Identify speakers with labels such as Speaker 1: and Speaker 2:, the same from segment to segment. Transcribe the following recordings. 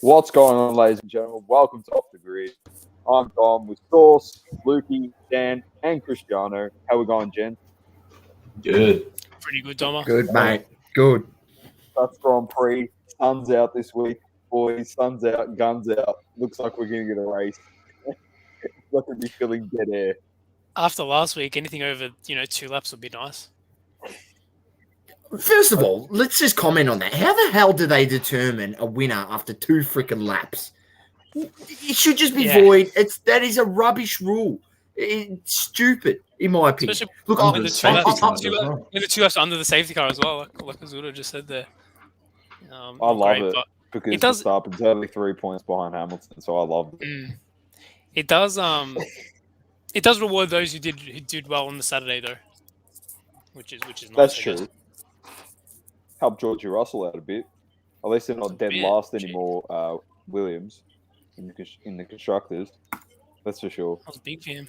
Speaker 1: What's going on, ladies and gentlemen? Welcome to Off the Grid. I'm Dom with Sauce, Lukey, Dan, and Cristiano. How we going, Jen?
Speaker 2: Good.
Speaker 3: Pretty good, Doma.
Speaker 4: Good, mate. Good.
Speaker 1: Dutch Grand Prix. Sun's out this week, boys. Sun's out, guns out. Looks like we're going to get a race. Not going to be feeling dead air.
Speaker 3: After last week, anything over 2 laps would be nice.
Speaker 4: First of all, let's just comment on that. How the hell do they determine a winner after 2 freaking laps? It should just be void. That is a rubbish rule. It's stupid, in my opinion.
Speaker 3: Especially
Speaker 4: Look,
Speaker 3: when the two laps under the safety car as well, like Azuda just said there.
Speaker 1: I love it because Verstappen's only 3 points behind Hamilton, so I love it.
Speaker 3: It does. It does reward those who did well on the Saturday though, which is nice.
Speaker 1: That's true. Help Georgie Russell out a bit. At least they're not dead last anymore. Williams in the constructors. That's for sure.
Speaker 3: That was big for him.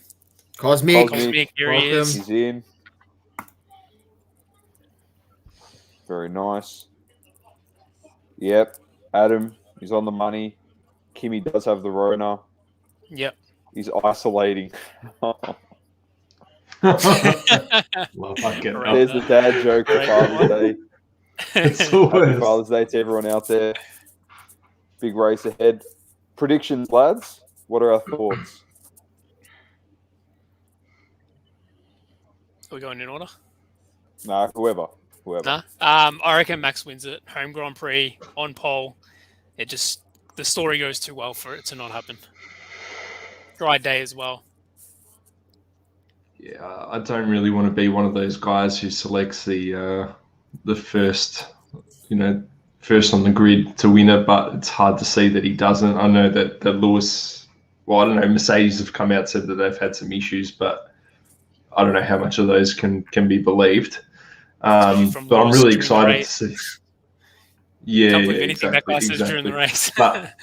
Speaker 4: Cosmic,
Speaker 3: here he is.
Speaker 1: He's in. Very nice. Yep. Adam, he's on the money. Kimi does have the Rona.
Speaker 3: Yep.
Speaker 1: He's isolating.
Speaker 2: There's
Speaker 1: the dad joke for Father's Day. Happy Father's Day to everyone out there. Big race ahead. Predictions, lads. What are our thoughts?
Speaker 3: Are we going in order?
Speaker 1: Nah, whoever.
Speaker 3: Nah. I reckon Max wins it. Home Grand Prix on pole. The story goes too well for it to not happen. Dry day as well.
Speaker 2: Yeah, I don't really want to be one of those guys who selects the first, first on the grid to win it, but it's hard to see that he doesn't. I know that Lewis, I don't know, Mercedes have come out and said that they've had some issues, but I don't know how much of those can be believed. But I'm really excited to see. Yeah,
Speaker 3: Can't believe anything that guy says during the race.
Speaker 2: But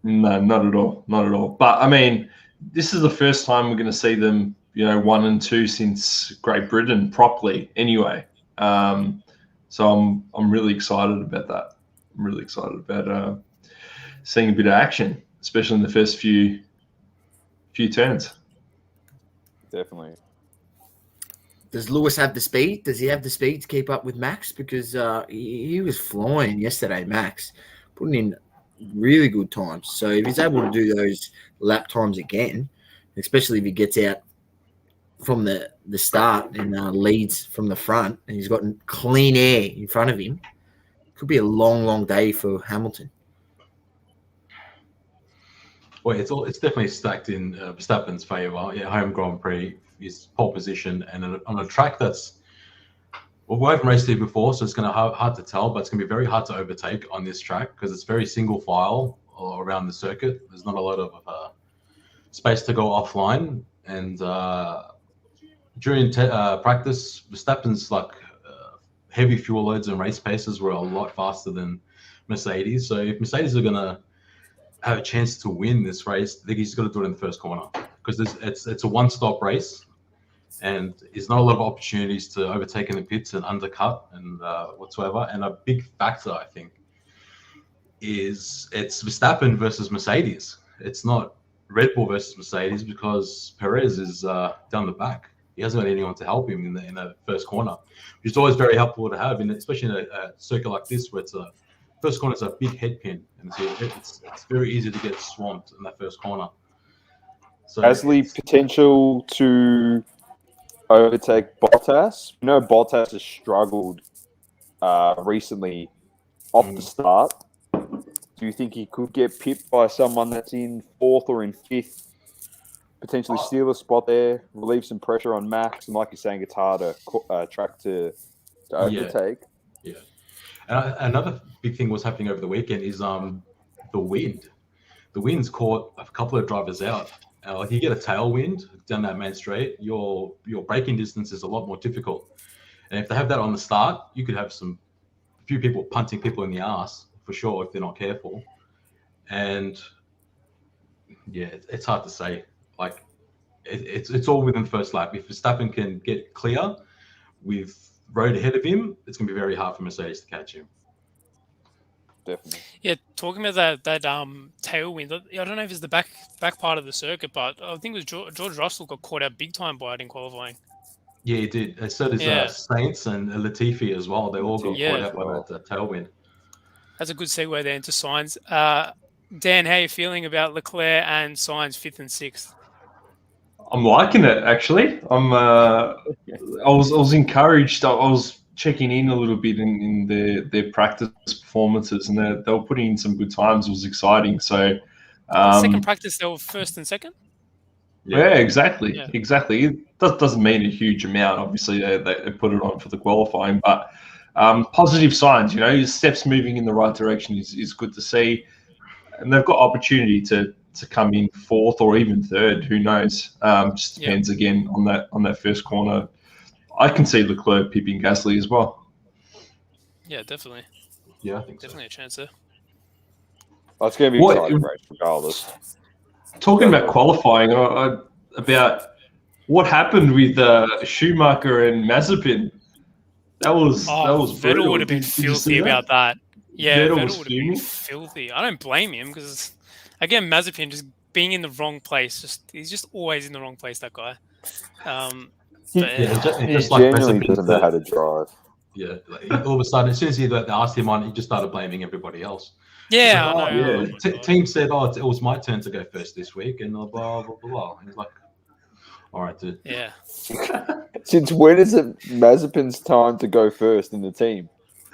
Speaker 2: no, not at all. Not at all. But I mean, this is the first time we're going to see them, 1 and 2 since Great Britain properly anyway. So I'm really excited about that. I'm really excited about seeing a bit of action, especially in the first few turns.
Speaker 1: Definitely.
Speaker 4: Does Lewis have the speed? Does he have the speed to keep up with Max? Because he was flying yesterday, Max, putting in really good times. So if he's able to do those lap times again, especially if he gets out from the start and leads from the front, and he's got clean air in front of him, could be a long, long day for Hamilton.
Speaker 5: Well, it's definitely stacked in Verstappen's favour. Yeah, home Grand Prix is pole position, and on a track that's we haven't raced here before, so it's going to be hard to tell, but it's going to be very hard to overtake on this track because it's very single file around the circuit. There's not a lot of space to go offline, and during practice, Verstappen's heavy fuel loads and race paces were a lot faster than Mercedes. So if Mercedes are going to have a chance to win this race, I think he's got to do it in the first corner because it's a one-stop race, and there's not a lot of opportunities to overtake in the pits and undercut and whatsoever. And a big factor, I think, is it's Verstappen versus Mercedes. It's not Red Bull versus Mercedes because Perez is down the back. He hasn't got anyone to help him in the first corner, which is always very helpful to have, especially in a circuit like this where first corner is a big head pin, and it's very easy to get swamped in that first corner. So
Speaker 1: Gasly potential to overtake Bottas. Bottas has struggled recently off the start. Do you think he could get pipped by someone that's in 4th or in 5th? Potentially steal a spot there, relieve some pressure on Max, and like you're saying, it's harder track to overtake.
Speaker 5: Yeah. And another big thing was happening over the weekend is the wind. The wind's caught a couple of drivers out. You get a tailwind down that main straight, your braking distance is a lot more difficult. And if they have that on the start, you could have a few people punting people in the arse for sure if they're not careful. And yeah, it's hard to say. It's all within the first lap. If Verstappen can get clear with road ahead of him, it's going to be very hard for Mercedes to catch him.
Speaker 1: definitely.
Speaker 3: Yeah, talking about that tailwind. I don't know if it's the back part of the circuit, but I think it was George Russell got caught out big time by it in qualifying.
Speaker 5: Yeah, he did. And so does
Speaker 3: Yeah.
Speaker 5: Saints and Latifi as well. They all got
Speaker 1: Latifi
Speaker 5: caught
Speaker 3: as
Speaker 5: out by that tailwind.
Speaker 3: That's a good segue there into Sainz. Dan, how are you feeling about Leclerc and Sainz 5th and 6th?
Speaker 2: I'm liking it actually. I was encouraged. I was checking in a little bit in their practice performances, and they were putting in some good times. It was exciting. So,
Speaker 3: Second practice, they were 1st and 2nd.
Speaker 2: yeah, exactly,
Speaker 3: Yeah.
Speaker 2: exactly. It doesn't mean a huge amount. Obviously, they put it on for the qualifying, but positive signs. You know, steps moving in the right direction is good to see, and they've got opportunity to come in 4th or even 3rd. Who knows? Just depends again on that first corner. I can see Leclerc pipping Gasly as well.
Speaker 3: Yeah, definitely.
Speaker 5: Yeah, I think so.
Speaker 3: Definitely a chance there.
Speaker 1: Oh, it's going to be exciting race regardless.
Speaker 2: Talking about qualifying, about what happened with Schumacher and Mazepin. That was
Speaker 3: Vettel
Speaker 2: brutal.
Speaker 3: would have been
Speaker 2: Did you see
Speaker 3: filthy about that. Yeah,
Speaker 2: Vettel was
Speaker 3: Vettel would have been
Speaker 2: fuming.
Speaker 3: filthy. I don't blame him because, again, Mazepin just being in the wrong place. He's just always in the wrong place. That guy.
Speaker 1: He
Speaker 5: Just like
Speaker 1: genuinely
Speaker 5: Mazepin
Speaker 1: doesn't know how to drive.
Speaker 5: Yeah, like, all of a sudden, as soon as they asked him on, he just started blaming everybody else.
Speaker 3: Yeah,
Speaker 5: Like,
Speaker 3: I know.
Speaker 5: yeah. Team said, "Oh, it was my turn to go first this week," and blah blah blah blah. And he's like, "All right, dude."
Speaker 3: Yeah.
Speaker 1: Since when is it Mazepin's time to go first in the team?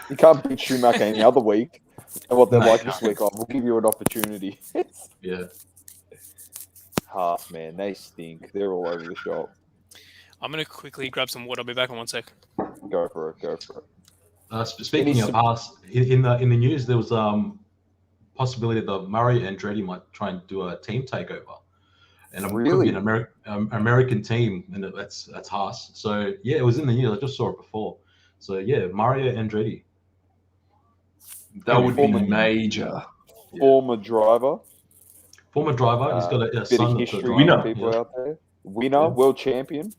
Speaker 1: You can't beat Schumacher any other week. And what they're like this week, we'll give you an opportunity.
Speaker 5: Yeah.
Speaker 1: Half, man. They stink. They're all over the shop.
Speaker 3: I'm going to quickly grab some water. I'll be back in 1 sec.
Speaker 1: Go for it.
Speaker 5: Speaking of Haas, in the news, there was possibility that Murray and Andretti might try and do a team takeover, and it could be an American team, and that's Haas. So yeah, it was in the news. I just saw it before. So yeah, Mario Andretti.
Speaker 2: That would be major.
Speaker 1: Former driver.
Speaker 5: Former driver. He's got a
Speaker 1: bit
Speaker 5: son
Speaker 1: of
Speaker 5: that's a
Speaker 1: history
Speaker 5: driver.
Speaker 1: for people out there. Winner, world champion.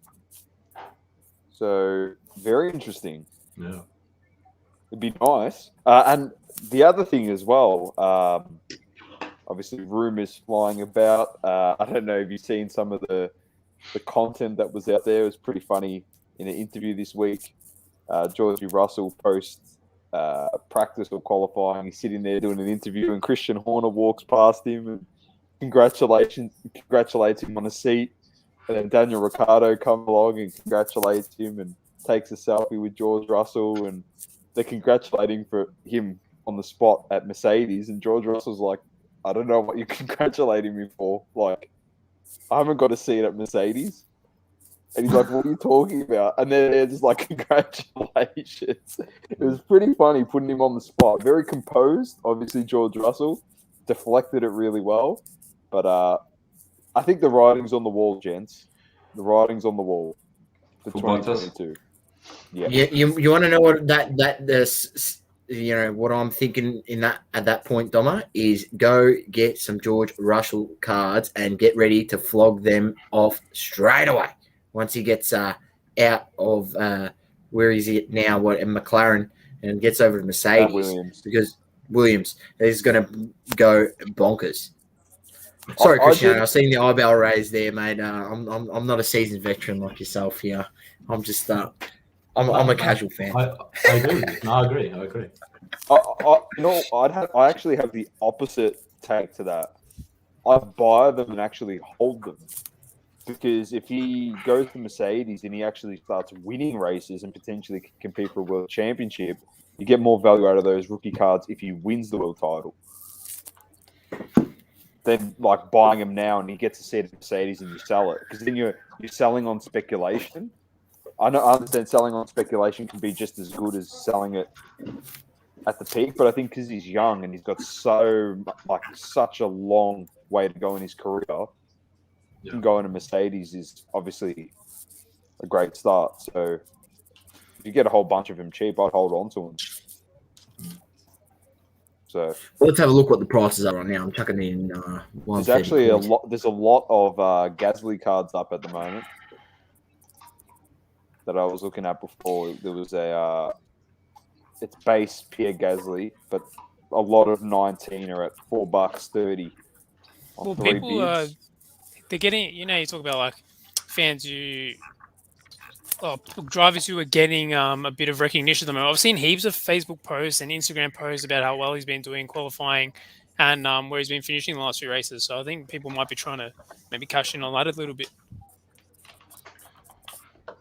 Speaker 1: So very interesting.
Speaker 5: Yeah.
Speaker 1: It'd be nice. And the other thing as well, obviously rumours flying about. I don't know if you've seen some of the content that was out there. It was pretty funny in an interview this week. Georgie Russell posts practice or qualifying. He's sitting there doing an interview, and Christian Horner walks past him and congratulates him on a seat. And then Daniel Ricciardo comes along and congratulates him and takes a selfie with George Russell, and they're congratulating for him on the spot at Mercedes. And George Russell's like, I don't know what you're congratulating me for. Like, I haven't got a seat at Mercedes. And he's like, what are you talking about? And then they're just like, congratulations. It was pretty funny putting him on the spot. Very composed, obviously, George Russell. Deflected it really well. But I think the writing's on the wall, gents. The writing's on the wall for 2022. Yeah.
Speaker 4: You want to know what what I'm thinking at that point, Doma, is go get some George Russell cards and get ready to flog them off straight away once he gets out of where is he now? In McLaren, and gets over to Mercedes.
Speaker 1: Williams.
Speaker 4: Because Williams is going to go bonkers. Sorry, Cristiano. I've seen the eyebrow raised there, mate. I'm not a seasoned veteran like yourself here. I'm just I'm a casual fan.
Speaker 5: I agree with you. No, I agree.
Speaker 1: I actually have the opposite take to that. I buy them and actually hold them, because if he goes to Mercedes and he actually starts winning races and potentially can compete for a world championship, you get more value out of those rookie cards if he wins the world title than like buying him now and he gets a seat at Mercedes and you sell it, because then you're selling on speculation. I understand selling on speculation can be just as good as selling it at the peak, but I think because he's young and he's got such a long way to go in his career, going to Mercedes is obviously a great start. So if you get a whole bunch of him cheap, I'd hold on to him. So
Speaker 4: let's have a look what the prices are right now. I'm chucking in.
Speaker 1: There's actually a lot. There's a lot of Gasly cards up at the moment that I was looking at before. There was it's base Pierre Gasly, but a lot of 19 are at $4.30 on
Speaker 3: Well,
Speaker 1: 3
Speaker 3: people
Speaker 1: bids.
Speaker 3: they're getting. You talk about like fans drivers who are getting a bit of recognition at the moment. I've seen heaps of Facebook posts and Instagram posts about how well he's been doing qualifying and where he's been finishing the last few races. So I think people might be trying to maybe cash in on that a little bit.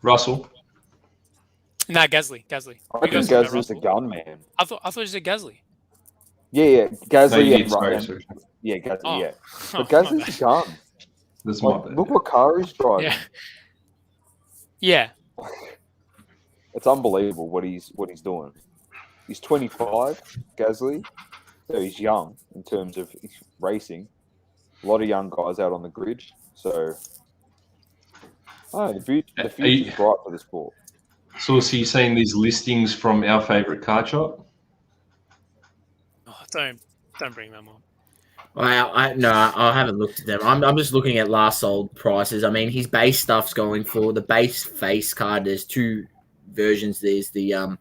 Speaker 2: Russell.
Speaker 3: Nah, Gasly.
Speaker 1: I
Speaker 3: You
Speaker 1: think
Speaker 3: guys talking about
Speaker 1: Gasly's a
Speaker 3: Russell?
Speaker 1: gun, man.
Speaker 3: I thought you said Gasly.
Speaker 1: Yeah,
Speaker 2: No,
Speaker 1: Gasly
Speaker 2: you
Speaker 1: and
Speaker 2: did, sorry,
Speaker 1: Ryan.
Speaker 2: sorry.
Speaker 1: Yeah, Gasly,
Speaker 3: Oh.
Speaker 1: yeah.
Speaker 3: Oh,
Speaker 1: But
Speaker 3: my
Speaker 1: Gasly's
Speaker 3: bad.
Speaker 1: a gun.
Speaker 2: That's my
Speaker 1: Like,
Speaker 2: bad.
Speaker 1: look what car he's driving.
Speaker 3: Yeah. Yeah.
Speaker 1: It's unbelievable what he's doing. He's 25, Gasly, so he's young in terms of racing. A lot of young guys out on the grid, so the future's bright for the sport.
Speaker 2: So you're saying these listings from our favourite car shop?
Speaker 3: Oh, don't bring them up.
Speaker 4: I haven't looked at them. I'm just looking at last sold prices. I mean, his base stuff's going for the base face card. There's two versions. There's the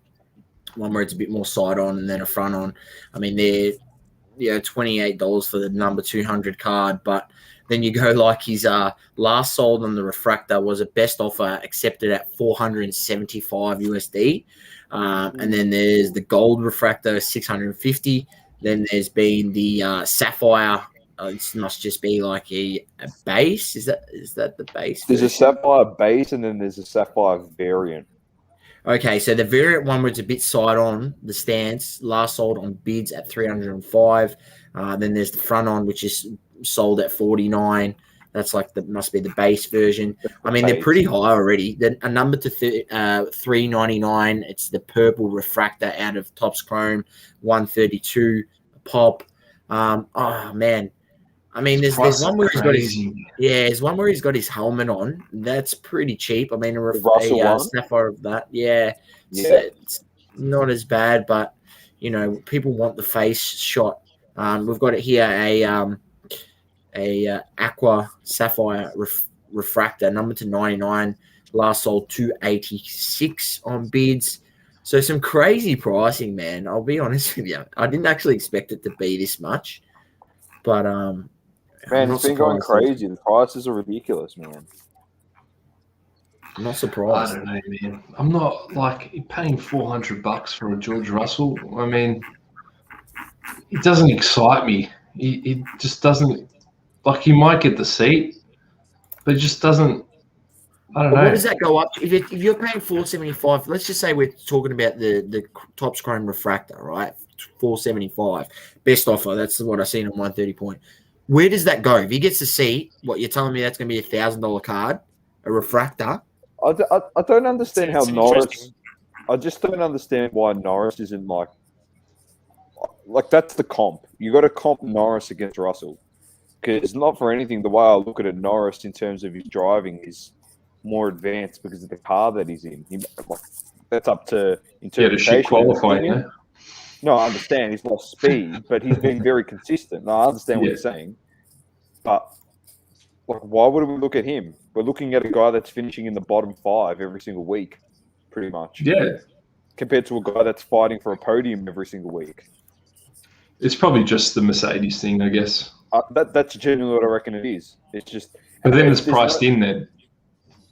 Speaker 4: one where it's a bit more side on and then a front on. I mean, they're $28 for the number 200 card, but then you go like his last sold on the refractor was a best offer accepted at $475 USD, and then there's the gold refractor 650. Then there's been the sapphire. This must just be like a base. Is that the base?
Speaker 1: There's a
Speaker 4: version?
Speaker 1: sapphire base and then there's a sapphire variant.
Speaker 4: Okay, so the variant one where it's a bit side on the stance, last sold on bids at 305. Then there's the front on, which is sold at 49. That's like must be the base version. I mean, they're pretty high already. Then a number to 399. It's the purple refractor out of Topps Chrome, 132 pop. Oh man, I mean, there's one where he's got there's one where he's got his helmet on. That's pretty cheap. I mean, a sapphire of that, it's not as bad, but people want the face shot. We've got it here a aqua sapphire refractor, number to 99, last sold 286 on bids. So some crazy pricing, man. I'll be honest with you. I didn't actually expect it to be this much, but
Speaker 1: man, it's been going crazy. The prices are ridiculous, man.
Speaker 4: I'm not surprised.
Speaker 2: I don't know, man. I'm not like paying $400 for a George Russell. I mean, it doesn't excite me. It just doesn't. Like, he might get the seat, but it just doesn't. I don't know.
Speaker 4: What does that go up to? If you're paying $475, let's just say we're talking about the Topps Chrome refractor, right? $475 best offer. That's what I seen on 130 point. Where does that go? If he gets the seat, what you're telling me that's going to be $1,000 card, a refractor?
Speaker 1: I don't understand how Norris. I just don't understand why Norris isn't like that's the comp. You got to comp Norris against Russell. Because not for anything, the way I look at it, Norris in terms of his driving is more advanced because of the car that he's in. That's up to interpretation.
Speaker 2: Yeah, to qualifying.
Speaker 1: No, I understand he's lost speed, but he's been very consistent. No, I understand what you're saying, but why would we look at him? We're looking at a guy that's finishing in the bottom 5 every single week, pretty much.
Speaker 2: Yeah. Compared
Speaker 1: to a guy that's fighting for a podium every single week.
Speaker 2: It's probably just the Mercedes thing, I guess.
Speaker 1: That's genuinely what I reckon it is. It's just.
Speaker 2: But then it's priced in then.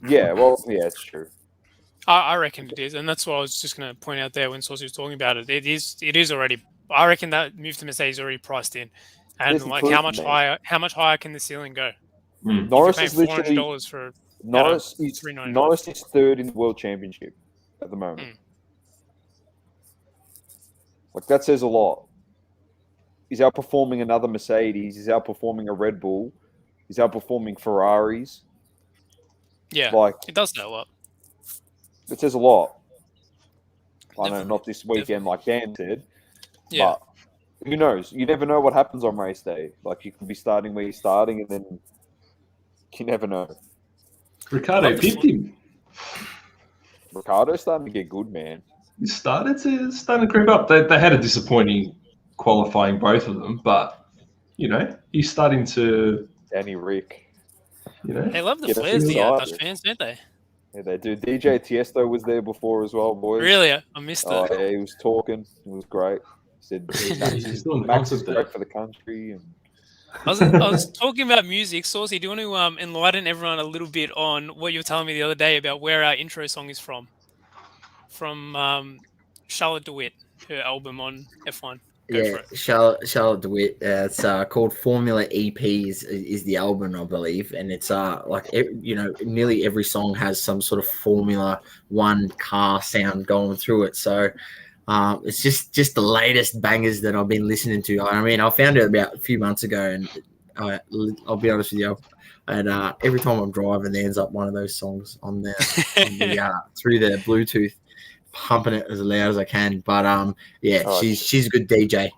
Speaker 1: Yeah, well, yeah, it's true.
Speaker 3: I reckon it is, and that's what I was just going to point out there when Saucy was talking about it. It is already. I reckon that move to Mercedes is already priced in, and how much higher can the ceiling go?
Speaker 1: Norris is literally
Speaker 3: $400 for
Speaker 1: Norris is third in the World Championship at the moment. That says a lot. He's outperforming another Mercedes. He's outperforming a Red Bull. He's outperforming Ferraris.
Speaker 3: Yeah, it does say a lot.
Speaker 1: It says a lot. I know, not this weekend like Dan said. Yeah. But who knows? You never know what happens on race day. You can be starting where you're starting, and then you never know.
Speaker 2: Ricardo picked him.
Speaker 1: Ricardo's starting to get good, man.
Speaker 2: He's starting to creep up. They had a disappointing qualifying, both of them, but he's starting to.
Speaker 1: Danny Rick.
Speaker 3: They love the flares, the Dutch fans, don't they?
Speaker 1: Yeah, they do. DJ Tiesto was there before as well, boys.
Speaker 3: Really? I missed it.
Speaker 1: Oh, yeah, he was talking. It was great. Said
Speaker 5: He's doing the
Speaker 1: Max is
Speaker 5: concert there.
Speaker 1: great for the country. And
Speaker 3: I was talking about music. Saucy, do you want to enlighten everyone a little bit on what you were telling me the other day about where our intro song is from? From Charlotte DeWitt, her album on F1. Go
Speaker 4: Yeah,
Speaker 3: for it.
Speaker 4: Charlotte DeWitt. It's called Formula EP is the album, I believe, and it's nearly every song has some sort of Formula One car sound going through it. So it's just the latest bangers that I've been listening to. I mean, I found it about a few months ago, and I'll be honest with you, and every time I'm driving, there ends up one of those songs on there through the Bluetooth, pumping it as loud as I can. But she's a good DJ,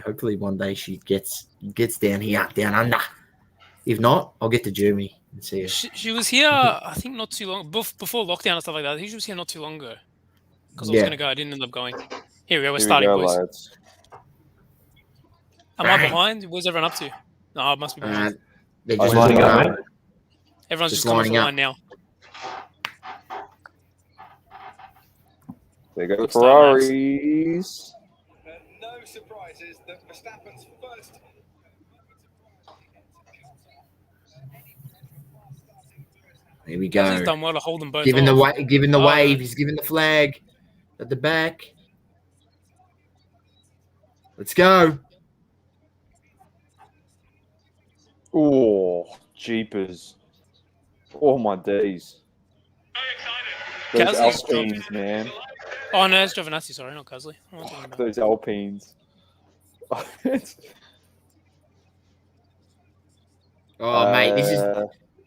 Speaker 4: hopefully one day she gets down here, down under. If not, I'll get to Germany and see her.
Speaker 3: She was here, I think, not too long before lockdown and stuff like that. I think she was here not too long ago. Because I was going to go, I didn't end up going. Here we go. We're starting, boys.
Speaker 1: Lads.
Speaker 3: Am I behind? Where's everyone up to? No, it must be behind.
Speaker 4: They're just
Speaker 2: lining up, mate.
Speaker 3: Everyone's just coming to the line now.
Speaker 1: There go the
Speaker 3: Good start, Max.
Speaker 1: Ferraris.
Speaker 6: No surprises that Verstappen's first.
Speaker 4: Here we
Speaker 3: He's
Speaker 4: go.
Speaker 3: done well to hold them both
Speaker 4: Giving the
Speaker 3: off.
Speaker 4: wave. He's giving the flag at the back. Let's go.
Speaker 1: Oh, jeepers. Oh, my days. Those
Speaker 3: Gasly's
Speaker 1: Alpines, man.
Speaker 3: Oh, no, it's Giovinazzi. Sorry, not Gasly. What am I talking about?
Speaker 1: Those Alpines.
Speaker 4: Oh,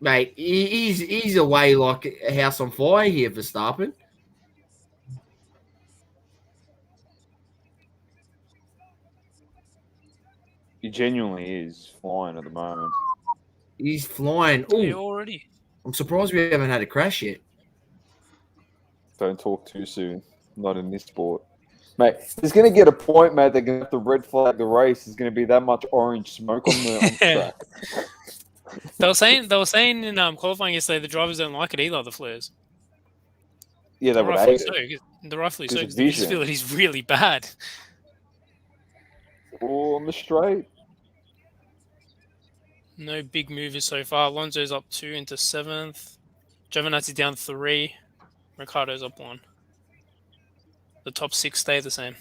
Speaker 4: mate, he's away like a house on fire here for Verstappen.
Speaker 1: He genuinely is flying at the moment.
Speaker 4: He's flying.
Speaker 3: Yeah,
Speaker 4: Oh,
Speaker 3: already.
Speaker 4: I'm surprised we haven't had a crash yet.
Speaker 1: Don't talk too soon. Not in this sport. Mate, there's going to get a point, mate, they're going to have to red flag the race. There's going to be that much orange smoke on the track.
Speaker 3: They were saying in qualifying yesterday the drivers don't like it either, the flares.
Speaker 1: Yeah, they would
Speaker 3: Rightfully
Speaker 1: hate it.
Speaker 3: so. Rightfully so,
Speaker 1: Because
Speaker 3: because
Speaker 1: of
Speaker 3: the
Speaker 1: vision.
Speaker 3: visibility is really bad.
Speaker 1: Oh, on the straight.
Speaker 3: No big movers so far. Alonso's up 2 into 7th. Giovinazzi's down 3. Ricciardo's up 1. The top 6 stay the same.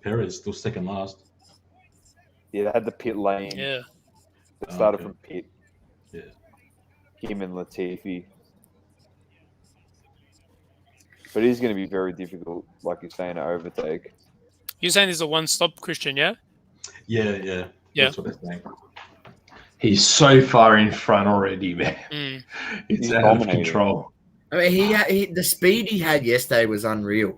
Speaker 5: Perez still second last.
Speaker 1: Yeah, they had the pit lane.
Speaker 3: Yeah.
Speaker 1: It started
Speaker 5: Okay.
Speaker 1: from pit.
Speaker 5: Yeah.
Speaker 1: Him and Latifi. But it is going to be very difficult, like you're saying, to overtake.
Speaker 3: You're saying there's a one-stop, Christian, yeah?
Speaker 5: Yeah.
Speaker 3: Yeah.
Speaker 5: That's what they're saying.
Speaker 2: He's so far in front already, man.
Speaker 3: Mm.
Speaker 2: It's
Speaker 1: He's
Speaker 2: out of
Speaker 1: dominating.
Speaker 2: control.
Speaker 4: I mean, the speed he had yesterday was unreal.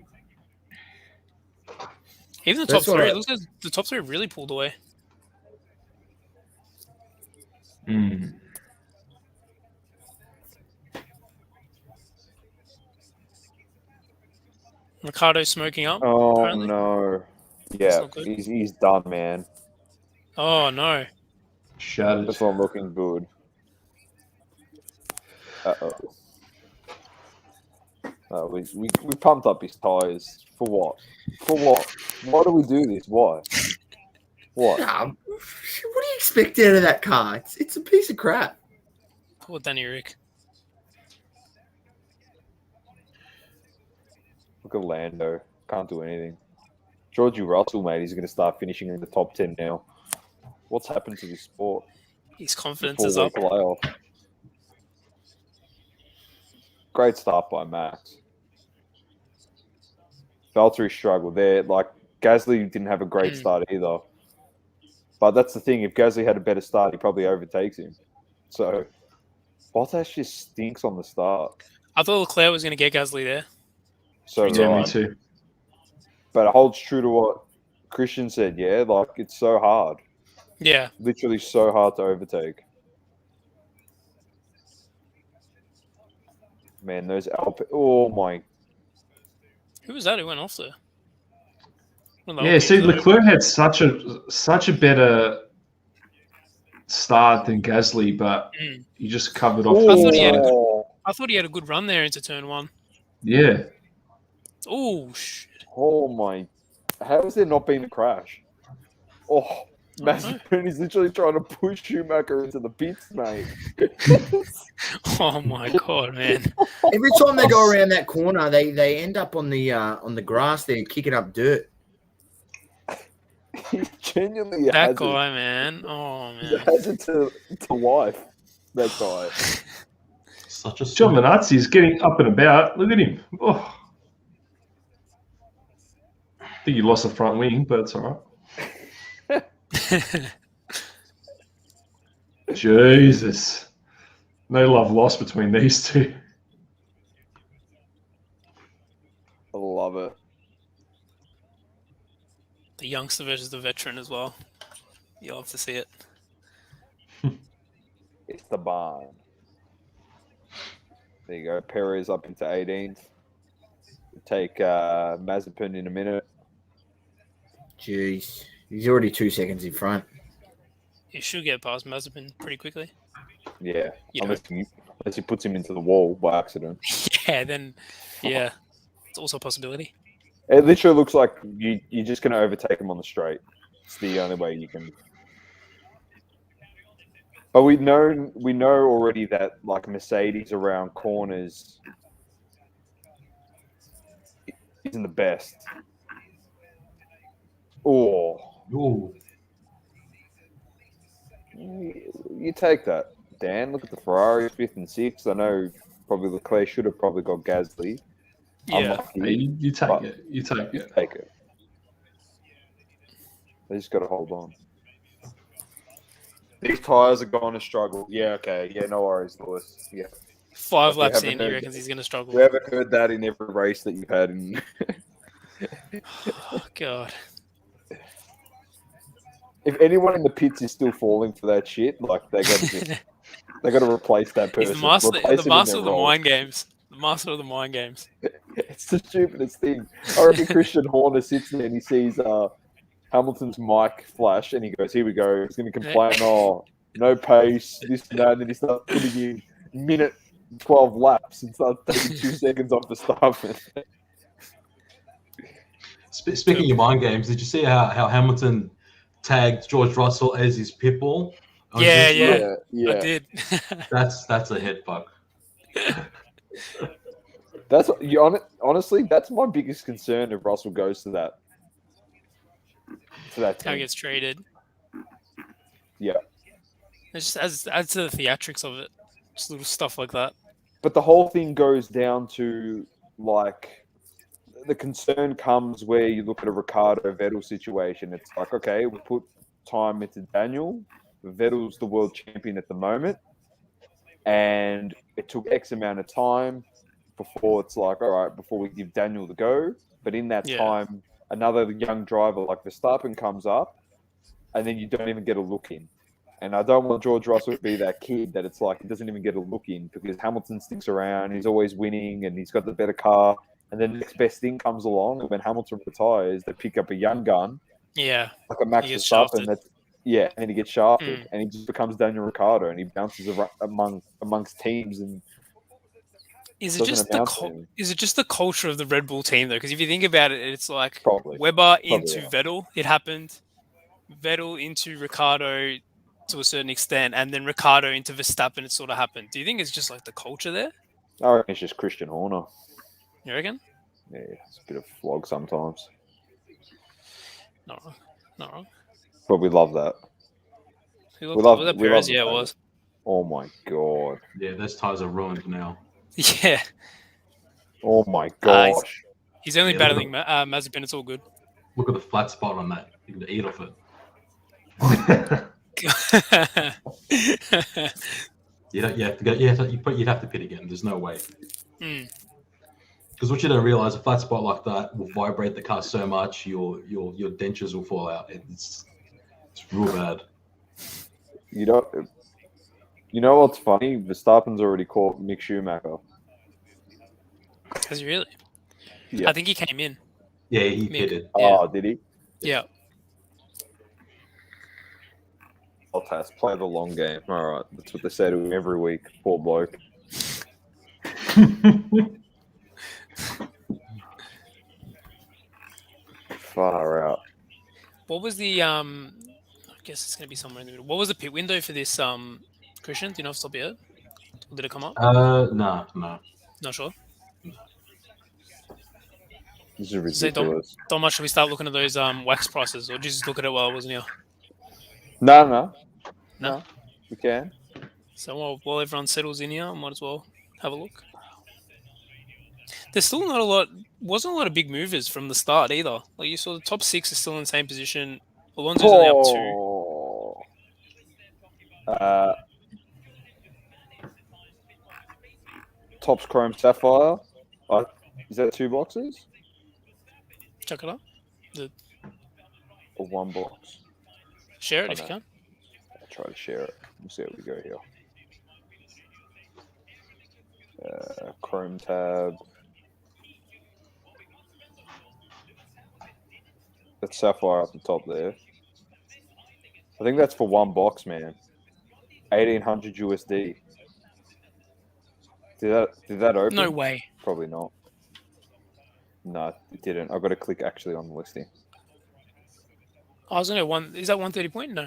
Speaker 3: Even the top
Speaker 4: That's what
Speaker 3: 3,
Speaker 4: I-
Speaker 3: it looks like the top 3 really pulled away.
Speaker 2: Mm.
Speaker 3: Ricciardo smoking up.
Speaker 1: Oh,
Speaker 3: apparently.
Speaker 1: no.
Speaker 3: That's
Speaker 1: Yeah,
Speaker 3: not good.
Speaker 1: he's done, man.
Speaker 3: Oh, no.
Speaker 2: Shattered.
Speaker 1: That's not looking good. Uh-oh. We pumped up his tyres. For what? For what? Why do we do this? Why? What?
Speaker 4: Nah, what do you expect out of that car? It's a piece of crap.
Speaker 3: Poor Danny Rick.
Speaker 1: Look at Lando. Can't do anything. Georgie Russell, mate, he's going to start finishing in the top 10 now. What's happened to this sport?
Speaker 3: His confidence is up.
Speaker 1: Four-week playoff. Great start by Max. Valtteri struggled there. Like, Gasly didn't have a great start either. But that's the thing. If Gasly had a better start, he probably overtakes him. So, Bottas just stinks on the start.
Speaker 3: I thought Leclerc was going to get Gasly there.
Speaker 1: So,
Speaker 3: Yeah,
Speaker 2: Yeah, me
Speaker 1: right.
Speaker 2: too.
Speaker 1: But it holds true to what Christian said, yeah? Like, it's so hard.
Speaker 3: Yeah.
Speaker 1: Literally so hard to overtake. Man, those Alpine... Oh, my...
Speaker 3: Who was that who went off there? One of the
Speaker 2: Yeah,
Speaker 3: Alpines,
Speaker 2: see,
Speaker 3: though.
Speaker 2: Leclerc had such a better start than Gasly, but
Speaker 3: Mm.
Speaker 2: he just covered off.
Speaker 3: I thought he had a good-
Speaker 1: Oh,
Speaker 3: I thought he had a good run there into turn 1.
Speaker 2: Yeah.
Speaker 3: Oh shit!
Speaker 1: oh my! How has there not been a crash? Oh,
Speaker 3: I don't know.
Speaker 1: Mazepin is literally trying to push Schumacher into the pits, mate.
Speaker 3: Oh my god, man!
Speaker 4: Every time they go around that corner, they end up on the grass. They're kicking up dirt.
Speaker 1: He genuinely
Speaker 3: That
Speaker 1: has
Speaker 3: guy, man. Oh
Speaker 1: it. He
Speaker 3: man.
Speaker 1: has it to life. That guy.
Speaker 5: Such a
Speaker 2: Giovinazzi is getting up and about. Look at him. Oh. I think he lost the front wing, but it's all right. Jesus. No love lost between these two.
Speaker 1: I love it.
Speaker 3: The youngster versus the veteran as well. You'll have to see it.
Speaker 1: It's the barn. There you go. Perez up into 18th. Take Mazepin in a minute.
Speaker 4: Jeez, he's already 2 seconds in front.
Speaker 3: You should get past Mazepin pretty quickly.
Speaker 1: Yeah,
Speaker 3: You know.
Speaker 1: unless he puts him into the wall by accident.
Speaker 3: Yeah, then yeah, it's also a possibility.
Speaker 1: It literally looks like you're just going to overtake him on the straight. It's the only way you can. But we know already that like Mercedes around corners isn't the best. Oh,
Speaker 5: Ooh.
Speaker 1: you take that, Dan. Look at the Ferrari 5th and 6th. I know probably Leclerc should have probably got Gasly.
Speaker 3: Yeah,
Speaker 1: Unlucky,
Speaker 2: Hey, you take
Speaker 1: but
Speaker 2: it. You take it.
Speaker 1: take it. They just got to hold on. These tyres are going to struggle. Yeah, okay. Yeah, no worries, Lewis. Yeah.
Speaker 3: 5
Speaker 1: We
Speaker 3: laps
Speaker 1: haven't
Speaker 3: in, he
Speaker 1: heard
Speaker 3: reckons he's going to struggle.
Speaker 1: We haven't heard that in every race that you've had. In...
Speaker 3: Oh, God.
Speaker 1: If anyone in the pits is still falling for that shit, like they got to replace that person.
Speaker 3: He's the master,
Speaker 1: Replace him in
Speaker 3: of
Speaker 1: their
Speaker 3: the
Speaker 1: role.
Speaker 3: mind games. The master of the mind games.
Speaker 1: It's the stupidest thing. I reckon Christian Horner sits there and he sees Hamilton's mic flash and he goes, "Here we go." He's going to complain, "Oh, no pace, this and that," and then he starts putting in minute 12 laps and starts taking 2 seconds off the start.
Speaker 5: Speaking of your mind games, did you see how Hamilton tagged George Russell as his pitbull?
Speaker 3: Yeah,
Speaker 1: Yeah.
Speaker 3: I did.
Speaker 5: That's a head fuck.
Speaker 1: That's honestly, that's my biggest concern if Russell goes to that. To that
Speaker 3: How he
Speaker 1: team.
Speaker 3: gets traded.
Speaker 1: Yeah.
Speaker 3: It just adds to the theatrics of it. Just little stuff like that.
Speaker 1: But the whole thing goes down to like the concern comes where you look at a Ricardo Vettel situation. It's like, okay, we put time into Daniel. Vettel's the world champion at the moment. And it took X amount of time before it's like, all right, before we give Daniel the go. But in that time, another young driver like Verstappen comes up, and then you don't even get a look in. And I don't want George Russell to be that kid that it's like he doesn't even get a look in because Hamilton sticks around, he's always winning, and he's got the better car. And then the next best thing comes along, and when Hamilton retires, they pick up a young gun,
Speaker 3: Yeah.
Speaker 1: like a Max
Speaker 3: He gets
Speaker 1: Verstappen.
Speaker 3: shafted.
Speaker 1: And then he gets shafted, and he just becomes Daniel Ricciardo, and he bounces amongst teams and
Speaker 3: Is it
Speaker 1: doesn't
Speaker 3: just
Speaker 1: amount to anything.
Speaker 3: is it just the culture of the Red Bull team though? Because if you think about it, it's like
Speaker 1: Probably.
Speaker 3: Weber into
Speaker 1: yeah.
Speaker 3: Vettel, it happened. Vettel into Ricardo to a certain extent, and then Ricardo into Verstappen, it sort of happened. Do you think it's just like the culture there?
Speaker 1: I reckon it's just Christian Horner.
Speaker 3: You reckon?
Speaker 1: Yeah, it's a bit of a flog sometimes.
Speaker 3: Not wrong. Not wrong.
Speaker 1: But we love that.
Speaker 3: Who
Speaker 1: We
Speaker 3: looked
Speaker 1: love-
Speaker 3: was that
Speaker 1: we
Speaker 3: Perez?
Speaker 1: love
Speaker 3: Yeah, it
Speaker 1: that.
Speaker 3: was.
Speaker 1: Oh my god.
Speaker 5: Yeah, those tires are ruined now.
Speaker 3: Yeah.
Speaker 1: Oh my gosh.
Speaker 3: He's only
Speaker 5: Yeah,
Speaker 3: battling Mazepin. It's all good.
Speaker 5: Look at the flat spot on that. You can eat off it. You'd have to pit again. There's no way.
Speaker 3: Mm.
Speaker 5: Because what you don't realize, a flat spot like that will vibrate the car so much, your dentures will fall out. It's real bad.
Speaker 1: You know what's funny? Verstappen's already caught Mick Schumacher.
Speaker 3: Has he really?
Speaker 1: Yeah.
Speaker 3: I think he came in.
Speaker 5: Yeah, he
Speaker 3: Mick.
Speaker 5: pitted.
Speaker 3: Yeah.
Speaker 1: Oh, did he?
Speaker 3: Yeah.
Speaker 1: Bottas, play the long game. All right, that's what they say to him every week. Poor bloke. Far out.
Speaker 3: What was the I guess it's going to be somewhere in the middle. What was the pit window for this Christian? Do you know off the top of your head? Or did it come up?
Speaker 5: No.
Speaker 3: Not sure.
Speaker 1: This is
Speaker 3: So
Speaker 1: ridiculous.
Speaker 3: Don't much should we start looking at those wax prices, or just look at it while I wasn't here?
Speaker 1: No.
Speaker 3: No?
Speaker 1: We can.
Speaker 3: So while everyone settles in here, I might as well have a look. There's still not a lot. Wasn't a lot of big movers from the start either. Like you saw, the top 6 is still in the same position. Alonso's only up 2.
Speaker 1: Topps Chrome Sapphire. Is that 2 boxes
Speaker 3: Check it out.
Speaker 1: or 1 box?
Speaker 3: Share it
Speaker 1: I
Speaker 3: if you
Speaker 1: know.
Speaker 3: can.
Speaker 1: I'll try to share it. We'll see how we go here. Chrome tab. That's Sapphire up the top there. I think that's for 1 box, man. 1,800 USD. Did that open?
Speaker 3: No way.
Speaker 1: Probably not. No, it didn't. I've got to click actually on the listing.
Speaker 3: I was only one. Is that 130 point? No.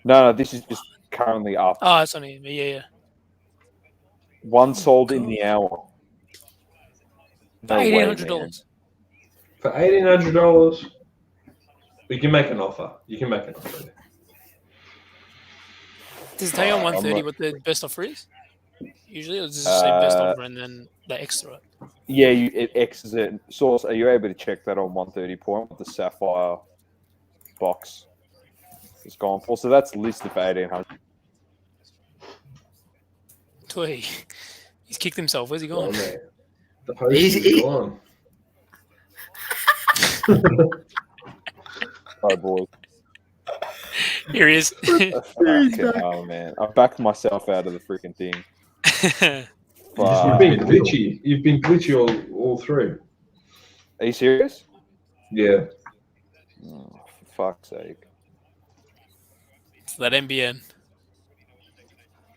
Speaker 1: No, this is just currently up.
Speaker 3: Oh, it's only yeah.
Speaker 1: 1 sold in the hour. No way, man.
Speaker 3: $1,800.
Speaker 2: For $1,800, we can make an offer. You can make an offer.
Speaker 3: Does it tell you on 130 what the best offer is? Usually, or does it just say best offer and then the extra?
Speaker 1: Yeah, it X's it. Source, are you able to check that on 130 point what the Sapphire box is gone for? So that's listed for 1,800.
Speaker 3: Toy. He's kicked himself. Where's he
Speaker 2: Oh,
Speaker 3: gone?
Speaker 2: man. The host
Speaker 4: He's-
Speaker 2: is gone.
Speaker 1: Oh, boy.
Speaker 3: Here he is.
Speaker 1: Oh, man. I backed myself out of the freaking thing.
Speaker 2: You've
Speaker 1: Fuck.
Speaker 2: been glitchy. You've been glitchy all through.
Speaker 1: Are you serious?
Speaker 2: Yeah.
Speaker 1: Oh, for fuck's sake.
Speaker 3: It's that MBN.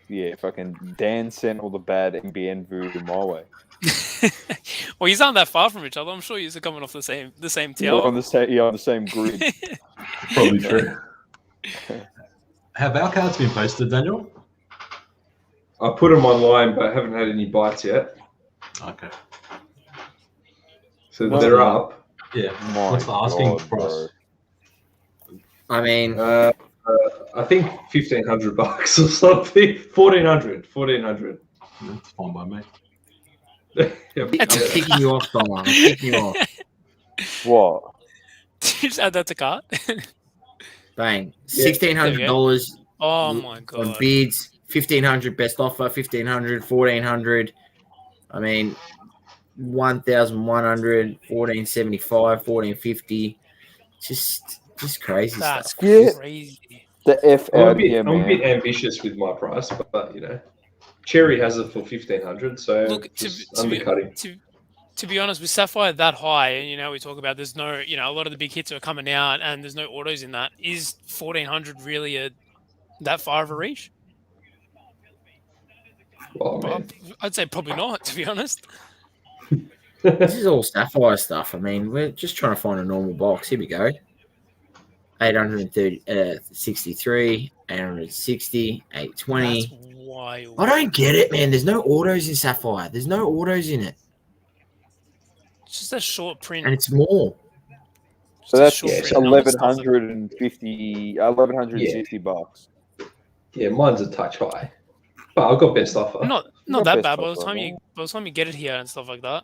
Speaker 1: Yeah, fucking Dan sent all the bad NBN voodoo my way.
Speaker 3: Well, he's not that far from each other. I'm sure you're coming off the same
Speaker 1: We're
Speaker 3: tower.
Speaker 1: on the same grid.
Speaker 2: Probably true.
Speaker 5: Have our cards been posted, Daniel?
Speaker 2: I put them online, but I haven't had any bites yet.
Speaker 5: Okay.
Speaker 2: So
Speaker 1: Well,
Speaker 2: they're up.
Speaker 5: Yeah.
Speaker 1: My
Speaker 5: What's the asking
Speaker 1: God,
Speaker 5: price?
Speaker 4: I mean,
Speaker 2: I think $1,500 or something. 1,400.
Speaker 5: That's fine by me.
Speaker 2: Yep.
Speaker 4: I'm kicking you off, Donna. I'm kicking you off.
Speaker 1: What?
Speaker 3: Just add that to cart.
Speaker 4: Bang.
Speaker 2: Yeah.
Speaker 4: $1,600
Speaker 3: Oh my
Speaker 4: on
Speaker 3: god.
Speaker 4: bids. 1,500 best offer. 1,500, 1,400. I mean, 1,100, 1,475, 1,450. Just crazy
Speaker 3: That's
Speaker 4: stuff.
Speaker 1: Yeah.
Speaker 3: crazy.
Speaker 1: The F
Speaker 2: I'm a
Speaker 1: out
Speaker 2: bit,
Speaker 1: here,
Speaker 2: I'm a bit
Speaker 1: man.
Speaker 2: ambitious with my price, but you know, Cherry has it for 1,500, so
Speaker 3: Look,
Speaker 2: just undercutting.
Speaker 3: To be honest, with Sapphire that high, and we talk about there's no, a lot of the big hits are coming out, and there's no autos in that. Is 1,400 really that far of a reach?
Speaker 2: Oh man,
Speaker 3: I'd say probably not, to be honest.
Speaker 4: This is all Sapphire stuff. I mean, we're just trying to find a normal box. Here we go. 863, 860, 820.
Speaker 3: That's wild.
Speaker 4: I don't get it, man. There's no autos in Sapphire. There's no autos in it.
Speaker 3: It's just a short print.
Speaker 4: And it's more.
Speaker 1: So that's
Speaker 3: Short
Speaker 2: yeah,
Speaker 3: print numbers, stuff like-
Speaker 1: 1,160 bucks.
Speaker 2: yeah, mine's a touch high, but I've got best offer.
Speaker 3: Not
Speaker 1: Not
Speaker 3: that
Speaker 1: best
Speaker 3: bad. By the
Speaker 1: offer,
Speaker 3: time
Speaker 1: no.
Speaker 3: you get it here and stuff like that,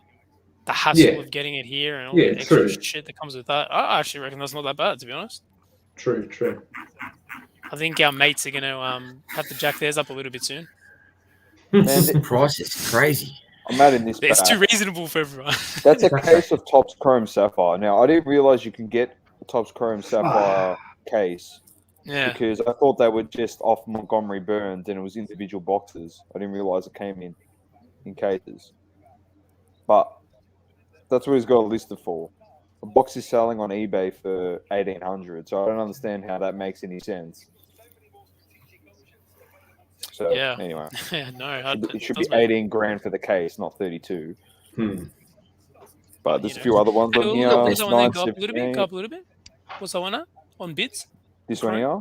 Speaker 3: the hassle
Speaker 2: Yeah.
Speaker 3: of getting it here and all
Speaker 2: Yeah,
Speaker 3: the extra
Speaker 2: true.
Speaker 3: shit that comes with that, I actually reckon that's not that bad, to be honest.
Speaker 2: True.
Speaker 3: I think our mates are going to have to jack theirs up a little bit soon.
Speaker 1: Man,
Speaker 4: The price is crazy.
Speaker 1: I'm adding this
Speaker 3: It's
Speaker 1: back.
Speaker 3: too reasonable for everyone.
Speaker 1: That's a case of Topps Chrome Sapphire. Now, I didn't realize you can get a Topps Chrome Sapphire case
Speaker 3: Yeah.
Speaker 1: because I thought they were just off Montgomery Burns and it was individual boxes. I didn't realize it came in cases. But that's what he's got listed for. A box is selling on eBay for 1,800, so I don't understand how that makes any sense. So
Speaker 3: Yeah.
Speaker 1: anyway,
Speaker 3: No,
Speaker 1: it should be 18 grand for the case, not 32.
Speaker 2: Hmm.
Speaker 1: But there's
Speaker 3: You
Speaker 1: a few other ones on here.
Speaker 3: What's that one then? Go up a little bit.
Speaker 1: 978.
Speaker 3: Go up a little bit. What's that one at? On bids?
Speaker 1: This one here,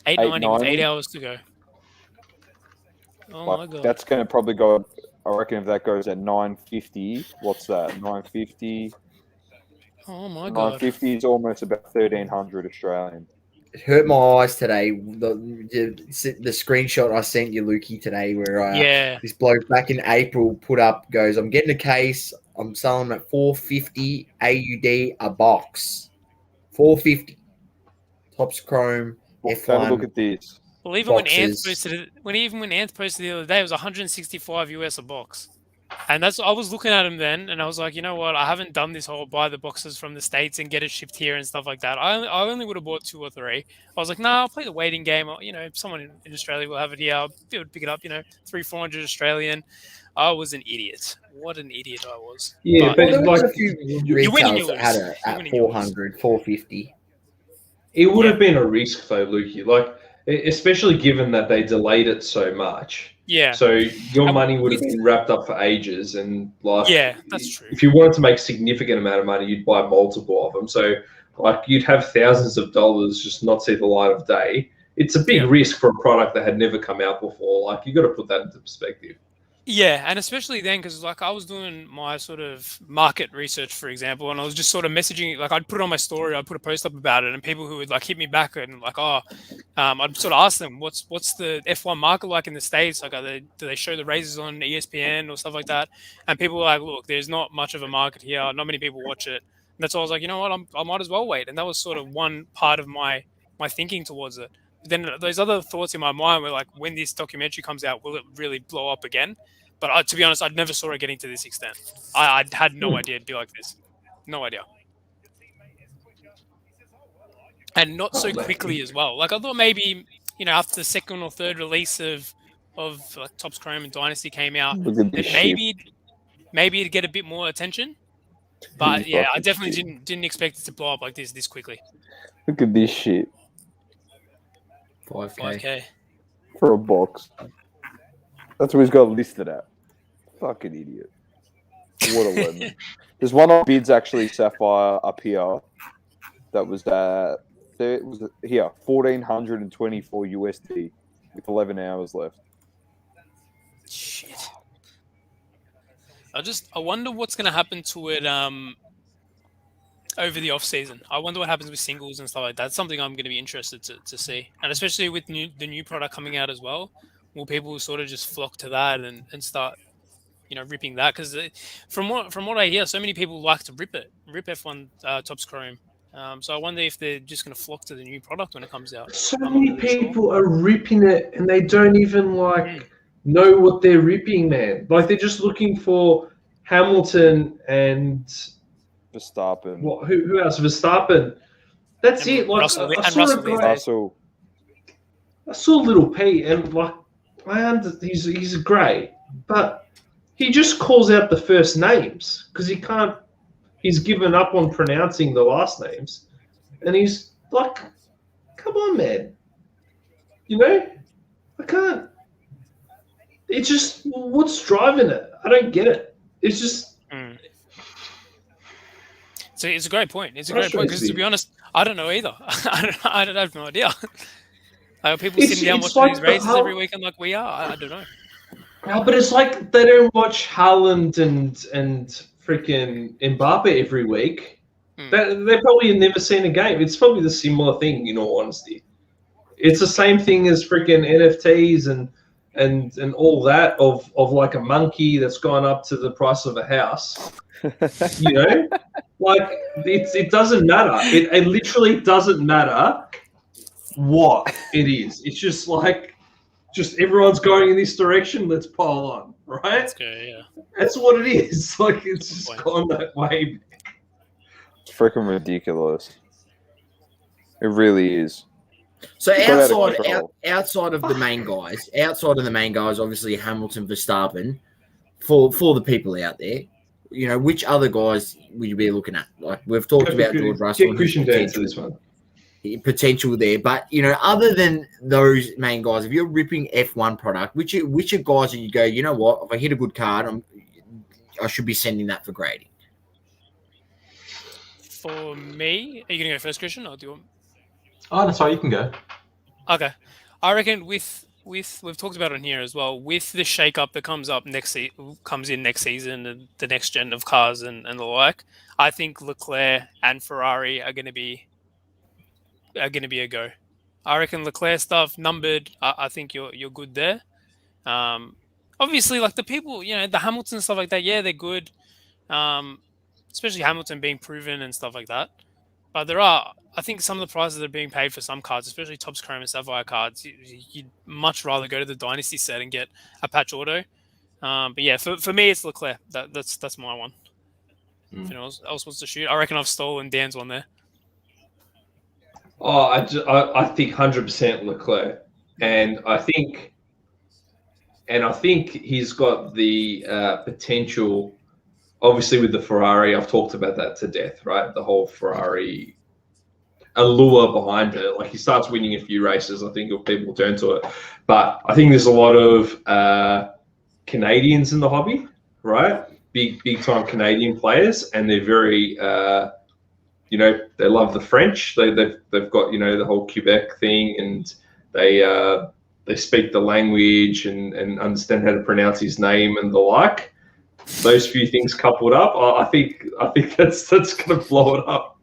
Speaker 3: 890 with 8
Speaker 1: 890.
Speaker 3: hours to go. Oh my
Speaker 1: like,
Speaker 3: god.
Speaker 1: that's going to probably go. I reckon if that goes at 950, what's that? 950.
Speaker 3: Oh my god.
Speaker 1: 950 is almost about 1,300 Australian.
Speaker 4: It hurt my eyes today. The screenshot I sent you, Lukey, today, where
Speaker 3: Yeah.
Speaker 4: this bloke back in April put up, goes, I'm getting a case. I'm selling them at 450 AUD a box. 450. Tops Chrome,
Speaker 1: Have a look
Speaker 4: F1.
Speaker 1: at this.
Speaker 3: Well, even when Ant
Speaker 4: boxes.
Speaker 3: posted it, when Ant posted the other day, it was 165 US a box. And that's I was looking at him then, and I was like, you know what? I haven't done this whole buy the boxes from the States and get it shipped here and stuff like that. I only would have bought 2 or 3. I was like, no, I'll play the waiting game. Or, if someone in Australia will have it here, I'll be able to pick it up. 300-400 Australian. I was an idiot. What an idiot I was.
Speaker 2: Yeah,
Speaker 4: Well, there
Speaker 2: but
Speaker 4: was
Speaker 2: like
Speaker 4: a few
Speaker 3: you win and you
Speaker 4: retailers that had
Speaker 3: lose.
Speaker 4: it
Speaker 3: You
Speaker 4: at
Speaker 3: win and you lose.
Speaker 4: 400, 450.
Speaker 2: it would have been a risk though, Lukey. Like, especially given that they delayed it so much.
Speaker 3: Yeah.
Speaker 2: So your money would have been wrapped up for ages, and like,
Speaker 3: Yeah, that's true.
Speaker 2: If you wanted to make a significant amount of money, you'd buy multiple of them. So like, you'd have thousands of dollars just not see the light of day. It's a big risk for a product that had never come out before. Like, you got to put that into perspective.
Speaker 3: Yeah, and especially then, because like I was doing my sort of market research, for example, and I was just sort of messaging, like I'd put it on my story, I'd put a post up about it, and people who would like hit me back and like, I'd sort of ask them, what's the F1 market like in the States? Like, do they show the races on ESPN or stuff like that? And people were like, look, there's not much of a market here, not many people watch it. And that's why I was like, you know what, I might as well wait. And that was sort of one part of my thinking towards it. But then those other thoughts in my mind were like, when this documentary comes out, will it really blow up again? But to be honest, I never saw it getting to this extent. I had no idea it'd be like this. No idea. And not so quickly as well. Like, I thought maybe, after the second or third release of like Topps Chrome and Dynasty came out,
Speaker 1: Look at this
Speaker 3: then maybe it'd get a bit more attention. But yeah, I definitely didn't expect it to blow up like this quickly.
Speaker 1: Look at this shit
Speaker 3: 5K.
Speaker 1: for a box. That's what he's got listed at. Fucking idiot. What a lemon. There's one on bids actually, Sapphire, up here. That was here, 1,424 USD with 11 hours left.
Speaker 3: Shit. I wonder what's going to happen to it over the off season. I wonder what happens with singles and stuff like that. That's something I'm going to be interested to see, and especially with the new product coming out as well. Will people sort of just flock to that and start, ripping that? Because from what I hear, so many people like to rip F1 Topps Chrome. So I wonder if they're just going to flock to the new product when it comes out.
Speaker 2: So many people are ripping it, and they don't even know what they're ripping, man. Like, they're just looking for Hamilton and
Speaker 1: Verstappen.
Speaker 2: Who else? Verstappen. That's
Speaker 3: And
Speaker 2: it. Like,
Speaker 3: Russell-
Speaker 2: I
Speaker 3: and
Speaker 2: saw
Speaker 3: Russell
Speaker 2: a guy.
Speaker 3: these days.
Speaker 1: Russell.
Speaker 2: I saw Little P, and like, he's great, but he just calls out the first names because he can't. He's given up on pronouncing the last names, and he's like, "Come on, man, I can't." It's just what's driving it. I don't get it. It's just.
Speaker 3: So it's a great point. It's a great point because, to be honest, I don't know either. I have no idea. Are people sitting down watching these races every weekend like we are? I don't know.
Speaker 2: Yeah, but it's like they don't watch Haaland and freaking Mbappe every week. They probably have never seen a game. It's probably the similar thing, in all honesty. It's the same thing as freaking NFTs and all that of like a monkey that's gone up to the price of a house. Like it doesn't matter. It literally doesn't matter what it is. It's just like everyone's going in this direction. Let's pile on, right?
Speaker 3: Let's go, yeah.
Speaker 2: That's what it is. Like, it's just gone that way.
Speaker 1: It's freaking ridiculous. It really is.
Speaker 4: So
Speaker 1: Got out of control.
Speaker 4: outside of the main guys, obviously Hamilton, Verstappen, for the people out there, which other guys would you be looking at? Like, we've talked about George Russell.
Speaker 2: Get Christian to answer this one.
Speaker 4: potential there. But other than those main guys, if you're ripping F1 product, which are guys that you go, you know what? If I hit a good card, I should be sending that for grading.
Speaker 3: For me, are you going to go first, Christian, or do you want?
Speaker 5: Oh, that's right. You can go.
Speaker 3: Okay, I reckon with we've talked about it in here as well. With the shake-up that comes in next season and the next gen of cars and the like, I think Leclerc and Ferrari are going to be a go. I reckon Leclerc stuff numbered. I think you're good there. Obviously, like the people, the Hamilton stuff like that. Yeah, they're good. Especially Hamilton being proven and stuff like that. But I think some of the prices that are being paid for some cards, especially Topps Chrome and Sapphire cards, you'd much rather go to the Dynasty set and get a patch auto. But yeah, for me, it's Leclerc. That's my one. If anyone else wants to shoot, I reckon I've stolen Dan's one there.
Speaker 2: Oh, I think 100% Leclerc, and I think he's got the potential. Obviously, with the Ferrari, I've talked about that to death, right? The whole Ferrari allure behind it. Like he starts winning a few races, I think people turn to it. But I think there's a lot of Canadians in the hobby, right? Big time Canadian players, and they're very, they love the French. They've got the whole Quebec thing, and they speak the language and understand how to pronounce his name and the like. Those few things coupled up, I think that's going to blow it up.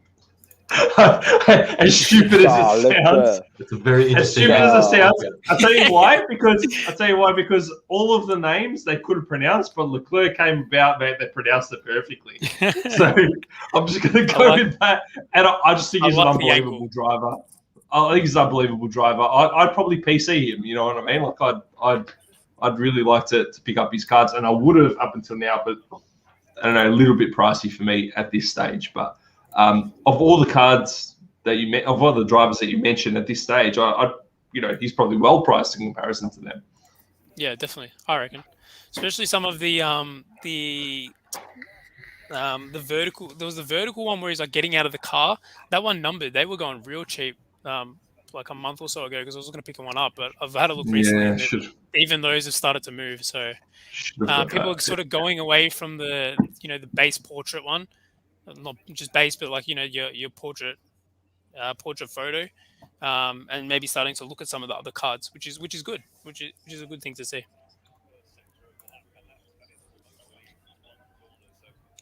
Speaker 2: As stupid as it sounds,
Speaker 5: it's a very interesting.
Speaker 2: As stupid as it sounds, I'll tell you why. Because all of the names they couldn't pronounce, but Leclerc came about, mate. They pronounced it perfectly. So I'm just going to go with that, and I just think he's an unbelievable driver. I think he's an unbelievable driver. I'd probably PC him. You know what I mean? Like I'd really like to pick up his cards, and I would have up until now, but I don't know, a little bit pricey for me at this stage. But of all the cards that of all the drivers that you mentioned at this stage, he's probably well priced in comparison to them.
Speaker 3: Yeah, definitely, I reckon. Especially some of the vertical. There was the vertical one where he's like getting out of the car. That one numbered. They were going real cheap. Like a month or so ago, because I was going to pick one up, but I've had a look recently.
Speaker 2: Yeah,
Speaker 3: even those have started to move. So people are sort of going away from the base portrait one, not just base, but like your portrait photo, and maybe starting to look at some of the other cards, which is good, which is a good thing to see.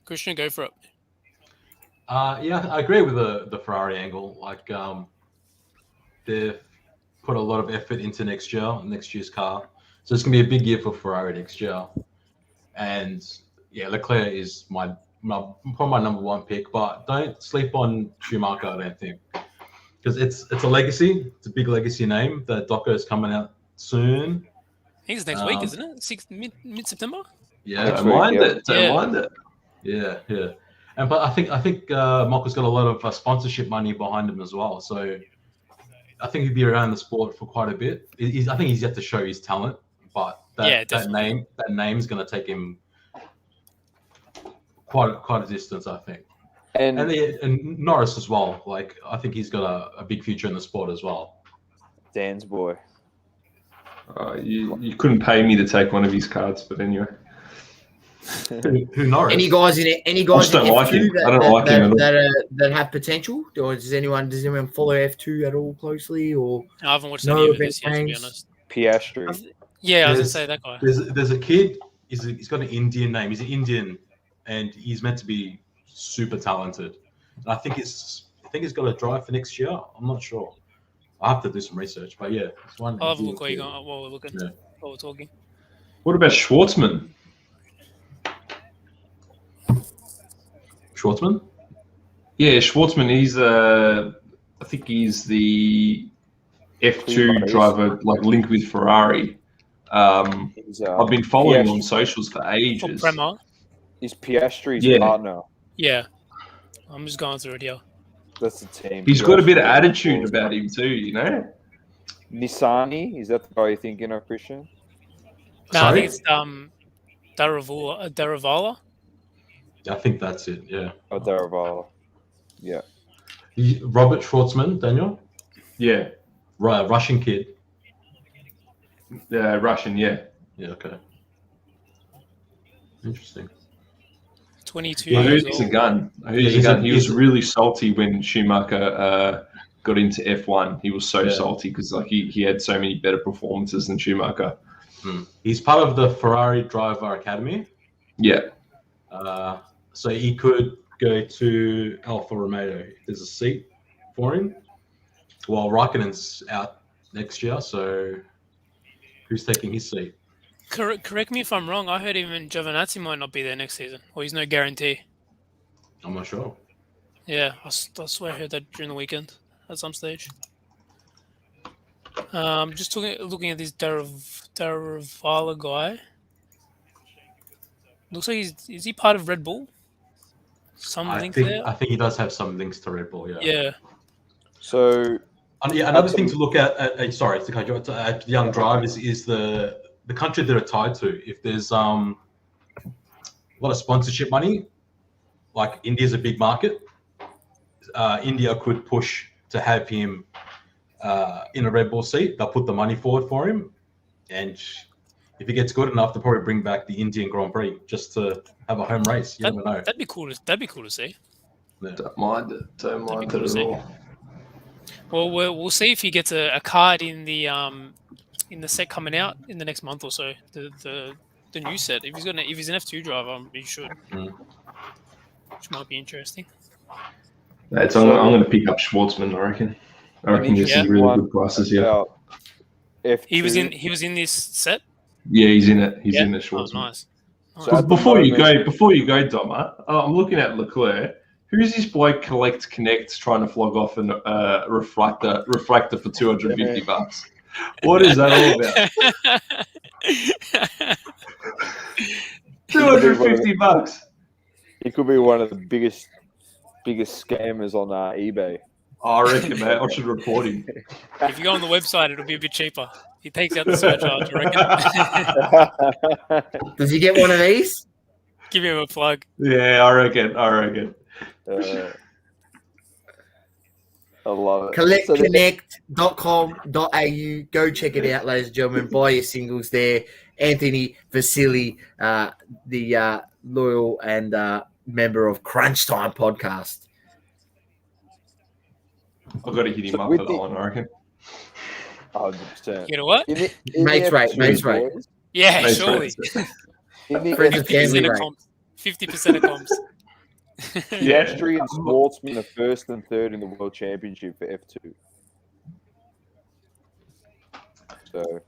Speaker 3: Christian, go for it.
Speaker 5: Yeah, I agree with the Ferrari angle. Like they've put a lot of effort into next year's car. So it's going to be a big year for Ferrari next year. And yeah, Leclerc is probably my number one pick, but don't sleep on Schumacher, I don't think. Because it's a legacy. It's a big legacy name. The docker is coming out soon.
Speaker 3: I think it's next week, isn't it? Mid-September?
Speaker 5: Yeah,
Speaker 2: don't mind it.
Speaker 5: Yeah. And but I think Michael's got a lot of sponsorship money behind him as well. So I think he'd be around the sport for quite a bit. I think he's yet to show his talent, but that name's going to take him quite a distance, I think. And Norris as well. Like I think he's got a big future in the sport as well.
Speaker 1: Dan's boy.
Speaker 2: You couldn't pay me to take one of his cards, but anyway.
Speaker 5: Who Norris?
Speaker 4: Any guys in F2 that have potential? Or does anyone follow F2 at all closely? Or
Speaker 3: I haven't watched any of this yet, to be honest.
Speaker 1: Piastri.
Speaker 3: Yeah, I was gonna say that guy.
Speaker 5: There's a kid. He's got an Indian name. He's an Indian, and he's meant to be super talented. And I think he's got a drive for next year. I'm not sure. I have to do some research, but yeah, it's one.
Speaker 3: I'll have a look while we're looking.
Speaker 5: Yeah.
Speaker 3: While we're talking.
Speaker 2: What about Schwartzman?
Speaker 5: Schwartzman?
Speaker 2: Yeah, Schwartzman. I think he's the F2 driver, like linked with Ferrari. I've been following on socials for ages.
Speaker 1: He's Piastri's partner.
Speaker 3: Yeah, I'm just going through it here.
Speaker 1: That's the team.
Speaker 2: He's got a bit of attitude about him too,
Speaker 1: Nissani, is that the guy you're thinking of, Christian?
Speaker 3: No, I think it's Daravala.
Speaker 5: I think that's it. Yeah.
Speaker 1: Oh, Daravala. Yeah.
Speaker 5: Robert Schwartzman, Daniel.
Speaker 2: Yeah,
Speaker 5: Right, Russian kid.
Speaker 2: Russian. Yeah.
Speaker 5: Yeah, okay.
Speaker 3: Interesting.
Speaker 5: Interesting.
Speaker 3: 22
Speaker 5: Yeah,
Speaker 2: I heard
Speaker 3: years
Speaker 2: he's a
Speaker 3: old.
Speaker 2: gun. I heard
Speaker 5: Yeah,
Speaker 2: he's a gun. He
Speaker 5: he's
Speaker 2: was
Speaker 5: a-
Speaker 2: really salty when Schumacher got into F1. He was so
Speaker 5: Yeah.
Speaker 2: salty because like he had so many better performances than Schumacher.
Speaker 5: He's part of the Ferrari Driver Academy.
Speaker 2: Yeah.
Speaker 5: So he could go to Alfa Romeo if there's a seat for him. Well, Raikkonen's out next year, so who's taking his seat?
Speaker 3: Correct me if I'm wrong. I heard even Giovinazzi might not be there next season, or he's no guarantee.
Speaker 5: I'm not sure.
Speaker 3: Yeah, I swear I heard that during the weekend at some stage. Just looking at this Daravala guy. Looks like is he part of Red Bull? Some link there.
Speaker 5: I think he does have some links to Red Bull. Yeah.
Speaker 3: Yeah.
Speaker 1: So
Speaker 5: And yeah, another thing to look at. Sorry, to cut you off, at young drivers is the country they're tied to. If there's a lot of sponsorship money, like India's a big market, India could push to have him in a Red Bull seat. They'll put the money forward for him, and if he gets good enough, they'll probably bring back the Indian Grand Prix just to have a home race. You never know.
Speaker 3: That'd be cool to see.
Speaker 5: Yeah.
Speaker 2: Don't mind it. Don't mind
Speaker 3: cool
Speaker 2: it
Speaker 3: to
Speaker 2: at
Speaker 3: see.
Speaker 2: all.
Speaker 3: Well, we'll see if he gets a card in the set coming out in the next month or so. The new set. If he's an F2 driver, he should. Which might be interesting.
Speaker 2: I'm going to pick up Schwartzman. I reckon. I reckon there's some really good prices here.
Speaker 1: F2.
Speaker 3: He was in this set.
Speaker 2: Yeah, he's in it. He's
Speaker 3: Yeah?
Speaker 2: in it,
Speaker 3: Oh,
Speaker 2: Schwartzman.
Speaker 3: nice.
Speaker 1: So at the
Speaker 2: Before you
Speaker 1: moment-
Speaker 2: go, Doma, I'm looking at Leclerc. Who's this bloke connects trying to flog off a reflector for $250? What is that all about? $250.
Speaker 1: He could be one of the biggest scammers on eBay.
Speaker 2: I reckon, mate. I should report him.
Speaker 3: If you go on the website, it'll be a bit cheaper. He takes out the surcharge, I reckon.
Speaker 4: Does he get one of these?
Speaker 3: Give him a plug.
Speaker 2: Yeah, I reckon.
Speaker 1: I love it.
Speaker 4: Collectconnect.com.au. Go check it out, ladies and gentlemen. Buy your singles there. Anthony Vasili, the loyal and member of Crunch Time podcast.
Speaker 2: I've got to hit him up
Speaker 1: with
Speaker 2: for
Speaker 1: the-
Speaker 2: that one, I reckon.
Speaker 1: 100%.
Speaker 3: You know what?
Speaker 4: Mates rate.
Speaker 1: boys,
Speaker 3: Yeah,
Speaker 2: Mate,
Speaker 3: surely.
Speaker 1: in the
Speaker 4: Friends of family
Speaker 3: 50% of
Speaker 4: rate.
Speaker 3: comps. 50% of comps.
Speaker 1: Piastri and Sportsman are first and third in the World Championship for F2. So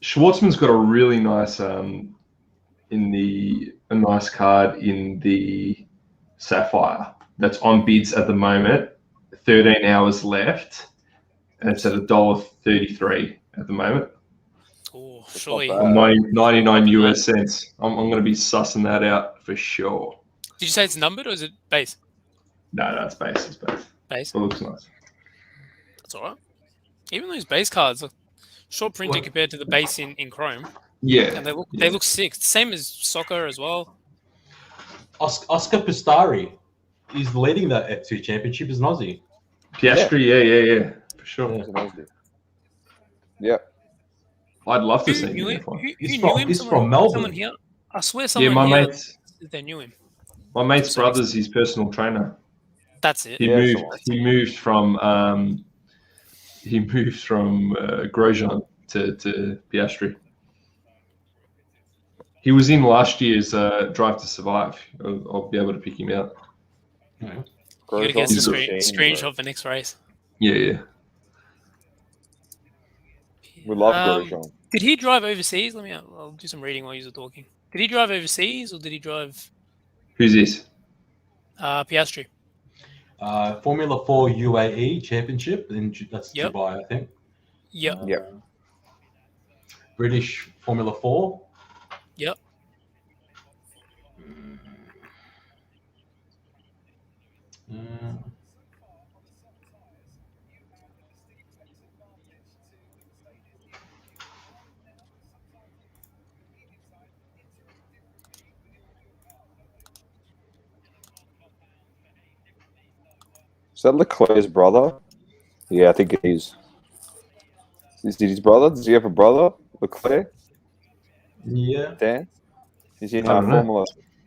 Speaker 2: Schwartzman's got a really nice nice card in the Sapphire that's on bids at the moment. 13 hours left, and it's at $1.33 at the moment.
Speaker 3: Oh, surely.
Speaker 1: not
Speaker 2: Or
Speaker 1: bad.
Speaker 2: 99 US cents. I'm going to be sussing that out for sure.
Speaker 3: Did you say it's numbered or is it base?
Speaker 2: No, it's base. It's base.
Speaker 3: Base.
Speaker 2: It looks nice.
Speaker 3: That's all right. Even those base cards are short printed compared to the base in Chrome,
Speaker 2: Yeah.
Speaker 3: and they look sick. Same as soccer as well.
Speaker 5: Oscar Pistari is leading that F2 championship as an Aussie.
Speaker 2: Piastri, yeah, for sure.
Speaker 1: he's an Aussie. Yep.
Speaker 2: I'd love to
Speaker 3: Who
Speaker 2: see him
Speaker 3: knew
Speaker 2: in
Speaker 3: him?
Speaker 2: F1.
Speaker 5: He's
Speaker 3: Who knew
Speaker 5: from-
Speaker 3: him?
Speaker 5: he's
Speaker 3: Someone-
Speaker 5: from Melbourne.
Speaker 3: Someone here. I swear
Speaker 2: Yeah,
Speaker 3: someone
Speaker 2: my
Speaker 3: here
Speaker 2: mate's
Speaker 3: they knew him.
Speaker 2: brother's his personal trainer.
Speaker 3: That's it.
Speaker 2: He
Speaker 1: Yeah,
Speaker 2: moved.
Speaker 1: someone.
Speaker 2: He moved from Grosjean to Piastri. He was in last year's Drive to Survive. I'll be able to pick him out.
Speaker 3: You gotta get
Speaker 1: Grosjean's
Speaker 3: the
Speaker 1: a machine,
Speaker 3: screenshot for next race.
Speaker 2: Yeah.
Speaker 1: We love Grosjean.
Speaker 3: Did he drive overseas? I'll do some reading while you're talking. Did he drive overseas or did he drive
Speaker 2: Who's this?
Speaker 3: Piastri?
Speaker 5: Formula 4 UAE championship, that's
Speaker 3: Yep.
Speaker 5: Dubai, I think.
Speaker 3: Yep.
Speaker 1: Yep.
Speaker 5: British Formula 4.
Speaker 3: Yep.
Speaker 1: Is that Leclerc's brother? Yeah, I think it is. Is it his brother? Does he have a brother? Leclerc?
Speaker 5: Yeah.
Speaker 1: Dan? Is he in
Speaker 2: I don't know.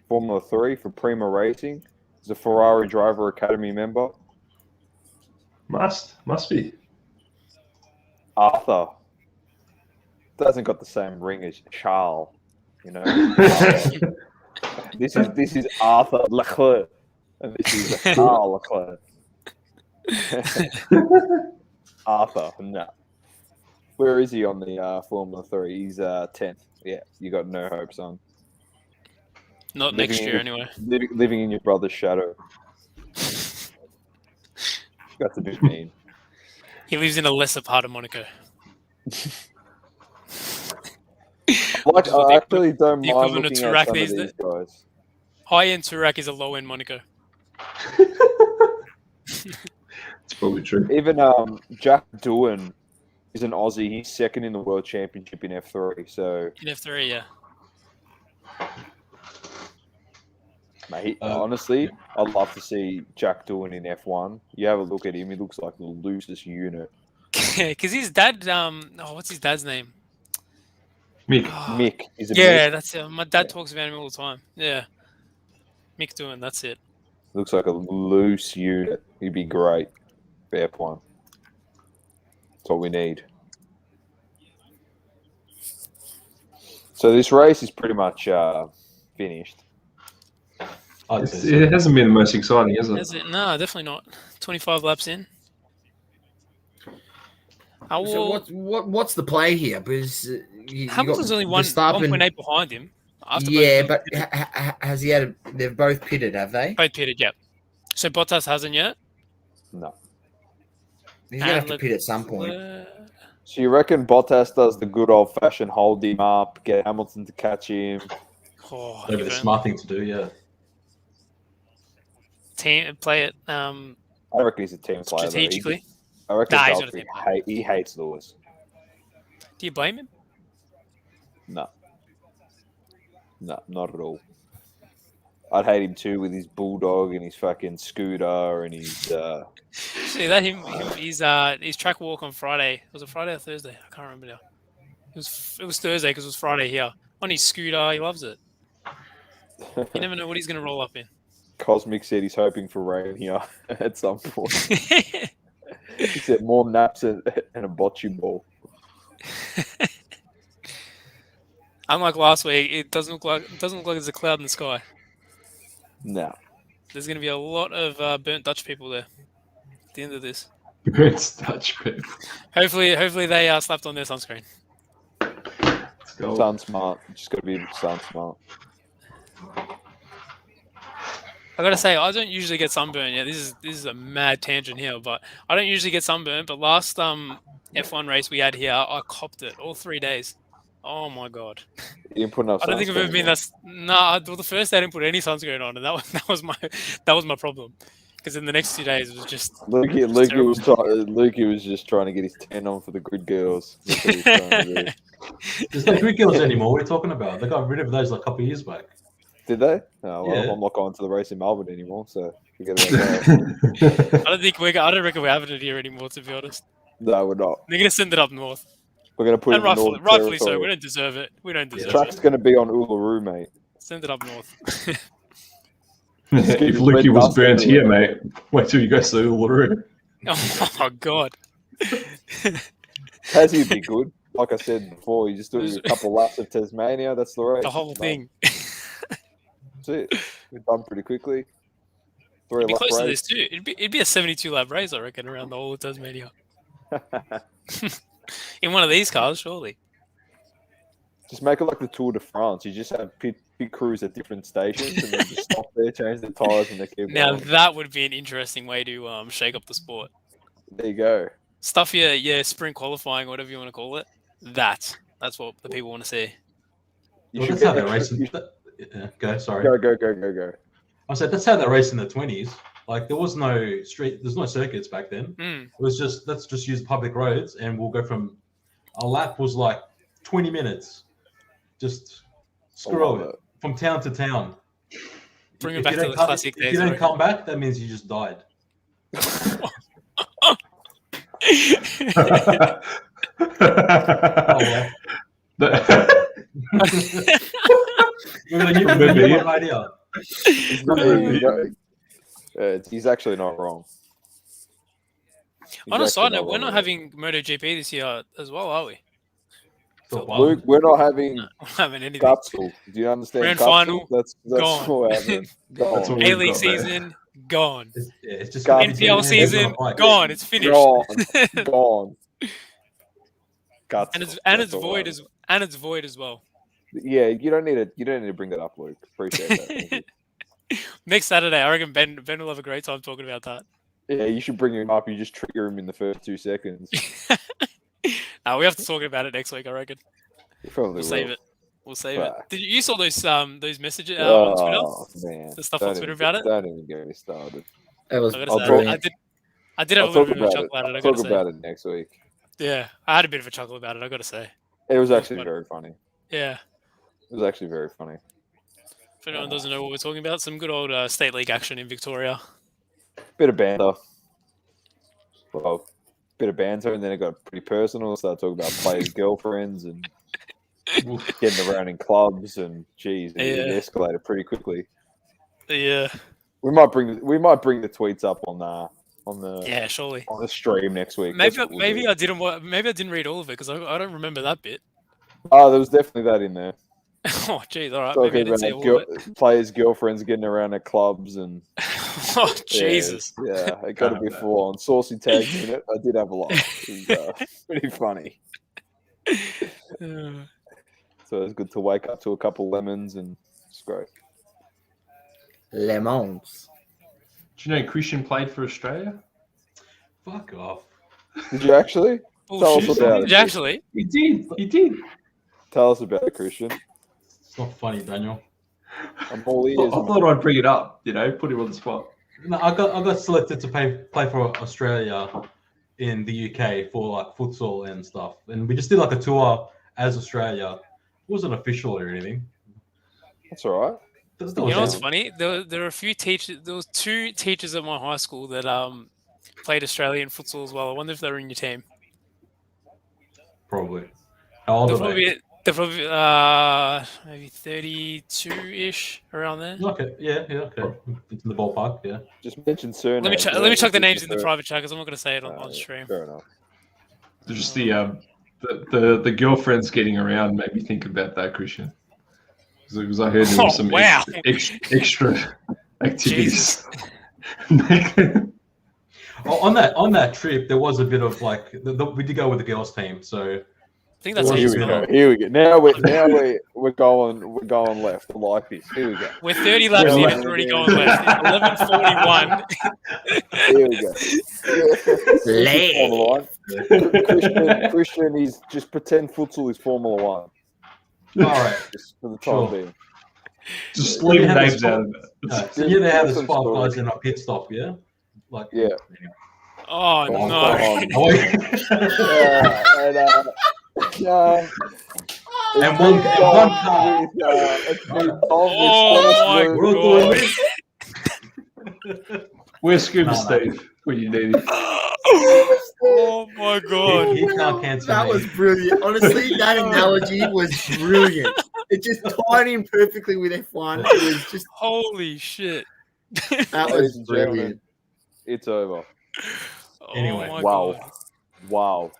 Speaker 1: Formula 3 for Prima Racing? He's a Ferrari Driver Academy member.
Speaker 2: Must be.
Speaker 1: Arthur. Doesn't got the same ring as Charles, you know. This is Arthur Leclerc, and this is Charles Leclerc. Arthur, no. Where is he on the Formula 3? He's 10th. Yeah, you got no hope, son.
Speaker 3: Not
Speaker 1: Living
Speaker 3: next
Speaker 1: in
Speaker 3: year,
Speaker 1: your-
Speaker 3: anyway.
Speaker 1: Living in your brother's shadow. That's a bit mean.
Speaker 3: He lives in a lesser part of Monaco.
Speaker 1: Like,
Speaker 3: is what
Speaker 1: I
Speaker 3: the
Speaker 1: actually don't
Speaker 3: the
Speaker 1: mind
Speaker 3: equivalent of
Speaker 1: looking at
Speaker 3: Turak
Speaker 1: some of
Speaker 3: these
Speaker 1: these guys.
Speaker 3: High-end Turak is a low-end Monaco.
Speaker 2: It's probably true.
Speaker 1: Even Jack Doohan is an Aussie. He's second in the World Championship in F3. So,
Speaker 3: In F3, yeah.
Speaker 1: mate,
Speaker 5: Uh,
Speaker 1: honestly,
Speaker 5: yeah.
Speaker 1: I'd love to see Jack Doohan in F1. You have a look at him. He looks like the loosest unit.
Speaker 3: Because his dad, what's his dad's name?
Speaker 2: Mick.
Speaker 3: Oh,
Speaker 1: Mick is a
Speaker 3: yeah,
Speaker 1: Mick.
Speaker 3: that's it. My dad
Speaker 1: Yeah.
Speaker 3: talks about him all the time. Yeah. Mick doing, that's it.
Speaker 1: Looks like a loose unit. He'd be great for F1. That's what we need. So this race is pretty much finished.
Speaker 5: I'd say so.
Speaker 2: It hasn't been the most exciting, has it?
Speaker 3: Is it? No, definitely not. 25 laps in. Oh,
Speaker 4: So
Speaker 3: well,
Speaker 4: what's the play here? Because
Speaker 3: Hamilton's only
Speaker 4: Verstappen-
Speaker 3: 1.8 behind him. After
Speaker 4: Yeah,
Speaker 3: both
Speaker 4: but
Speaker 3: pitted.
Speaker 4: has he had? They've both pitted, have they?
Speaker 3: Both pitted, yeah. So Bottas hasn't yet.
Speaker 1: No.
Speaker 4: He's gonna have to
Speaker 3: And
Speaker 4: pit at some point.
Speaker 1: So you reckon Bottas does the good old fashioned hold him up, get Hamilton to catch him?
Speaker 3: Oh,
Speaker 5: That'd be the smart thing to do, yeah.
Speaker 3: team play it
Speaker 1: I reckon he's a team player. though.
Speaker 3: strategically.
Speaker 1: I reckon
Speaker 3: Nah, he's not a
Speaker 1: Valtteri
Speaker 3: team player.
Speaker 1: he hates Lewis.
Speaker 3: Do you blame him?
Speaker 1: No. No, not at all. I'd hate him too with his bulldog and his fucking scooter and his.
Speaker 3: See that his track walk on Friday. Was it Friday or Thursday? I can't remember now. It was Thursday because it was Friday here. On his scooter, he loves it. You never know what he's going to roll up in.
Speaker 1: Cosmic said he's hoping for rain here at some point. He said more naps and a bocce ball.
Speaker 3: Unlike last week, it doesn't look like there's a cloud in the sky.
Speaker 1: No.
Speaker 3: There's going to be a lot of burnt Dutch people there at the end of this.
Speaker 2: It's Dutch people.
Speaker 3: Hopefully they slapped on their sunscreen.
Speaker 2: Let's go.
Speaker 1: Sun smart. Just got to be sun smart.
Speaker 3: I gotta say, I don't usually get sunburn. Yeah, this is a mad tangent here, but I don't usually get sunburn. But last F1 race we had here, I copped it all 3 days. Oh my god!
Speaker 1: You didn't put enough.
Speaker 3: I don't think I've ever
Speaker 1: sunscreen
Speaker 3: been
Speaker 1: on.
Speaker 3: well, the first day I didn't put any sunscreen on, and that was my problem. Because in the next 2 days it was just
Speaker 1: Lukey was just trying to get his tan on for the good girls. That's what he was trying to do.
Speaker 5: There's no grid girls anymore. What are you talking about? They got rid of those like a couple of years back.
Speaker 1: Did they? Oh, well,
Speaker 5: Yeah.
Speaker 1: I'm not going to the race in Melbourne anymore, so forget about that.
Speaker 3: I don't reckon we're having it here anymore. To be honest,
Speaker 1: No, we're not.
Speaker 3: they're gonna send it up north,
Speaker 1: We're going to put
Speaker 3: and
Speaker 1: it in Northern
Speaker 3: rightfully so.
Speaker 1: Territory.
Speaker 3: We don't deserve it. We don't
Speaker 1: The
Speaker 3: deserve
Speaker 1: track's
Speaker 3: it.
Speaker 1: going to be on Uluru, mate.
Speaker 3: Send it up north.
Speaker 2: If Lukey was burnt here, mate, wait till you go to Uluru.
Speaker 3: Oh god.
Speaker 1: Tassie would be good. Like I said before, you just do a couple laps of Tasmania. That's the race.
Speaker 3: The whole thing.
Speaker 1: That's it. We're done pretty quickly.
Speaker 3: It'd be
Speaker 1: 3 lap
Speaker 3: close to
Speaker 1: race.
Speaker 3: this too. It'd be a 72 lap race, I reckon, around the whole of Tasmania. In one of these cars, surely.
Speaker 1: Just make it like the Tour de France. You just have pit crews at different stations and then just stop there, change the tyres, and they keep
Speaker 3: Now
Speaker 1: going.
Speaker 3: that would be an interesting way to shake up the sport.
Speaker 1: There you go.
Speaker 3: Stuff your sprint qualifying, whatever you want to call it. That's what the people want to see.
Speaker 1: You
Speaker 5: Well,
Speaker 1: should
Speaker 5: that's how
Speaker 1: get
Speaker 5: they
Speaker 1: extra-
Speaker 5: race.
Speaker 1: you
Speaker 5: Go, sorry.
Speaker 1: Go.
Speaker 5: I said that's how they raced in the 20s. Like there was no there's no circuits back then.
Speaker 3: Mm.
Speaker 5: It was just let's just use public roads and we'll go from a lap was like 20 minutes. Just screw
Speaker 1: love
Speaker 5: it
Speaker 1: it.
Speaker 5: from town to town.
Speaker 3: Bring it
Speaker 5: If
Speaker 3: back
Speaker 5: you
Speaker 3: to
Speaker 5: don't
Speaker 3: the
Speaker 5: come-
Speaker 3: classic
Speaker 5: If
Speaker 3: days.
Speaker 5: you
Speaker 3: I
Speaker 5: don't
Speaker 3: reckon.
Speaker 5: come back, that means you just died. well. Remember the new one idea.
Speaker 1: He's actually not wrong. He's
Speaker 3: On a
Speaker 1: actually
Speaker 3: side note, we're
Speaker 1: wrong
Speaker 3: not
Speaker 1: at all.
Speaker 3: having MotoGP this year as well, are we?
Speaker 5: So,
Speaker 1: Luke, we're not having
Speaker 3: We're not having anything.
Speaker 1: Gutzel. Do you understand
Speaker 3: Grand
Speaker 1: Gutzel?
Speaker 3: final,
Speaker 1: That's
Speaker 3: gone.
Speaker 1: what happened.
Speaker 2: That's
Speaker 1: Gone.
Speaker 2: what
Speaker 3: A-League
Speaker 2: got there.
Speaker 3: season, gone.
Speaker 5: it's just
Speaker 1: God,
Speaker 3: NPL
Speaker 5: it's
Speaker 3: season,
Speaker 5: on a bike.
Speaker 3: gone. It's finished.
Speaker 1: Gone. Gutzel.
Speaker 3: and it's
Speaker 1: That's all
Speaker 3: void
Speaker 1: happened.
Speaker 3: as well.
Speaker 1: Yeah, you don't need to bring that up, Luke. Appreciate that. Thank you.
Speaker 3: Next Saturday, I reckon Ben will have a great time talking about that.
Speaker 1: Yeah, you should bring him up. You just trigger him in the first 2 seconds.
Speaker 3: We have to talk about it next week, I reckon.
Speaker 1: You probably
Speaker 3: We'll
Speaker 1: will.
Speaker 3: save it. We'll save it.
Speaker 1: Fuck.
Speaker 3: Did you saw those messages on Twitter?
Speaker 1: Oh man,
Speaker 3: The stuff on
Speaker 1: Don't
Speaker 3: Twitter
Speaker 1: even
Speaker 3: about
Speaker 1: get-
Speaker 3: it?
Speaker 1: Don't even get me started.
Speaker 4: It was
Speaker 3: I gotta
Speaker 1: I'll
Speaker 3: say,
Speaker 1: talk-
Speaker 3: I did have
Speaker 1: I'll
Speaker 3: a little
Speaker 1: talk
Speaker 3: bit of a
Speaker 1: about
Speaker 3: chuckle
Speaker 1: it.
Speaker 3: at it. I
Speaker 1: I'll
Speaker 3: gotta
Speaker 1: talk
Speaker 3: say.
Speaker 1: about it next week.
Speaker 3: Yeah, I had a bit of a chuckle about it. I gotta say.
Speaker 1: It was actually
Speaker 3: fun.
Speaker 1: very funny.
Speaker 3: Yeah.
Speaker 1: It was actually very funny.
Speaker 3: If anyone doesn't know what we're talking about, some good old state league action in Victoria.
Speaker 1: Bit of banter. Well, bit of banter, and then it got pretty personal. Started talking about players' girlfriends and getting around in clubs, and geez, it
Speaker 3: Yeah.
Speaker 1: escalated pretty quickly.
Speaker 3: Yeah.
Speaker 1: We might bring the tweets up on the
Speaker 3: Yeah, surely.
Speaker 1: on the stream next week.
Speaker 3: Maybe
Speaker 1: That's what we'll
Speaker 3: maybe
Speaker 1: do.
Speaker 3: I didn't read all of it because I don't remember that bit.
Speaker 1: Oh, there was definitely that in there.
Speaker 3: Oh, jeez. All right. Maybe I
Speaker 1: Talking
Speaker 3: didn't see
Speaker 1: about
Speaker 3: all of it.
Speaker 1: players' girlfriends getting around at clubs and
Speaker 3: Oh, Jesus.
Speaker 1: yeah, it got to be full on. Saucy tagged me in it. I did have a laugh. It was pretty funny.
Speaker 3: Uh,
Speaker 1: So it's good to wake up to a couple lemons and it's great.
Speaker 4: Lemons.
Speaker 2: Do you know Christian played for Australia?
Speaker 5: Fuck off.
Speaker 1: Did you actually? Tell us
Speaker 3: bullshit.
Speaker 1: about
Speaker 3: Did
Speaker 1: it.
Speaker 3: you actually?
Speaker 2: He did. He did.
Speaker 1: Tell us about it, Christian.
Speaker 5: It's not funny, Daniel.
Speaker 1: I'm all
Speaker 2: I
Speaker 1: ears.
Speaker 2: thought I'd bring it up. Put him on the spot.
Speaker 5: No, I got selected to play for Australia in the UK for like futsal and stuff, and we just did like a tour as Australia. It wasn't official or anything.
Speaker 1: That's all right.
Speaker 5: That
Speaker 3: You
Speaker 5: was
Speaker 3: know what's
Speaker 5: it.
Speaker 3: funny? There were a few teachers. There was 2 teachers at my high school that played Australian futsal as well. I wonder if they were in your team.
Speaker 5: Probably. How old are they?
Speaker 3: They're probably maybe 32-ish around there.
Speaker 5: Okay, yeah, okay. It's in the ballpark, yeah.
Speaker 1: Just mention surnames.
Speaker 3: Let me check the names in the private chat because I'm not going to say it on stream.
Speaker 1: Fair enough.
Speaker 2: Just the girlfriends getting around made me think about that, Christian. Because I heard there was some
Speaker 3: wow.
Speaker 2: extra activities.
Speaker 5: On that trip, there was a bit of like we did go with the girls' team, so
Speaker 3: I think that's
Speaker 5: Well,
Speaker 3: how
Speaker 1: Here
Speaker 3: you
Speaker 1: we
Speaker 3: spell
Speaker 1: go.
Speaker 3: it.
Speaker 1: Here we go. We're going left. I like this. Here we go.
Speaker 3: We're 30 laps in. It's already going left. It's 11:41.
Speaker 1: Here we go. Formula 1. Christian, he's just pretend futsal is Formula 1.
Speaker 5: all right.
Speaker 1: Just for the time
Speaker 2: Sure.
Speaker 1: being.
Speaker 2: Just
Speaker 5: Yeah,
Speaker 2: leave
Speaker 5: we had
Speaker 2: names
Speaker 5: this
Speaker 2: out of it.
Speaker 5: So yeah, they have this
Speaker 1: Some
Speaker 5: 5
Speaker 1: story.
Speaker 5: guys in our pit stop, yeah. Like
Speaker 1: Yeah.
Speaker 3: Oh,
Speaker 1: Go on,
Speaker 3: no.
Speaker 1: go on.
Speaker 5: Oh,
Speaker 1: Yeah,
Speaker 5: And one car.
Speaker 3: Oh, my
Speaker 5: We're all doing
Speaker 3: God.
Speaker 5: this.
Speaker 2: Where's Scuba
Speaker 5: No.
Speaker 2: Steve when you need him?
Speaker 3: Oh, my God.
Speaker 5: He can't cancel
Speaker 4: That
Speaker 5: me.
Speaker 4: was brilliant. Honestly, that analogy was brilliant. It just tied in perfectly with F1. It was just
Speaker 3: Holy shit.
Speaker 4: that
Speaker 1: Ladies
Speaker 4: was
Speaker 1: and gentlemen,
Speaker 4: brilliant.
Speaker 1: it's over.
Speaker 5: Anyway,
Speaker 3: oh my
Speaker 1: Wow.
Speaker 3: God.
Speaker 1: Wow.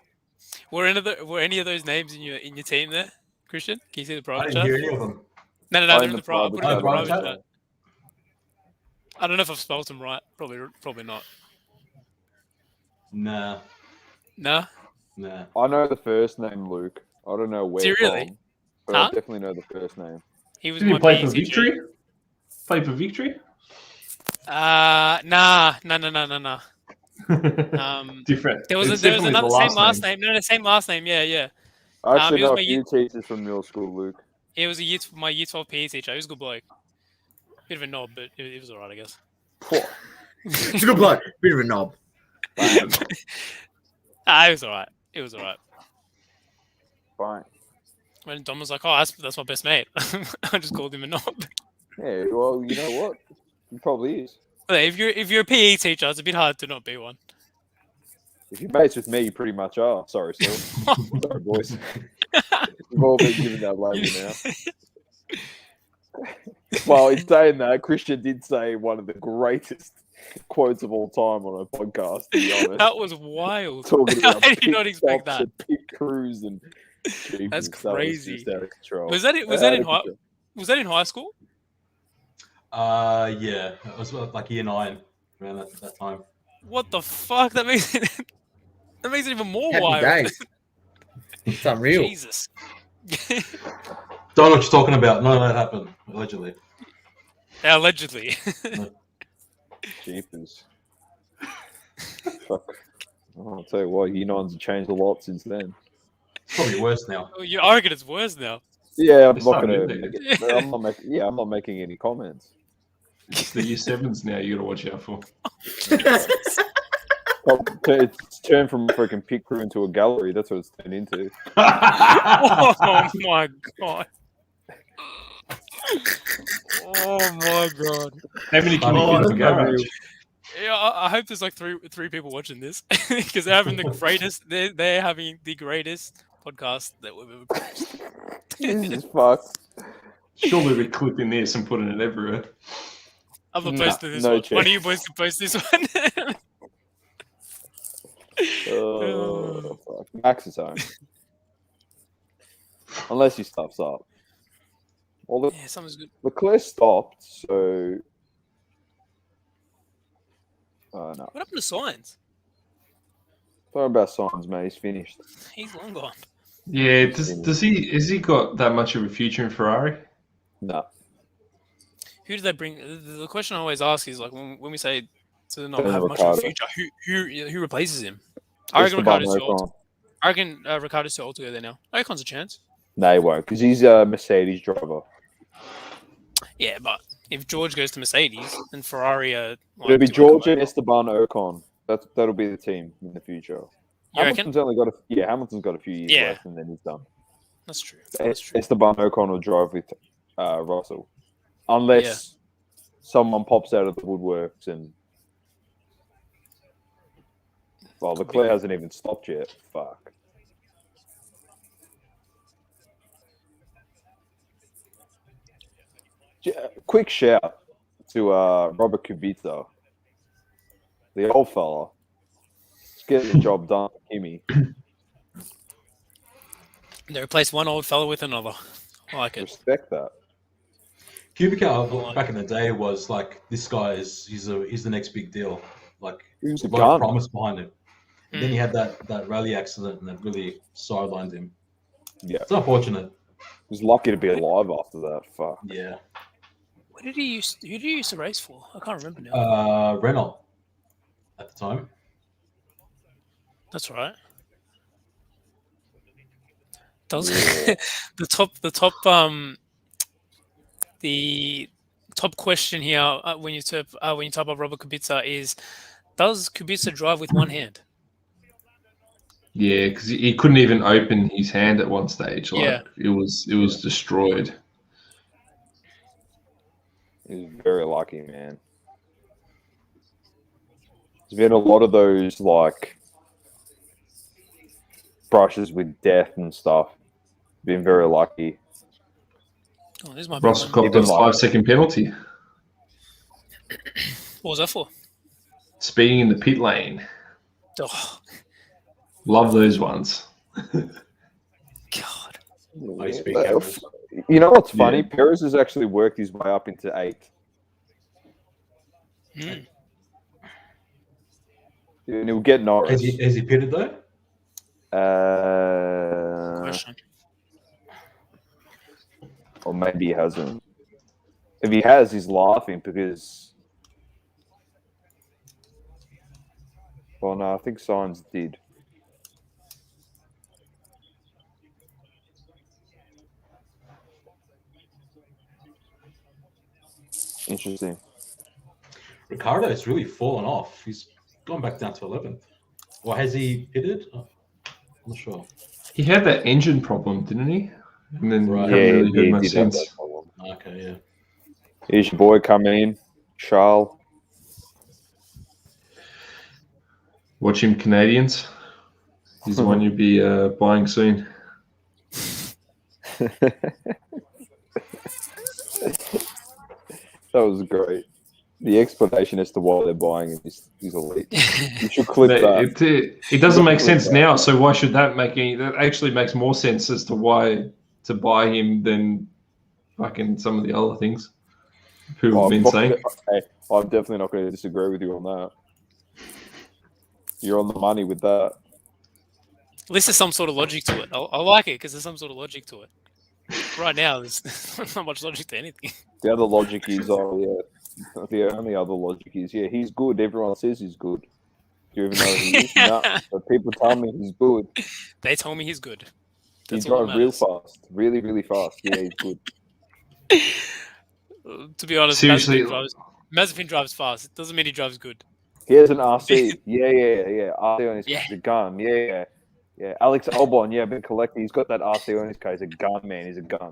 Speaker 3: Were any of those names in your team there, Christian? Can you see the
Speaker 5: I
Speaker 3: private
Speaker 5: didn't
Speaker 3: chat?
Speaker 5: hear any of them.
Speaker 3: No,
Speaker 1: I'm
Speaker 3: they're
Speaker 1: in
Speaker 3: in
Speaker 1: the
Speaker 3: the private. Put it in the
Speaker 5: private
Speaker 3: private
Speaker 5: chat.
Speaker 3: chat. I don't know if I've spelled them right. Probably not.
Speaker 5: Nah.
Speaker 3: Nah.
Speaker 1: I know the first name, Luke. I don't know where
Speaker 3: Do you really?
Speaker 1: from, but I
Speaker 3: Huh?
Speaker 1: definitely know the first name.
Speaker 3: He was
Speaker 2: Did
Speaker 3: my
Speaker 2: you play
Speaker 3: PE
Speaker 2: for
Speaker 3: teacher.
Speaker 2: Victory? Play for Victory?
Speaker 3: Nah.
Speaker 2: Different.
Speaker 3: There was
Speaker 2: It's
Speaker 3: another
Speaker 2: definitely the
Speaker 3: same last name. No, same last name. Yeah.
Speaker 1: I actually
Speaker 3: it was
Speaker 1: know
Speaker 3: my
Speaker 1: a few teachers from your school, Luke.
Speaker 3: It was my year 12 PE teacher. He was a good bloke. Bit of a knob, but it was alright, I guess.
Speaker 4: It's a good bloke. Bit of a knob.
Speaker 3: It was alright. It was alright.
Speaker 1: Fine.
Speaker 3: When Dom was like, "Oh, that's my best mate," I just called him a knob.
Speaker 1: Yeah, well, you know what? He probably is.
Speaker 3: But if you're a PE teacher, it's a bit hard to not be one.
Speaker 1: If you're mates with me, you pretty much are. Sorry, Phil. Sorry, boys. We've all been given that label now. Well, in saying that, Christian did say one of the greatest quotes of all time on a podcast, to be honest.
Speaker 3: That was wild.
Speaker 1: Talking about
Speaker 3: I did
Speaker 1: pit
Speaker 3: not expect
Speaker 1: stops
Speaker 3: that.
Speaker 1: and pit crews and Jesus,
Speaker 3: That's
Speaker 1: that was
Speaker 3: crazy.
Speaker 1: just out of control.
Speaker 3: Was that it? Was that in high? Was that in high school?
Speaker 5: Yeah, it was like year 9 around that time.
Speaker 3: What the fuck? That makes it even more
Speaker 4: Happy
Speaker 3: wild.
Speaker 4: days. It's unreal.
Speaker 3: Jesus.
Speaker 5: Don't know what you're talking about. None of that happened, allegedly.
Speaker 3: Allegedly.
Speaker 1: Jeepers. Fuck. I'll tell you what, Union's have changed a lot since then.
Speaker 5: It's probably worse now.
Speaker 3: I reckon it's worse now.
Speaker 1: Yeah, I'm
Speaker 2: It's
Speaker 1: not
Speaker 2: not
Speaker 1: going
Speaker 2: good,
Speaker 1: to. I'm not making any comments.
Speaker 2: It's the year 7s now you got to watch out for.
Speaker 1: It's turned from a freaking pit crew into a gallery. That's what it's turned into.
Speaker 3: Oh my god. Oh my god.
Speaker 2: How many can you get in the garage?
Speaker 3: Yeah, I hope there's like three people watching this because they're having the greatest. They're having the greatest podcast that we've ever produced.
Speaker 1: This is fucked.
Speaker 2: Surely we're clipping this and putting it everywhere.
Speaker 3: I'm not
Speaker 1: Nah,
Speaker 3: posting this
Speaker 1: no
Speaker 3: one.
Speaker 1: chance.
Speaker 3: One of you boys can post this one.
Speaker 1: Oh, fuck. Max is home. Unless he stuffs up. Well,
Speaker 3: Yeah, something's good.
Speaker 1: Leclerc stopped, so. No.
Speaker 3: What happened to Signs?
Speaker 1: Sorry about Signs, mate. He's finished.
Speaker 3: He's long gone.
Speaker 2: Yeah, has he got that much of a future in Ferrari?
Speaker 1: No.
Speaker 3: Who did they bring? The question I always ask is like when we say to not
Speaker 1: Daniel
Speaker 3: have much of a
Speaker 1: Ricciardo.
Speaker 3: future, who replaces him? I reckon
Speaker 1: Esteban
Speaker 3: Ricardo's too old.
Speaker 1: Ocon.
Speaker 3: I reckon Ricardo's too old to go there now. Ocon's a chance.
Speaker 1: No, he won't, because he's a Mercedes driver.
Speaker 3: Yeah, but if George goes to Mercedes and Ferrari are like,
Speaker 1: It'll be
Speaker 3: do
Speaker 1: George
Speaker 3: Ocon,
Speaker 1: and Esteban Ocon. That'll be the team in the future.
Speaker 3: You reckon?
Speaker 1: Hamilton's got a few years
Speaker 3: Yeah.
Speaker 1: left, and then he's done.
Speaker 3: That's true. That's true.
Speaker 1: Esteban Ocon will drive with Russell, unless someone pops out of the woodworks and. Well, Leclerc hasn't even stopped yet. Fuck. Quick shout to Robert Kubica, the old fella. He's getting the job done, Kimmy.
Speaker 3: They replaced one old fella with another. I like it.
Speaker 1: Respect that.
Speaker 5: Kubica back in the day was like, this guy he's the next big deal. Like,
Speaker 1: He was a
Speaker 5: a lot of
Speaker 1: gun.
Speaker 5: promise behind him. And then he had that rally accident and that really sidelined him.
Speaker 1: Yeah,
Speaker 5: It's unfortunate.
Speaker 1: he was lucky to be alive after that. Fuck.
Speaker 5: Yeah.
Speaker 3: Who did he used to race for? I can't remember now.
Speaker 5: Renault at the time.
Speaker 3: That's right. Does the top question here when you type up Robert Kubica is, does Kubica drive with one hand?
Speaker 2: Yeah, because he couldn't even open his hand at one stage. Like,
Speaker 3: Yeah.
Speaker 2: it was destroyed.
Speaker 1: He was very lucky, man. There's been a lot of those like brushes with death and stuff. Been very lucky.
Speaker 3: Oh, this might be
Speaker 2: Russell
Speaker 3: one.
Speaker 2: copped a 5-second penalty.
Speaker 3: What was that for?
Speaker 2: Speeding in the pit lane.
Speaker 3: Oh,
Speaker 2: Love those ones.
Speaker 3: God.
Speaker 5: I speak cameras.
Speaker 1: You know what's funny?
Speaker 2: Yeah.
Speaker 1: Perez has actually worked his way up into 8th.
Speaker 3: Hmm.
Speaker 1: And he'll get Norris.
Speaker 5: Has he pitted though?
Speaker 3: Question.
Speaker 1: Or maybe he hasn't. If he has, he's laughing because. Well, no, I think Sainz did. Interesting.
Speaker 5: Ricardo has really fallen off. He's gone back down to 11th. Or has he pitted? Oh, I'm not sure.
Speaker 2: He had that engine problem, didn't he? And then
Speaker 5: Right.
Speaker 2: haven't
Speaker 1: Yeah,
Speaker 2: really heard
Speaker 1: he
Speaker 2: much
Speaker 1: did have
Speaker 2: since.
Speaker 1: that problem.
Speaker 5: Okay, yeah.
Speaker 1: Here's your boy coming in, Charles.
Speaker 2: Watch him, Canadians. He's the one you'll be buying soon.
Speaker 1: That was great. The explanation as to why they're buying him is elite. You should clip that.
Speaker 2: It doesn't make sense now, so why should that make any? That actually makes more sense as to why to buy him than fucking some of the other things people have been saying.
Speaker 1: Hey, I'm definitely not going to disagree with you on that. You're on the money with that.
Speaker 3: At least there's some sort of logic to it. I like it because there's some sort of logic to it. Right now, there's not much logic to anything.
Speaker 1: The other logic is, the only other logic is, he's good. Everyone says he's good. Do you even know he is? No, but people tell me he's good.
Speaker 3: They told me he's good.
Speaker 1: He drives real fast. Really, really fast. Yeah, he's good.
Speaker 3: To be honest,
Speaker 2: Seriously,
Speaker 3: Mazepin drives fast. It doesn't mean he drives good.
Speaker 1: He has an RC. Yeah. RC on his gun. Yeah. Alex Albon, I've been collecting. He's got that RC on his car. He's a gun, man. He's a gun.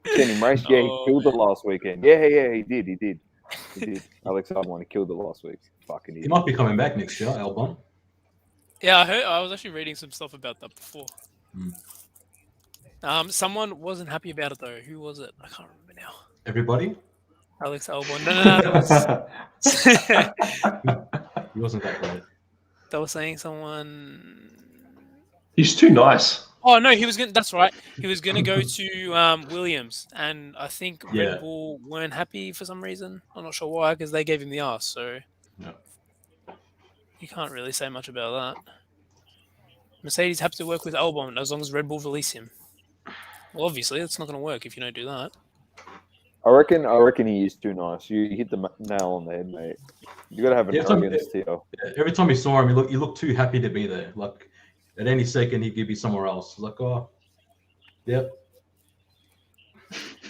Speaker 1: Seen him race. Yeah, he killed it last weekend. Yeah, he did. Alex Albon, he killed it last week. Fucking idiot.
Speaker 5: He might be coming back next year, Albon.
Speaker 3: Yeah, I was actually reading some stuff about that before. Someone wasn't happy about it though. Who was it? I can't remember now.
Speaker 5: Everybody?
Speaker 3: Alex Albon. No.
Speaker 5: He wasn't that great.
Speaker 3: They were saying someone.
Speaker 2: He's too nice.
Speaker 3: Oh no, he was going. That's right. He was going to go to Williams, and I think Red Bull weren't happy for some reason. I'm not sure why, because they gave him the arse. So you can't really say much about that. Mercedes have to work with Albon as long as Red Bull release him. Well, obviously, it's not going to work if you don't do that.
Speaker 1: I reckon he is too nice. You hit the nail on the head, mate. You got to have an arrogance to you.
Speaker 5: Every time you saw him, you looked too happy to be there. Like at any second, he could be somewhere else. Like, oh, yep.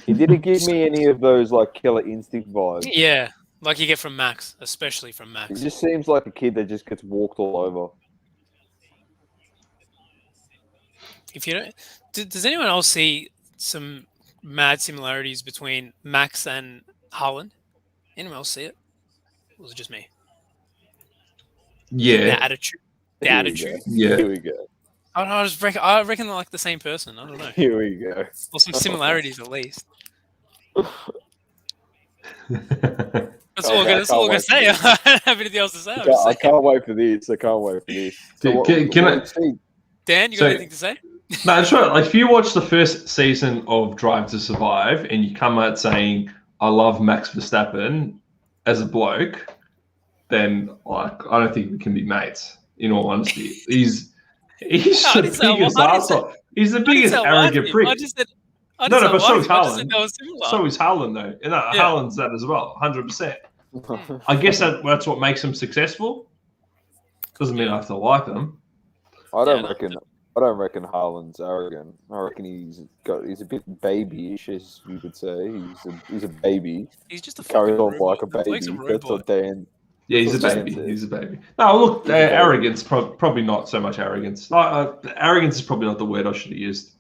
Speaker 1: He didn't give me any of those like killer instinct vibes.
Speaker 3: Yeah, like you get from Max, especially from Max.
Speaker 1: He just seems like a kid that just gets walked all over.
Speaker 3: If you don't, does anyone else see some mad similarities between Max and Haaland? Anyone else see it? Or was it just me?
Speaker 2: Yeah.
Speaker 3: The attitude.
Speaker 2: Yeah.
Speaker 1: Here we go.
Speaker 3: I reckon they're like the same person. I don't know.
Speaker 1: Here we go.
Speaker 3: Or some similarities at least. That's all I'm going to say. I don't have anything else to say.
Speaker 1: I can't wait for this. So
Speaker 3: Dan, you got anything to say?
Speaker 2: No, it's right. Like if you watch the first season of Drive to Survive and you come out saying, I love Max Verstappen as a bloke, then like I don't think we can be mates, in all honesty. He's the biggest asshole. He's the biggest arrogant prick. But so is Haaland. So is Haaland, though. And Haaland's that as well, 100%. I guess that's what makes him successful. Doesn't mean I have to like them.
Speaker 1: I don't reckon Haaland's arrogant. I reckon he's a bit babyish, as you could say. He's a baby.
Speaker 3: He's just a
Speaker 1: carries on like a baby. That's what Dan.
Speaker 2: Yeah, he's a baby. He's a baby. No, look, arrogance. Probably not so much arrogance. Arrogance is probably not the word I should have used.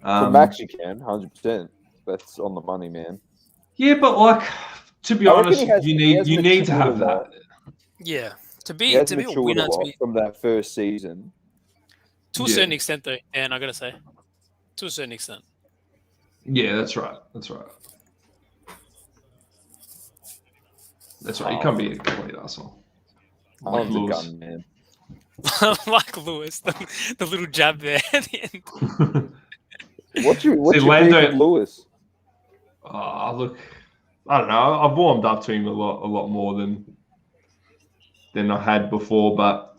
Speaker 1: For Max, you can 100%. That's on the money, man.
Speaker 2: Yeah, but like to be honest, you need to have that.
Speaker 3: Yeah, to be a winner
Speaker 1: from that first season.
Speaker 3: To a certain extent, though, and I gotta say, to a certain extent.
Speaker 2: Yeah, that's right. You can't be a complete asshole.
Speaker 1: Like Lewis. Gun, man.
Speaker 3: Like Lewis, the little jab there at the end.
Speaker 1: What's your beef with Lewis?
Speaker 2: Look, I don't know. I've warmed up to him a lot more than I had before, but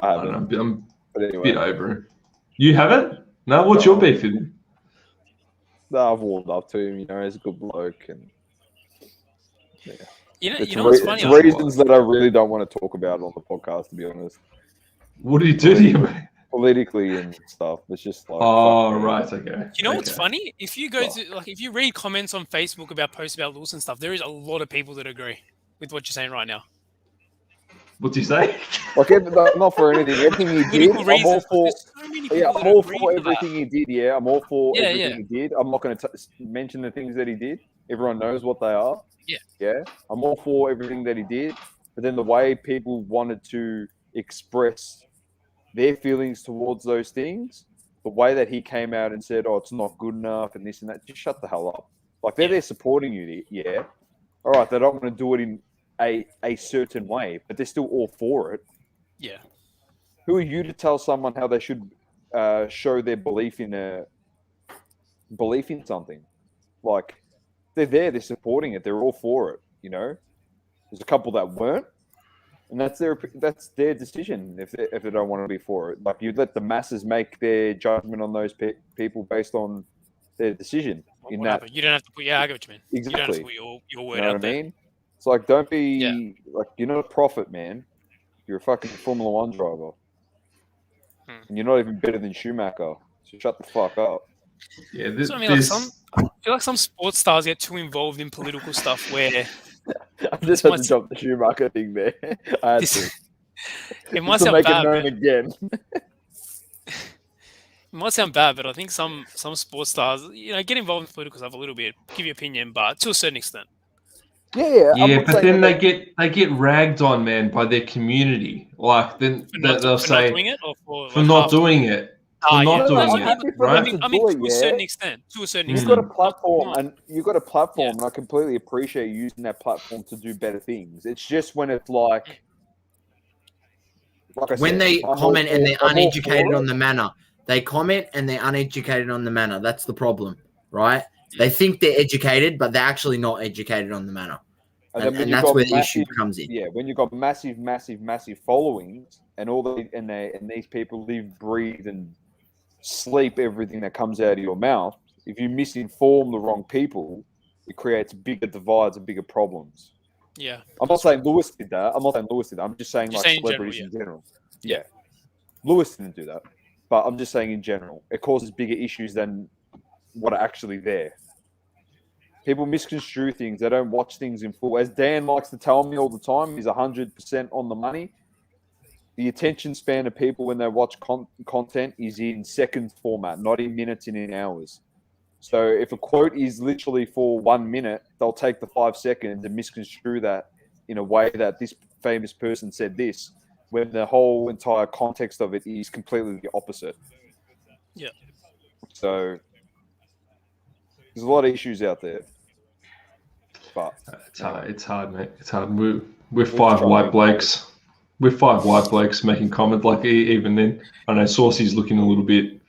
Speaker 1: I haven't.
Speaker 2: I'm a bit over him. You haven't? No? What's your beef with him?
Speaker 1: No, I've warmed up to him. You know, he's a good bloke, and
Speaker 3: you know what's funny?
Speaker 1: It's reasons that I really don't want to talk about on the podcast, to be honest.
Speaker 2: What did he do to you, mate?
Speaker 1: Politically and stuff. It's just like.
Speaker 2: Oh, right. Okay.
Speaker 3: You know what's funny? If you go to if you read comments on Facebook about posts about Lewis and stuff, there is a lot of people that agree with what you're saying right now.
Speaker 2: What'd you say?
Speaker 1: Okay, not for anything. Everything he did, I'm all for. I'm all for everything he did. Yeah, I'm all for everything he did. I'm not going to mention the things that he did. Everyone knows what they are.
Speaker 3: Yeah.
Speaker 1: Yeah. I'm all for everything that he did. But then the way people wanted to express their feelings towards those things, the way that he came out and said, "Oh, it's not good enough," and this and that, just shut the hell up. Like they're there supporting you, yeah. All right, they don't want to do it in a certain way, but they're still all for it.
Speaker 3: Yeah.
Speaker 1: Who are you to tell someone how they should show their belief in something? Like they're there, they're supporting it, they're all for it. You know, there's a couple that weren't, and that's their decision if they don't want to be for it. Like you let the masses make their judgment on those people based on their decision. You
Speaker 3: don't have to put. Yeah, I get what you mean.
Speaker 1: Exactly.
Speaker 3: You don't have to put your word
Speaker 1: You know
Speaker 3: out
Speaker 1: what I
Speaker 3: there.
Speaker 1: mean? It's like don't be like you're not a prophet, man. You're a fucking Formula One driver, and you're not even better than Schumacher. So shut the fuck up.
Speaker 2: Yeah,
Speaker 3: So, I mean, I feel like some sports stars get too involved in political stuff where
Speaker 1: I just had to jump the Schumacher thing there. I had to.
Speaker 3: It might
Speaker 1: to
Speaker 3: sound
Speaker 1: make
Speaker 3: bad,
Speaker 1: it known
Speaker 3: but
Speaker 1: again.
Speaker 3: it might sound bad, but I think some sports stars, get involved in political stuff a little bit, give your opinion, but to a certain extent.
Speaker 2: Yeah, but then they get ragged on, man, by their community. Like then they'll say
Speaker 3: not doing it or
Speaker 2: for not doing it. For not doing it, right?
Speaker 3: I mean, to a certain extent.
Speaker 1: You've got a platform, and and I completely appreciate you using that platform to do better things. It's just when it's like I
Speaker 4: when
Speaker 1: said,
Speaker 4: they comment and they're
Speaker 1: I'm all
Speaker 4: uneducated
Speaker 1: for
Speaker 4: on
Speaker 1: it.
Speaker 4: the manner. They comment and they're uneducated on the manner. That's the problem, right? They think they're educated, but they're actually not educated on the manner. And that's where the issue comes in.
Speaker 1: Yeah, when you've got massive followings, and these people live, breathe, and sleep everything that comes out of your mouth. If you misinform the wrong people, it creates bigger divides and bigger problems.
Speaker 3: Yeah.
Speaker 1: I'm not saying Lewis did that. I'm just saying celebrities in general. Yeah. Lewis didn't do that. But I'm just saying in general, it causes bigger issues than what are actually there. People misconstrue things. They don't watch things in full. As Dan likes to tell me all the time, he's 100% on the money. The attention span of people when they watch content is in seconds format, not in minutes and in hours. So if a quote is literally for 1 minute, they'll take the 5 seconds and misconstrue that in a way that this famous person said this, when the whole entire context of it is completely the opposite.
Speaker 3: Yeah.
Speaker 1: So there's a lot of issues out there. But
Speaker 2: it's hard, mate. It's hard. We're five white blokes. We're 5 white blokes making comment. Like even then, I know Saucy's looking a little bit,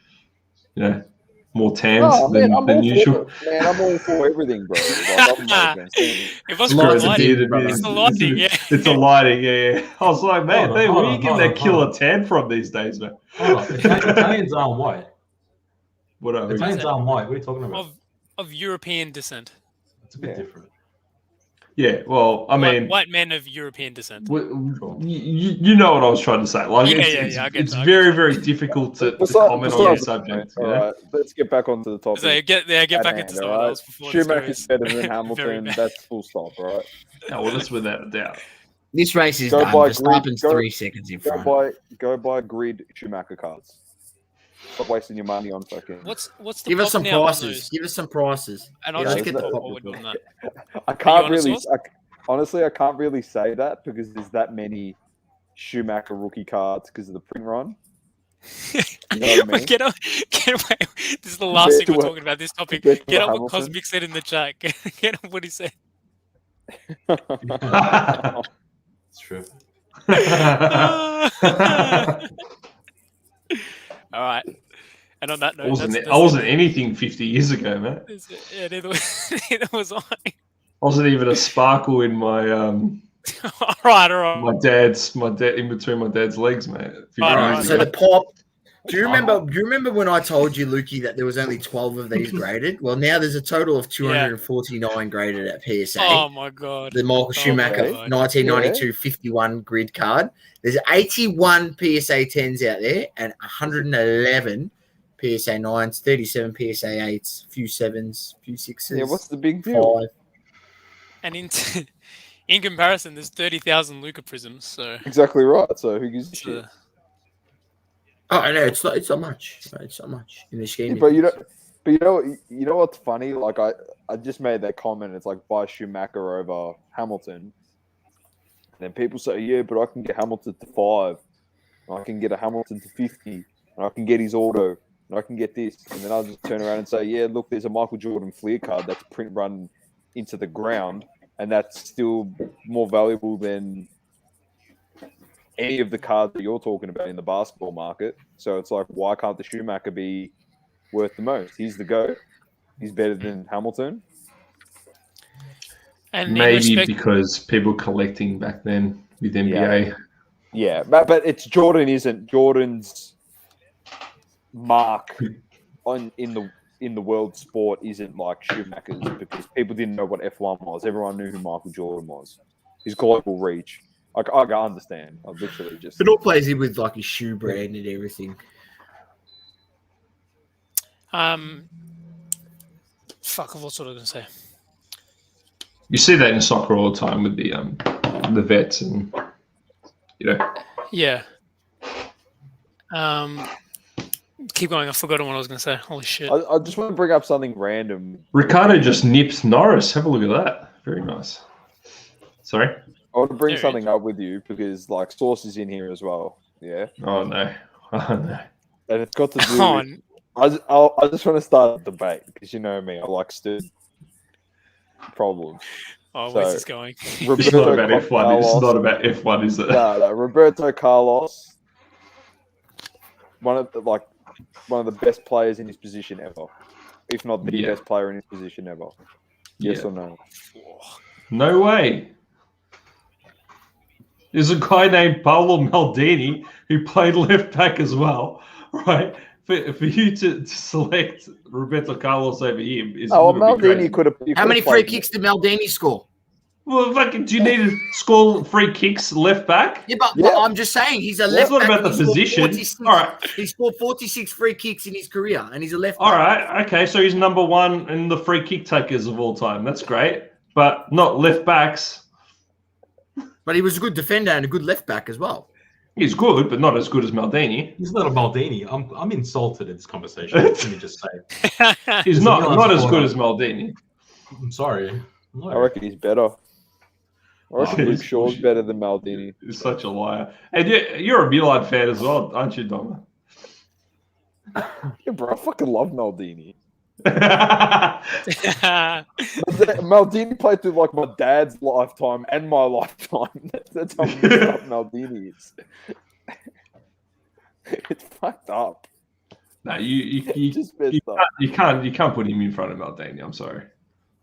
Speaker 2: more tanned than usual.
Speaker 1: Man, I'm all for everything, bro.
Speaker 3: It was it's the lighting, yeah.
Speaker 2: It's the lighting, yeah. I was like, man, where are you getting that killer tan from these days, man?
Speaker 5: Italians aren't white.
Speaker 2: What are
Speaker 5: Italians aren't white. What are you talking about?
Speaker 3: Of European descent.
Speaker 5: It's a bit different.
Speaker 2: Yeah, well, I mean,
Speaker 3: white men of European descent.
Speaker 2: You know what I was trying to say. Like, it's very, very difficult to comment on the subject.
Speaker 1: All right, let's get back onto the topic.
Speaker 3: So get back into something else before
Speaker 1: Schumacher's better than Hamilton. That's full stop, all right?
Speaker 2: No, well, that's without a doubt.
Speaker 4: This race is done. Verstappen's 3 seconds in front.
Speaker 1: Go buy grid Schumacher cards. Stop wasting your money on fucking.
Speaker 3: What's the
Speaker 4: Give us some prices. Give us some prices.
Speaker 3: And I'll just get the what we're doing that.
Speaker 1: I can't really. Honestly, I can't really say that because there's that many Schumacher rookie cards because of the print run. You know what I mean?
Speaker 3: Get away. This is the last thing we're talking about. This topic. Get up what Cosmic said in the chat. Get up what he said.
Speaker 5: It's true.
Speaker 3: All right. And on that note,
Speaker 2: I wasn't anything 50 years ago, man.
Speaker 3: Yeah, neither was I.
Speaker 2: I wasn't even a sparkle in my
Speaker 3: all right.
Speaker 2: My dad in between my dad's legs, mate.
Speaker 4: All right. So the pop. Do you remember when I told you, Lukey, that there was only 12 of these graded? Well, now there's a total of 249 graded at PSA.
Speaker 3: Oh my god!
Speaker 4: The Michael Schumacher 1992 51 grid card. There's 81 PSA 10s out there and 111 PSA 9s, 37 PSA 8s, few 7s, few 6s.
Speaker 1: Yeah, what's the big deal?
Speaker 4: 5.
Speaker 3: And in comparison, there's 30,000 Luca prisms. So
Speaker 1: exactly right. So who gives a shit?
Speaker 4: Oh, I know it's not much. It's not much in this game.
Speaker 1: Yeah, but you know what's funny? Like I just made that comment. It's like buy Schumacher over Hamilton. And then people say, yeah, but I can get Hamilton to 5. I can get a Hamilton to 50, and I can get his auto, and I can get this. And then I'll just turn around and say, yeah, look, there's a Michael Jordan Fleer card that's print run into the ground, and that's still more valuable than any of the cards that you're talking about in the basketball market. So it's like, why can't the Schumacher be worth the most? He's the GOAT. He's better than Hamilton.
Speaker 3: And
Speaker 2: Maybe because people collecting back then with NBA.
Speaker 1: Yeah, but it's Jordan isn't Jordan's mark in the world sport isn't like Schumacher's, because people didn't know what F1 was. Everyone knew who Michael Jordan was. His global reach. I understand. I literally just.
Speaker 4: It all plays in with like his shoe brand and everything.
Speaker 3: Fuck, what sort of going to say?
Speaker 2: You see that in soccer all the time with the vets and
Speaker 3: Yeah. Keep going. I've forgotten what I was going to say. Holy shit.
Speaker 1: I just want to bring up something random.
Speaker 2: Ricardo just nips Norris. Have a look at that. Very nice. Sorry?
Speaker 1: I want to bring something up with you because like Sauce is in here as well. Yeah.
Speaker 2: Oh no. Oh no.
Speaker 1: And it's got to do with, I just want to start a debate because you know me, I like stirring problems.
Speaker 3: Oh, where's this going?
Speaker 2: It's not about F1. It's not about F1, is it?
Speaker 1: No, Roberto Carlos, one of the best players in his position ever, if not the best player in his position ever. Yes or no?
Speaker 2: No way. There's a guy named Paolo Maldini who played left back as well, right? For you to select Roberto Carlos over him is
Speaker 1: Maldini could have.
Speaker 4: How many free kicks did Maldini score?
Speaker 2: Well, fucking, do you need to score free kicks left back?
Speaker 4: Yeah, but I'm just saying he's a left back.
Speaker 2: It's not about the position. All right.
Speaker 4: He scored 46 free kicks in his career, and he's a left back.
Speaker 2: All right. Okay, so he's number one in the free kick takers of all time. That's great, but not left backs.
Speaker 4: But he was a good defender and a good left back as well.
Speaker 2: He's good, but not as good as Maldini.
Speaker 5: He's not a Maldini. I'm insulted in this conversation. Let me just say.
Speaker 2: He's not as good as Maldini.
Speaker 5: I'm sorry. No.
Speaker 1: I reckon he's better. I reckon Luke Shaw's better than Maldini.
Speaker 2: He's such a liar. And you're a Milan fan as well, aren't you, Dom?
Speaker 1: Yeah, bro, I fucking love Maldini. Maldini played through like my dad's lifetime and my lifetime. That's how messed up Maldini is. It's fucked up.
Speaker 2: No, you can't put him in front of Maldini. I'm sorry.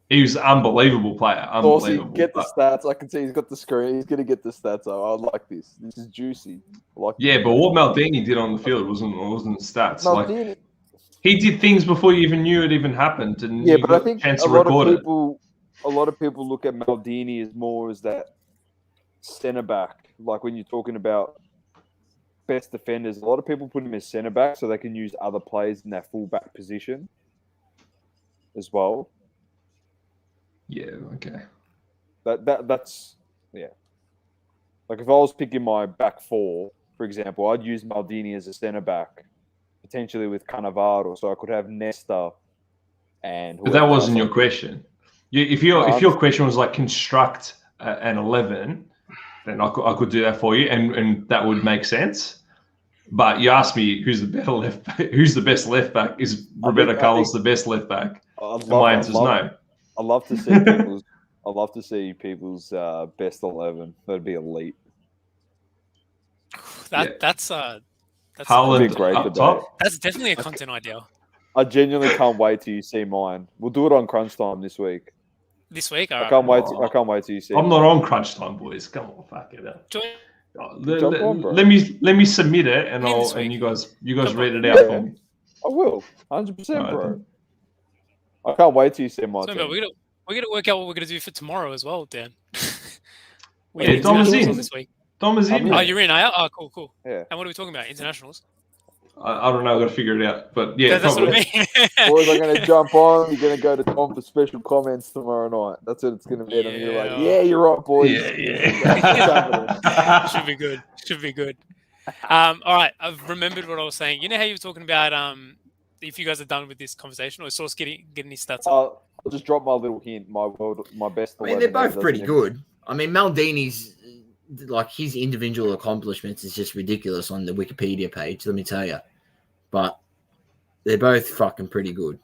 Speaker 2: He was an unbelievable player. Unbelievable.
Speaker 1: Get the stats. I can see he's got the screen. He's going to get the stats. I like this. This is juicy. But
Speaker 2: what Maldini did on the field wasn't stats.
Speaker 1: Maldini,
Speaker 2: like he did things before you even knew it even happened. And
Speaker 1: but I think a lot of people look at Maldini as more as that centre back. Like when you're talking about best defenders, a lot of people put him as centre back so they can use other players in that full back position as well.
Speaker 2: Yeah, okay.
Speaker 1: That's Like if I was picking my back four, for example, I'd use Maldini as a centre back, potentially with Cannavaro, so I could have Nesta and.
Speaker 2: But that wasn't your question. If your question was like construct an 11, then I could do that for you, and that would make sense. But you asked me who's the best left back? Is Roberto Carlos the best left back? My answer is no.
Speaker 1: I love to see people's best 11. That'd be elite.
Speaker 3: That's
Speaker 2: Haaland
Speaker 1: great
Speaker 2: up top.
Speaker 3: That's definitely a content idea.
Speaker 1: I genuinely can't wait till you see mine. We'll do it on Crunch Time this week.
Speaker 3: This week,
Speaker 1: I can't wait till you see.
Speaker 2: I'm not on Crunch Time, boys. Come on, fuck it up.
Speaker 1: Let
Speaker 2: me submit it, and you guys read it out for me.
Speaker 1: I will, 100%, bro. Then. I can't wait till you see my.
Speaker 3: So, we're gonna work out what we're gonna do for tomorrow as well, Dan.
Speaker 2: Dom is in
Speaker 3: this week.
Speaker 2: Dom is in.
Speaker 3: Oh, you're in. Oh, cool.
Speaker 1: Yeah.
Speaker 3: And what are we talking about? Internationals.
Speaker 2: I don't know. I've got to figure it out. But yeah,
Speaker 3: that's what I mean.
Speaker 1: Boys, I'm going to jump on. You're going to go to Tom for special comments tomorrow night. That's what it's going to be. And you're like, yeah, you're right, boys.
Speaker 3: Yeah. Should be good. All right. I've remembered what I was saying. You know how you were talking about if you guys are done with this conversation, or Source getting his stats up?
Speaker 1: I'll just drop my little hint. My best.
Speaker 4: I mean, they're both pretty good. I mean, Maldini's like his individual accomplishments is just ridiculous on the Wikipedia page. Let me tell you, but they're both fucking pretty good.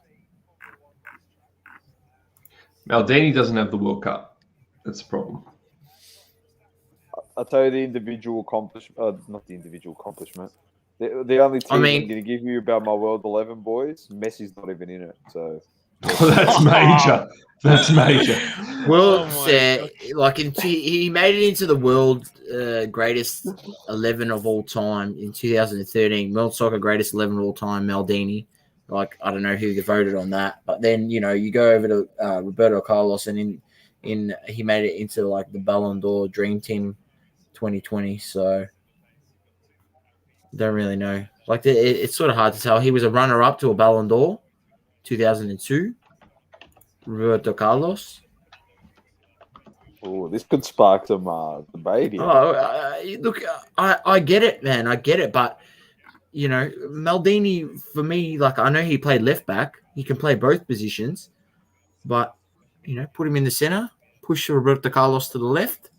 Speaker 2: Maldini doesn't have the World Cup. That's the problem.
Speaker 1: I'll tell you the individual accomplishment. Not the individual accomplishment. The only team I'm going to give you about my World 11 boys, Messi's not even in it. So
Speaker 2: that's major. That's major.
Speaker 4: Well, he made it into the world greatest 11 of all time in 2013. World Soccer greatest 11 of all time, Maldini. Like, I don't know who voted on that, but then you go over to Roberto Carlos, and he made it into like the Ballon d'Or Dream Team 2020. So don't really know. Like, it's sort of hard to tell. He was a runner-up to a Ballon d'Or 2002. Roberto Carlos.
Speaker 1: Oh, this could spark some debate here.
Speaker 4: Look, I get it, man. I get it, but Maldini, for me, like, I know he played left back. He can play both positions, but put him in the center, push Roberto Carlos to the left.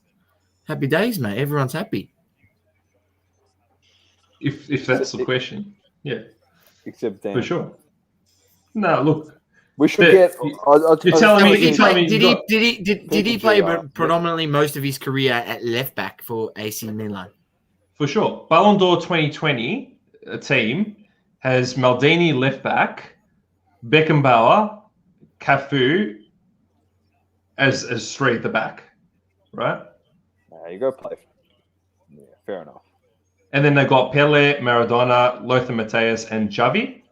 Speaker 4: Happy days, mate. Everyone's happy.
Speaker 2: If that's the question, yeah.
Speaker 1: Except Dan.
Speaker 2: For sure. No, look.
Speaker 1: We should get.
Speaker 2: You're telling me.
Speaker 4: Did he play predominantly most of his career at left back for AC Milan?
Speaker 2: For sure. Ballon d'Or 2020 team has Maldini left back, Beckenbauer, Cafu as three at the back, right?
Speaker 1: You go play. Yeah, fair enough.
Speaker 2: And then they've got Pele, Maradona, Lothar Matthäus, and Xavi.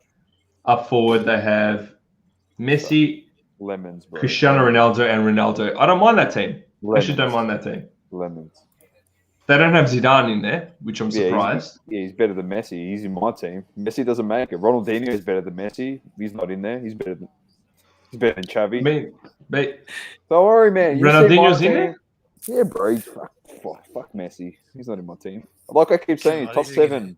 Speaker 2: Up forward, they have Messi,
Speaker 1: Lemons, bro.
Speaker 2: Cristiano Ronaldo, and Ronaldo. I don't mind that team. I actually don't mind that team.
Speaker 1: Lemons.
Speaker 2: They don't have Zidane in there, which I'm surprised.
Speaker 1: He's better than Messi. He's in my team. Messi doesn't make it. Ronaldinho is better than Messi. He's not in there. He's better than Xavi.
Speaker 2: But
Speaker 1: don't worry, man.
Speaker 2: Ronaldinho's in there?
Speaker 1: Yeah, bro. Fuck Messi. He's not in my team. Like I keep saying, top seven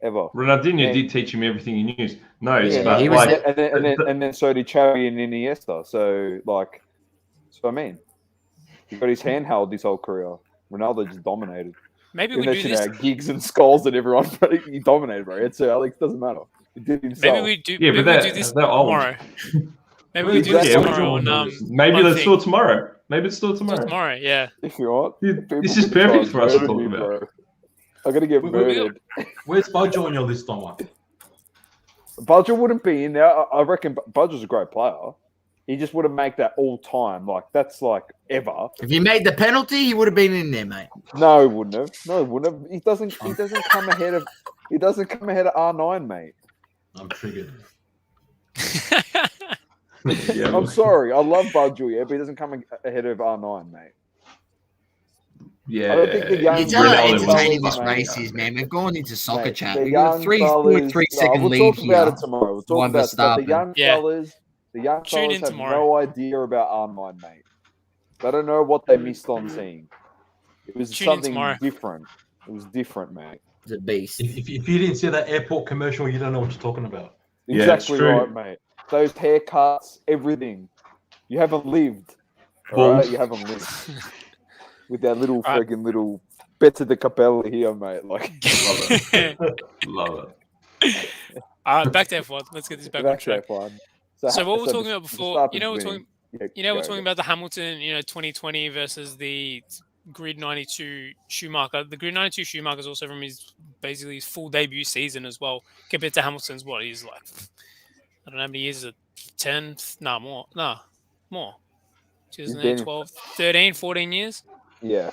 Speaker 1: ever.
Speaker 2: Ronaldinho did teach him everything he knew.
Speaker 1: And then so did Xavi and Iniesta. So I mean, he got his handheld this whole career. Ronaldo just dominated.
Speaker 3: Maybe we do this.
Speaker 1: Gigs and skulls and everyone, he dominated, bro. It's Alex doesn't matter. He did himself.
Speaker 3: Maybe we do. Yeah, maybe we do this tomorrow. Maybe we do this tomorrow.
Speaker 2: Maybe let's do it tomorrow. Maybe it's still tomorrow.
Speaker 3: Tomorrow, yeah.
Speaker 1: If you want.
Speaker 2: This is perfect for us to talk about.
Speaker 1: Bro. I'm going to get murdered.
Speaker 5: Where's Budge on your list, Tom?
Speaker 1: Budge wouldn't be in there. I reckon Budge is a great player. He just wouldn't make that all time. Like, that's like ever.
Speaker 4: If he made the penalty, he would have been in there, mate.
Speaker 1: No, he wouldn't have. He doesn't come ahead of R9, mate.
Speaker 5: I'm triggered.
Speaker 1: Yeah, I'm sorry. I love Budge, but he doesn't come ahead of R9, mate.
Speaker 2: Yeah.
Speaker 1: I don't think the young...
Speaker 4: You tell how entertaining this race is, man. We've gone into soccer chat. We've got a 3.3-second lead here.
Speaker 1: We'll talk about it tomorrow. We'll talk about it. But the young fellas have no idea about R9, mate. They don't know what they missed on seeing. It was something different. It was different, mate.
Speaker 4: It's a beast.
Speaker 5: If you didn't see that airport commercial, you don't know what you're talking about.
Speaker 1: Exactly right, mate. Those haircuts, everything. You haven't lived. All right? You haven't lived. With that little friggin' little Better the Capella here, mate. Like,
Speaker 2: love
Speaker 3: it. Back to F1. Let's get this back on track. So what we're talking about before, we're talking about the Hamilton, 2020 versus the Grid 92 Schumacher. The Grid 92 Schumacher is also from his full debut season as well, compared to Hamilton's. What he's like, I don't know how many years is it? 10? Nah, more. 2012, 13, 14 years.
Speaker 1: Yeah.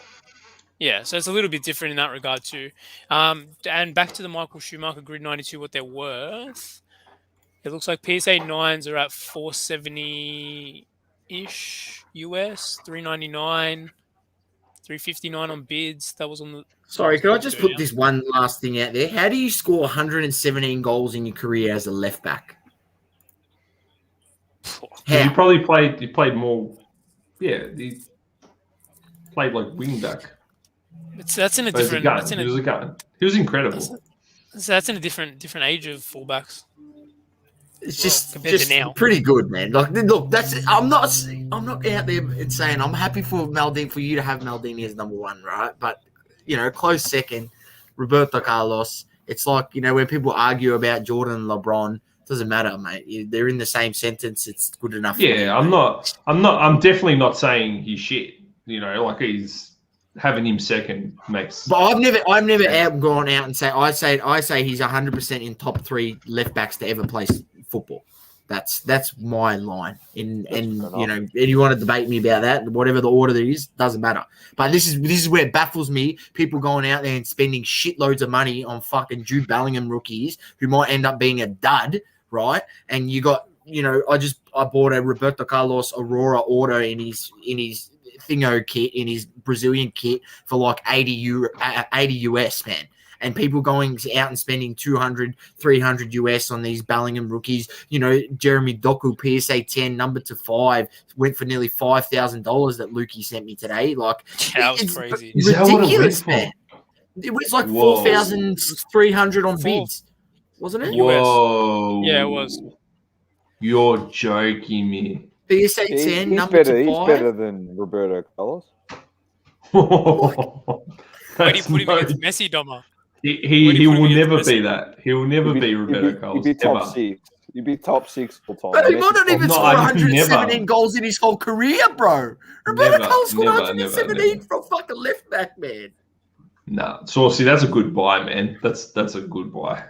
Speaker 3: Yeah, so it's a little bit different in that regard too. And back to the Michael Schumacher Grid 92, what they're worth. It looks like PSA 9s are at $470-ish US, $399, $359 on bids. That was on the...
Speaker 4: Sorry, can I just put this one last thing out there? How do you score 117 goals in your career as a left back?
Speaker 2: You probably played more... Yeah, he played like wing back.
Speaker 3: That's in a different...
Speaker 2: He was a gun. He was incredible.
Speaker 3: That's in a different age of fullbacks.
Speaker 4: It's just now. Pretty good, man. Like, look, I'm I'm not out there and saying I'm happy for Maldini, for you to have Maldini as number one, right? But close second, Roberto Carlos. It's like when people argue about Jordan and LeBron, it doesn't matter, mate. They're in the same sentence. It's good enough.
Speaker 2: Yeah, I'm definitely not saying he's shit. Like he's having him second makes.
Speaker 4: But I've never gone out and say he's 100% in top 3 left backs to ever play football. That's my line. And you want to debate me about that, whatever the order there is, doesn't matter. But this is where it baffles me. People going out there and spending shitloads of money on fucking Jude Bellingham rookies who might end up being a dud, right? And you got, I bought a Roberto Carlos Aurora order in his Thingo kit, in his Brazilian kit for like 80 US, man. And people going out and spending 200, 300 US on these Bellingham rookies. Jeremy Doku, PSA 10, number to 5, went for nearly $5,000 that Lukey sent me today. Like,
Speaker 3: that was crazy.
Speaker 2: Is that what it went for?
Speaker 4: Man. It was like 4,300 on bids, wasn't it?
Speaker 2: Whoa.
Speaker 3: Yeah, it was.
Speaker 2: You're joking me.
Speaker 4: PSA 10,
Speaker 1: He's
Speaker 4: number
Speaker 1: better.
Speaker 4: to 5.
Speaker 1: He's better than Roberto Carlos.
Speaker 3: Where do you put him against Messi, Doma?
Speaker 2: He will never be that. He will never be Roberto Carlos.
Speaker 1: He'd be top
Speaker 2: ever.
Speaker 1: 6. You'd be top 6 all time.
Speaker 4: But he might not even
Speaker 2: No,
Speaker 4: score
Speaker 2: I
Speaker 4: 117
Speaker 2: never.
Speaker 4: goals in his whole career, bro. Roberto
Speaker 2: Never,
Speaker 4: Carlos scored
Speaker 2: never,
Speaker 4: 117
Speaker 2: never.
Speaker 4: from fucking left back, man.
Speaker 2: Nah, so see, that's a good buy, man. That's a good buy.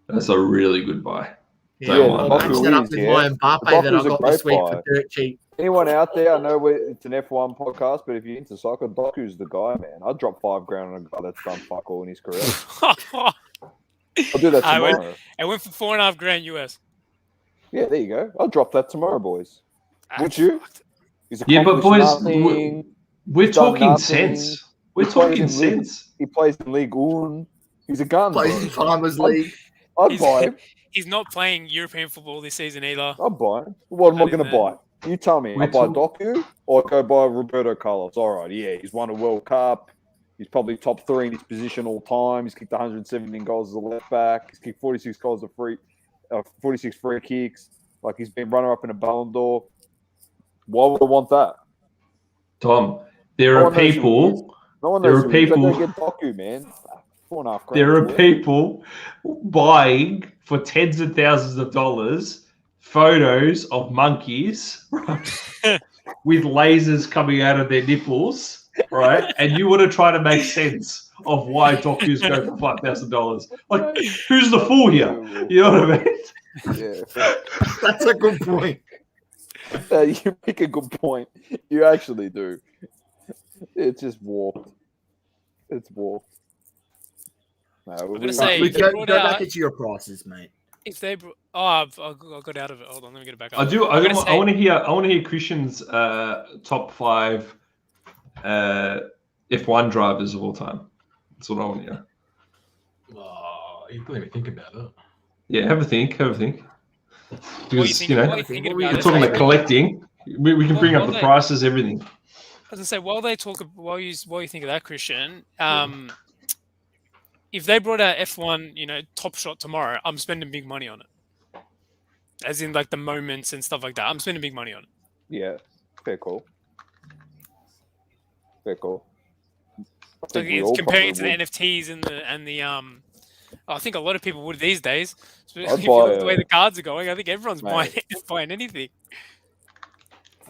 Speaker 2: That's a really good buy.
Speaker 4: Yeah,
Speaker 2: Don't
Speaker 4: I'll
Speaker 2: mind.
Speaker 4: match that up with my Mbappe that I got this week for dirt cheap.
Speaker 1: Anyone out there? I know it's an F1 podcast, but if you're into soccer, Doku's the guy, man. I'd drop $5,000 on a guy that's done fuck all in his career. I'll do that tomorrow.
Speaker 3: I went for $4.5 US.
Speaker 1: Yeah, there you go. I'll drop that tomorrow, boys. Would you? He's
Speaker 2: Yeah, but
Speaker 1: accomplished
Speaker 2: boys,
Speaker 1: nothing.
Speaker 2: we're
Speaker 1: He's done
Speaker 2: talking
Speaker 1: nothing.
Speaker 2: sense. We're
Speaker 1: He plays
Speaker 2: talking
Speaker 1: in
Speaker 2: sense.
Speaker 1: He plays in League One. He's a gun.
Speaker 4: Plays in Farmers League.
Speaker 1: I'd buy him.
Speaker 3: He's not playing European football this season either.
Speaker 1: I'd buy him. What am I
Speaker 3: Other
Speaker 1: going to
Speaker 3: than-
Speaker 1: buy? You tell me. I buy Doku or go buy Roberto Carlos. All right, yeah, he's won a World Cup. He's probably top 3 in his position all time. He's kicked 117 goals as a left back. He's kicked 46 goals 46 free kicks. Like he's been runner-up in a Ballon d'Or. Why would I want that?
Speaker 2: Tom, there
Speaker 1: No
Speaker 2: are
Speaker 1: one knows who he is.
Speaker 2: people.
Speaker 1: No one
Speaker 2: There
Speaker 1: knows
Speaker 2: are
Speaker 1: who he is. They
Speaker 2: people-
Speaker 1: go get Doku, man. $4.5 grand.
Speaker 2: There are
Speaker 1: worth.
Speaker 2: people buying for tens of thousands of dollars photos of monkeys with lasers coming out of their nipples, right? And you want to try to make sense of why Doku's go for $5,000. Like, who's the fool here? You know what I mean?
Speaker 1: Yeah.
Speaker 4: That's a good point.
Speaker 1: You make a good point. You actually do. It's just warped. It's warped. No,
Speaker 3: I'm gonna say
Speaker 4: We
Speaker 3: if they
Speaker 4: go
Speaker 3: brought
Speaker 4: back
Speaker 3: out,
Speaker 4: into your prices, mate.
Speaker 3: if they brought, I got out of it. Hold on, let me get it back up.
Speaker 2: I do. I
Speaker 3: I'm gonna
Speaker 2: want
Speaker 3: say-
Speaker 2: to hear. I want to hear Christian's top 5 F1 drivers of all time. That's what I want to hear.
Speaker 5: Oh, you can let me think about it.
Speaker 2: Yeah, have a think. Have a think. Because
Speaker 3: think-
Speaker 2: you know,
Speaker 3: what are you thinking
Speaker 4: we're
Speaker 3: about
Speaker 2: we're
Speaker 3: it?
Speaker 2: talking about collecting. We can bring
Speaker 3: Well,
Speaker 2: up the
Speaker 3: they-
Speaker 2: prices, everything.
Speaker 3: I was gonna say while you think of that, Christian, if they brought out F1, Top Shot tomorrow, I'm spending big money on it. As in like the moments and stuff like that. I'm spending big money on it.
Speaker 1: Yeah, fair call. Fair call. I
Speaker 3: Like
Speaker 1: think we
Speaker 3: it's
Speaker 1: all
Speaker 3: comparing it to the
Speaker 1: probably would.
Speaker 3: NFTs and the I think a lot of people would these days.
Speaker 1: I'd
Speaker 3: If you look
Speaker 1: buy
Speaker 3: at the way
Speaker 1: a-
Speaker 3: the cards are going, I think everyone's
Speaker 1: Mate.
Speaker 3: buying anything.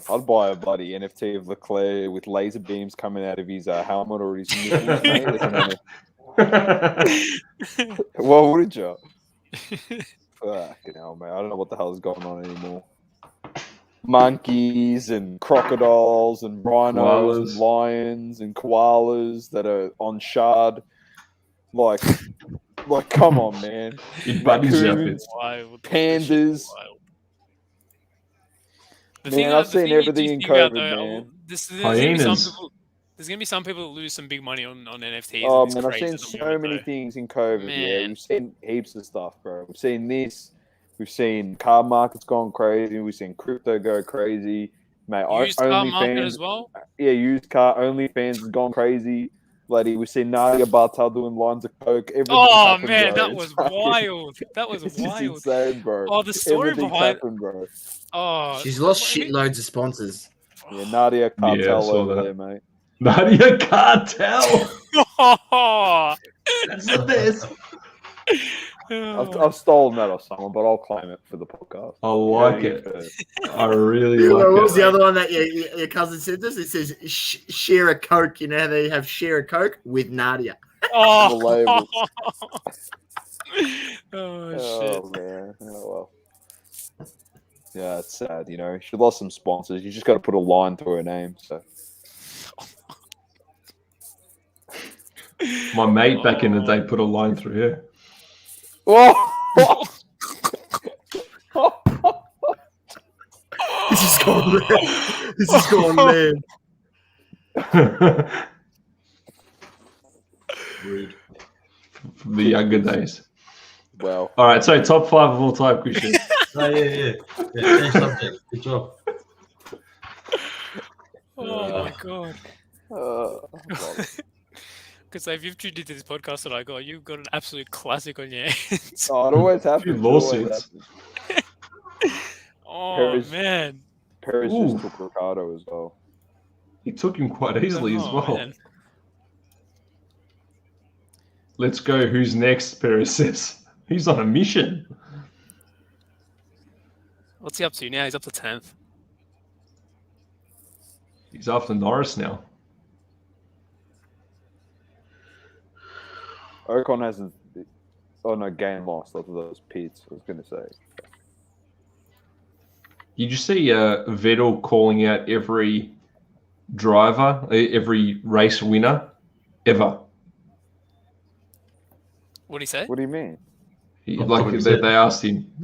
Speaker 1: I'd buy a bloody NFT of Leclerc with laser beams coming out of his helmet or his nipples, mate. As an Well, wouldn't you? Fucking hell, man. I don't know what the hell is going on anymore. Monkeys and crocodiles and rhinos and
Speaker 2: Koalas.
Speaker 1: lions and koalas that are on shard. Like, come on, man.
Speaker 2: In bunnies
Speaker 1: Raccoons,
Speaker 2: outfits.
Speaker 3: Wild.
Speaker 1: Pandas.
Speaker 3: Wild.
Speaker 1: Man, I've seen
Speaker 3: you
Speaker 1: everything
Speaker 3: do
Speaker 1: in
Speaker 3: think about,
Speaker 1: COVID,
Speaker 3: though,
Speaker 1: man.
Speaker 3: there's gonna be
Speaker 2: Hyenas.
Speaker 3: there's gonna be some people that lose some big money on NFTs.
Speaker 1: Oh,
Speaker 3: and it's
Speaker 1: man, I've
Speaker 3: crazy
Speaker 1: seen
Speaker 3: at the
Speaker 1: so
Speaker 3: moment,
Speaker 1: many
Speaker 3: though.
Speaker 1: things in COVID. Yeah,
Speaker 3: Man.
Speaker 1: we've seen heaps of stuff, bro. We've seen this. We've seen car markets gone crazy. We've seen crypto go crazy. Mate,
Speaker 3: Used car market
Speaker 1: OnlyFans,
Speaker 3: as well.
Speaker 1: yeah, used car OnlyFans has gone crazy. Bloody, we see Nadia Bartel doing lines of coke. Everything's
Speaker 3: Oh
Speaker 1: happened,
Speaker 3: man,
Speaker 1: bro.
Speaker 3: that
Speaker 1: It's
Speaker 3: was
Speaker 1: fucking-
Speaker 3: wild. That was
Speaker 1: It's just
Speaker 3: wild.
Speaker 1: insane, bro.
Speaker 3: Oh, the story
Speaker 1: Everything's
Speaker 3: behind.
Speaker 1: happened, bro.
Speaker 3: Oh,
Speaker 4: She's lost
Speaker 3: I mean-
Speaker 4: shitloads of sponsors.
Speaker 1: Yeah, Nadia
Speaker 2: Yeah, I
Speaker 1: Cartel
Speaker 2: saw
Speaker 1: over
Speaker 2: that.
Speaker 1: there, mate.
Speaker 2: Nadia Cartel.
Speaker 3: Oh,
Speaker 2: That's the best.
Speaker 1: I've stolen that off someone, but I'll claim it for the podcast.
Speaker 2: I like
Speaker 1: Yeah,
Speaker 2: it.
Speaker 1: you
Speaker 2: I really
Speaker 4: Yeah,
Speaker 2: like
Speaker 4: what was
Speaker 2: it.
Speaker 4: the other one that your cousin sent us? It says share a Coke. You know how they have share a Coke with Nadia.
Speaker 3: oh.
Speaker 1: The label.
Speaker 3: Oh shit.
Speaker 1: Oh man. Oh well. Yeah, it's sad. You know, she lost some sponsors. You just got to put a line through her name. So
Speaker 2: My mate back in the day put a line through here.
Speaker 1: oh!
Speaker 4: This is gone mad. This is gone mad.
Speaker 5: Rude.
Speaker 2: From the younger days.
Speaker 1: Well,
Speaker 2: All right, so top 5 of all time, Christian.
Speaker 5: Oh, yeah. Change subject. Good job.
Speaker 3: Oh my god.
Speaker 1: well,
Speaker 3: Because if you've tuned into this podcast that I got, you've got an absolute classic on your hands.
Speaker 1: oh, it always happens. It always
Speaker 2: Lawsuits.
Speaker 1: happens.
Speaker 3: Oh
Speaker 1: Perez-
Speaker 3: man.
Speaker 1: Perez
Speaker 2: Ooh.
Speaker 1: just took Ricardo as well.
Speaker 2: He took him quite easily as
Speaker 3: Oh,
Speaker 2: well.
Speaker 3: man.
Speaker 2: Let's go. Who's next? Perez says. He's on a mission.
Speaker 3: What's he up to now? He's up to 10th.
Speaker 2: He's after Norris now.
Speaker 1: Ocon hasn't. Oh no, game lost after those Pete's. I was gonna say.
Speaker 2: Did you see Vettel calling out every driver, every race winner ever?
Speaker 3: What did he say?
Speaker 1: What do you mean?
Speaker 2: He,
Speaker 5: That's
Speaker 2: like
Speaker 5: what he
Speaker 2: they,
Speaker 5: said.
Speaker 2: they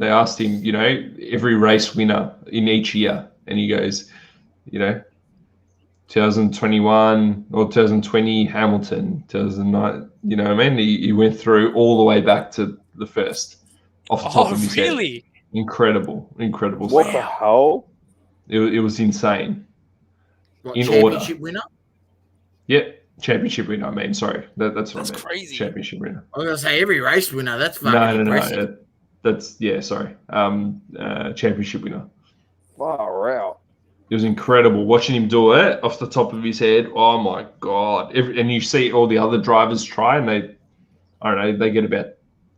Speaker 2: asked him, you know, every race winner in each year, and he goes, you know, 2021 or 2020 Hamilton, 2009, you know what I mean? He went through all the way back to the first, off the top
Speaker 3: Oh,
Speaker 2: of his head.
Speaker 3: really?
Speaker 2: Incredible
Speaker 1: What
Speaker 2: stuff.
Speaker 1: the hell?
Speaker 2: It was insane.
Speaker 4: What,
Speaker 2: In
Speaker 4: championship winner?
Speaker 2: Yep, championship winner. I mean, sorry, that's what
Speaker 3: That's
Speaker 2: I meant.
Speaker 3: crazy.
Speaker 2: Championship winner.
Speaker 4: I was gonna say every race winner. That's fucking
Speaker 2: No.
Speaker 4: impressive.
Speaker 2: That's sorry. Championship winner.
Speaker 1: Far out.
Speaker 2: It was incredible watching him do it off the top of his head. Oh my god! And you see all the other drivers try, and I don't know, they get about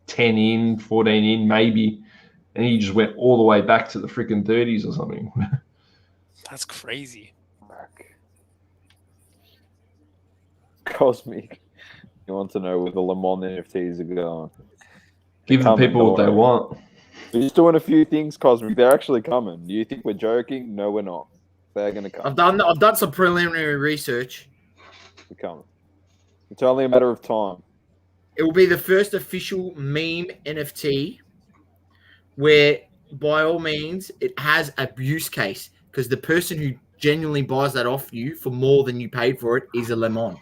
Speaker 2: 10 in, 14 in, maybe, and he just went all the way back to the freaking 30s or something.
Speaker 3: That's crazy.
Speaker 1: Cosmic. You want to know where the Le Mans NFTs are going?
Speaker 2: Give the
Speaker 1: Coming,
Speaker 2: people what they
Speaker 1: don't worry.
Speaker 2: want.
Speaker 1: We're just doing a few things, Cosmic. They're actually coming. Do you think we're joking? No, we're not. They're going to come.
Speaker 4: I've done some preliminary research.
Speaker 1: They're coming. It's only a matter of time.
Speaker 4: It will be the first official meme NFT where, by all means, it has a use case because the person who genuinely buys that off you for more than you paid for it is a Le Mans.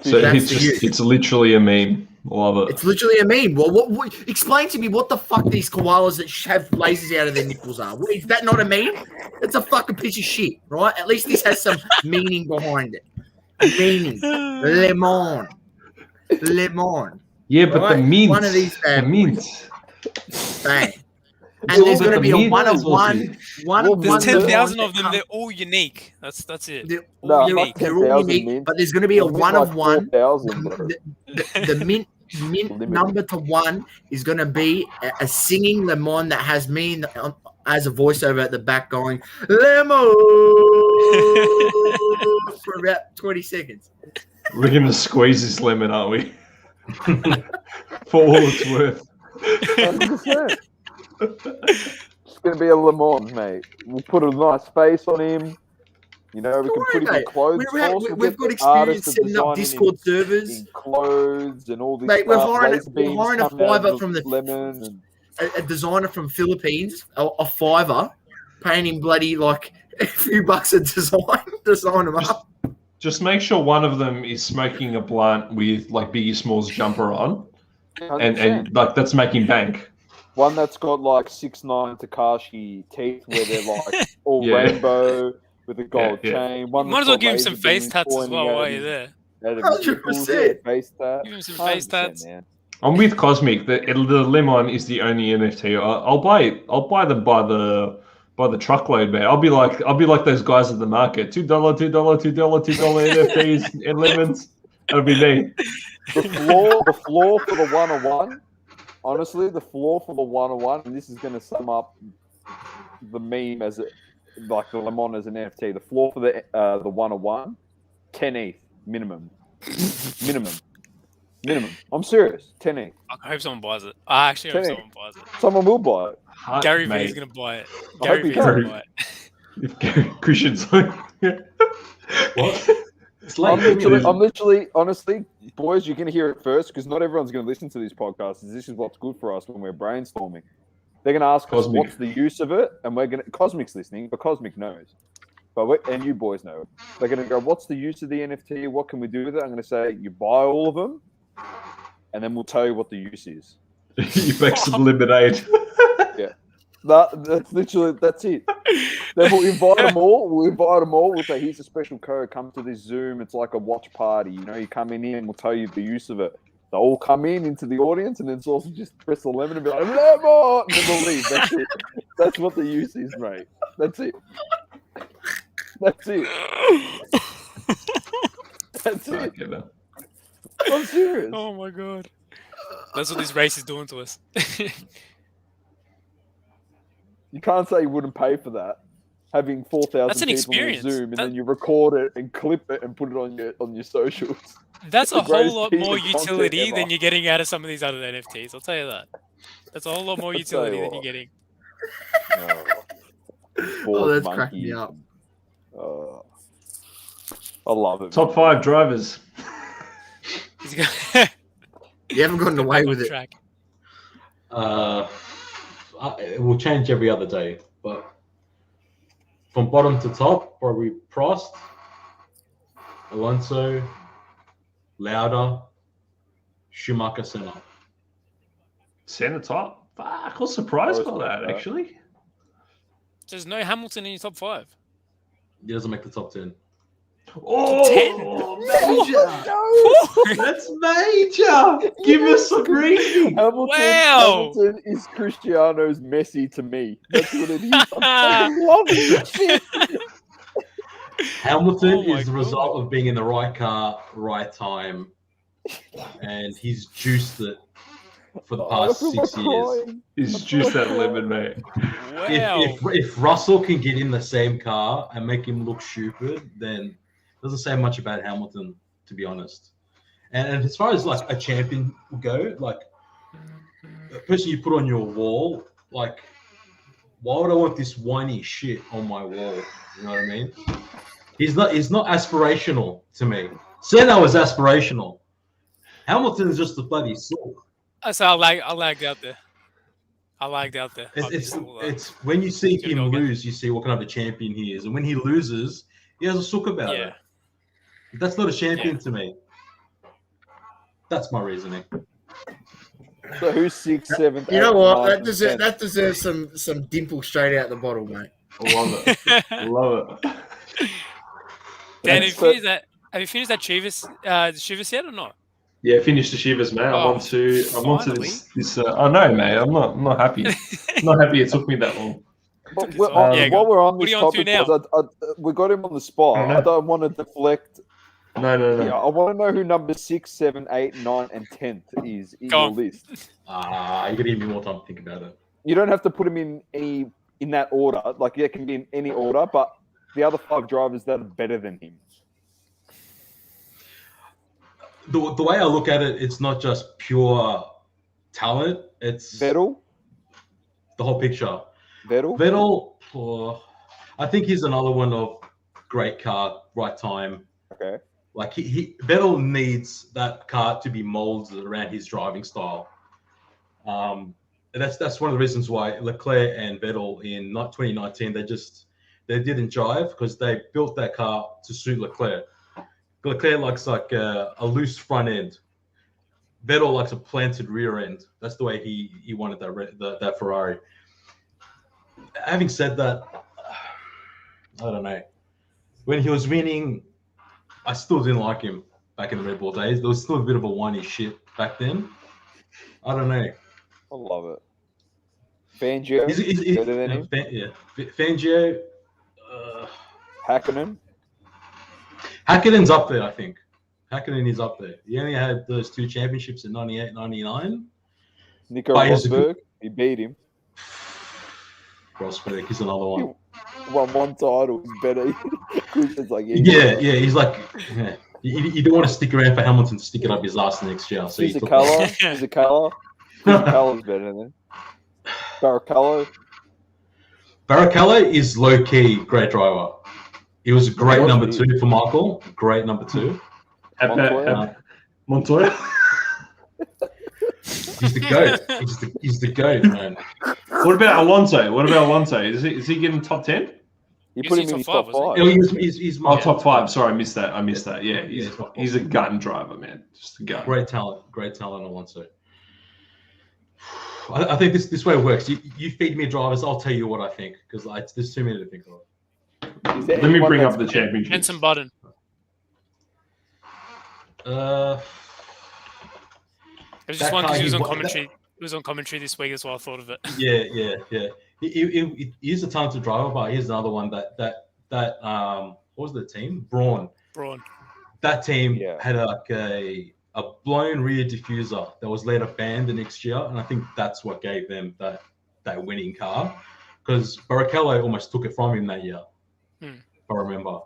Speaker 2: So
Speaker 4: That's
Speaker 2: it's literally a meme. Love it.
Speaker 4: It's literally a meme. Well, what explain to me what the fuck these koalas that have lasers out of their nipples are. Is that not a meme? It's a fucking piece of shit, right? At least this has some meaning behind it. Meaning. Le Mans. Le Mans.
Speaker 2: Yeah, but the
Speaker 4: Right,
Speaker 2: mint.
Speaker 4: one of these
Speaker 2: the
Speaker 4: bad
Speaker 2: mint.
Speaker 4: Bang.
Speaker 2: It's
Speaker 4: And
Speaker 2: all
Speaker 4: there's
Speaker 2: about
Speaker 4: going to
Speaker 2: the
Speaker 4: be a
Speaker 2: mint,
Speaker 4: one of
Speaker 2: Ozzy.
Speaker 4: one.
Speaker 1: Well,
Speaker 3: There's
Speaker 1: One
Speaker 3: 10,000
Speaker 4: that
Speaker 3: of them.
Speaker 4: come-
Speaker 3: They're all unique. That's it.
Speaker 4: They're
Speaker 1: No,
Speaker 4: all
Speaker 1: fuck
Speaker 4: unique. They're all
Speaker 1: 10,000
Speaker 4: unique,
Speaker 1: mint.
Speaker 4: but there's going to be a
Speaker 1: We'll
Speaker 4: one
Speaker 1: get
Speaker 4: of
Speaker 1: like
Speaker 4: one.
Speaker 1: 4,000, bro.
Speaker 4: The mint
Speaker 1: Limited.
Speaker 4: number to one is going to be a singing Le Mans that has me as a voiceover at the back going Le Mans for about 20 seconds.
Speaker 2: We're going to squeeze this lemon, aren't we? For all it's worth.
Speaker 1: 100%. It's going to be a Le Mans, mate. We'll put a nice face on him. You know, we
Speaker 4: Don't
Speaker 1: can
Speaker 4: worry,
Speaker 1: put him in
Speaker 4: mate.
Speaker 1: clothes.
Speaker 4: We've got experience setting up Discord servers.
Speaker 1: in clothes and all this
Speaker 4: Mate, we're
Speaker 1: stuff.
Speaker 4: hiring
Speaker 1: Laser beams
Speaker 4: a
Speaker 1: coming out of
Speaker 4: fiver from the
Speaker 1: lemon. And
Speaker 4: a designer from Philippines, a fiver, paying him bloody like a few bucks a design them up.
Speaker 2: Just make sure one of them is smoking a blunt with like Biggie Smalls jumper on,
Speaker 1: 100%.
Speaker 2: and like that's making bank.
Speaker 1: One that's got like 6'9" Takashi teeth where they're like all
Speaker 2: Yeah.
Speaker 1: rainbow. with a gold
Speaker 2: Yeah.
Speaker 1: chain. One
Speaker 3: Might as well
Speaker 1: that's got
Speaker 3: give him some
Speaker 1: laser
Speaker 3: face
Speaker 1: beams
Speaker 3: tats as
Speaker 1: pointing
Speaker 3: well
Speaker 1: out
Speaker 3: while
Speaker 1: of
Speaker 3: you're
Speaker 1: his-
Speaker 3: there.
Speaker 1: out of his
Speaker 4: 100%.
Speaker 1: nipples, yeah, face tat.
Speaker 3: Give him some
Speaker 1: 100%,
Speaker 3: face tats.
Speaker 1: man.
Speaker 2: I'm with Cosmic. The Lemon is the only NFT. I'll buy it. I'll buy them by the truckload, man. I'll be like those guys at the market. $2, $2, $2, $2 NFTs and lemons. That'll be me.
Speaker 1: The floor for the 101. Honestly, the floor for the 101, and this is going to sum up the meme as like the Lemon as an NFT. The floor for the 101, 10 ETH minimum. Minimum. I'm serious. 10 ETH.
Speaker 3: I hope someone buys it. I actually hope
Speaker 1: Kenny.
Speaker 3: someone buys it.
Speaker 1: Someone will buy it.
Speaker 3: Gary
Speaker 2: Mate,
Speaker 3: V's going to buy it.
Speaker 1: I
Speaker 3: Gary
Speaker 1: hope he
Speaker 3: V's going to
Speaker 2: does.
Speaker 3: buy it.
Speaker 2: If Gary Christian's like,
Speaker 5: What? It's late.
Speaker 1: I'm literally, honestly, boys, you're going to hear it first because not everyone's going to listen to these podcasts. This is what's good for us when we're brainstorming. They're going to ask us,
Speaker 2: Cosmic.
Speaker 1: what's the use of it? And we're going to, Cosmic's listening, but Cosmic knows. And you boys know. They're going to go, what's the use of the NFT? What can we do with it? I'm going to say, you buy all of them, and then we'll tell you what the use is.
Speaker 2: you make some lemonade.
Speaker 1: That's it. Then we'll invite them all. We'll say, here's a special code. Come to this Zoom. It's like a watch party. You know, you come in here and we'll tell you the use of it. They all come into the audience and then it's also just press the lemon and be like, lemon! And then they'll leave. That's it. That's what the use is, mate. That's it. That's it. That's it.
Speaker 2: Okay, man.
Speaker 1: I'm serious.
Speaker 3: Oh my god. That's what this race is doing to us.
Speaker 1: You can't say you wouldn't pay for that. Having 4,000
Speaker 3: That's an
Speaker 1: people
Speaker 3: experience.
Speaker 1: on Zoom and
Speaker 3: That-
Speaker 1: then you record it and clip it and put it on your socials.
Speaker 3: That's
Speaker 1: The
Speaker 3: a whole
Speaker 1: greatest
Speaker 3: lot
Speaker 1: piece
Speaker 3: more
Speaker 1: of content
Speaker 3: utility
Speaker 1: ever.
Speaker 3: than you're getting out of some of these other NFTs. I'll tell you that. That's a whole lot more
Speaker 1: I'll tell you
Speaker 3: utility than
Speaker 1: what.
Speaker 3: you're getting.
Speaker 1: Oh,
Speaker 4: that's cracked me up.
Speaker 1: I love it.
Speaker 2: Top 5 drivers.
Speaker 3: He's got-
Speaker 4: You haven't gotten away with it.
Speaker 3: track.
Speaker 5: It will change every other day, but from bottom to top, probably Prost, Alonso, Lauda, Schumacher, Senna.
Speaker 2: Senna top. Fuck, I was surprised by that, actually.
Speaker 3: There's no Hamilton in your top 5.
Speaker 5: He doesn't make the top 10.
Speaker 2: Oh, major! That's major! Give us some reason.
Speaker 1: Hamilton is Cristiano's Messi to me. That's what it is. I fucking love it.
Speaker 5: Hamilton
Speaker 3: Oh my
Speaker 5: is the result of being in the right car, right time, and he's juiced it for the past 6 years.
Speaker 2: He's just that lemon, mate.
Speaker 3: Wow.
Speaker 5: If Russell can get in the same car and make him look stupid, then it doesn't say much about Hamilton, to be honest. And as far as like a champion will go, like a person you put on your wall, like why would I want this whiny shit on my wall? You know what I mean? He's not aspirational to me. Senna was aspirational. Hamilton is just a bloody soul.
Speaker 3: So I lagged out there.
Speaker 5: It's when you see
Speaker 3: Gonna
Speaker 5: him
Speaker 3: go again.
Speaker 5: lose, you see what kind of a champion he is. And when he loses, he has a sook about
Speaker 3: Yeah.
Speaker 5: it. That's not a champion to me. That's my reasoning.
Speaker 1: So who's 6th, 7th?
Speaker 4: You know
Speaker 1: 8th,
Speaker 4: what?
Speaker 1: 9th, and 10th?
Speaker 4: That deserves some dimple straight out the bottle, mate.
Speaker 2: I love it. I love it.
Speaker 3: Dan,
Speaker 1: That's
Speaker 3: have you finished that Chivas yet or not?
Speaker 2: Yeah, finish the Shivas, man. I'm
Speaker 3: Oh,
Speaker 2: on to
Speaker 3: finally.
Speaker 2: this. I know, mate. I'm not happy. Not happy it took me that long.
Speaker 1: But
Speaker 3: Yeah,
Speaker 1: while we're on
Speaker 3: what
Speaker 1: this
Speaker 3: are you on to
Speaker 1: topic,
Speaker 3: now?
Speaker 1: guys, we got him on the spot.
Speaker 2: I know.
Speaker 1: I don't want to deflect.
Speaker 2: No.
Speaker 1: Yeah, I want to know who number 6, 7, 8, 9, and 10th is in
Speaker 3: Go
Speaker 1: your
Speaker 3: on.
Speaker 1: list.
Speaker 5: You gotta give me more time to think about it.
Speaker 1: You don't have to put him in that order. Like, it can be in any order, but the other 5 drivers that are better than him.
Speaker 5: The way I look at it, it's not just pure talent. It's
Speaker 1: Vettel?
Speaker 5: the whole picture.
Speaker 1: Vettel?
Speaker 5: Vettel, I think he's another one of great car, right time.
Speaker 1: Okay.
Speaker 5: Like Vettel needs that car to be molded around his driving style. And that's one of the reasons why Leclerc and Vettel in 2019 they didn't drive because they built that car to suit Leclerc. Leclerc likes like a loose front end. Vettel likes a planted rear end. That's the way he wanted that Ferrari. Having said that, I don't know. when he was winning, I still didn't like him back in the Red Bull days. There was still a bit of a whiny shit back then. I don't know.
Speaker 1: I love it. Fangio, better than him.
Speaker 5: Fangio.
Speaker 1: Hakkinen.
Speaker 5: Hakkinen's up there, I think. Hakkinen is up there. He only had those 2 championships in 98, 99.
Speaker 1: Nico
Speaker 5: But he's a
Speaker 1: Rosberg, he beat him.
Speaker 5: Rosberg is another one.
Speaker 1: He won 1 title. He's better. Christian's like,
Speaker 5: Yeah. He's like, you don't want to stick around for Hamilton to stick it up his ass the next year. So
Speaker 1: He's a color. Barrichello's better than him.
Speaker 5: Barrichello is low key great driver. He was a great number 2 for Michael. Great number 2.
Speaker 2: Montoya.
Speaker 5: He's the goat. He's the goat, man.
Speaker 2: What about Alonso? Is he getting top 10?
Speaker 1: You put him in his top 5.
Speaker 5: He's
Speaker 2: top 5. Sorry, I missed that. Yeah, he's a gun driver, man. Just a gun.
Speaker 5: Great talent, Alonso. I think this way it works. You feed me drivers, I'll tell you what I think because there's too many to think of.
Speaker 2: Let me bring up the championship.
Speaker 3: Jenson Button.
Speaker 5: It
Speaker 3: was just one because he was on commentary. He was on commentary this week. That's why I thought of it.
Speaker 5: Yeah. He's a talented driver, but here's another one that what was the team? Braun. That team had a blown rear diffuser that was later banned the next year, and I think that's what gave them that winning car because Barrichello almost took it from him that year. If I remember.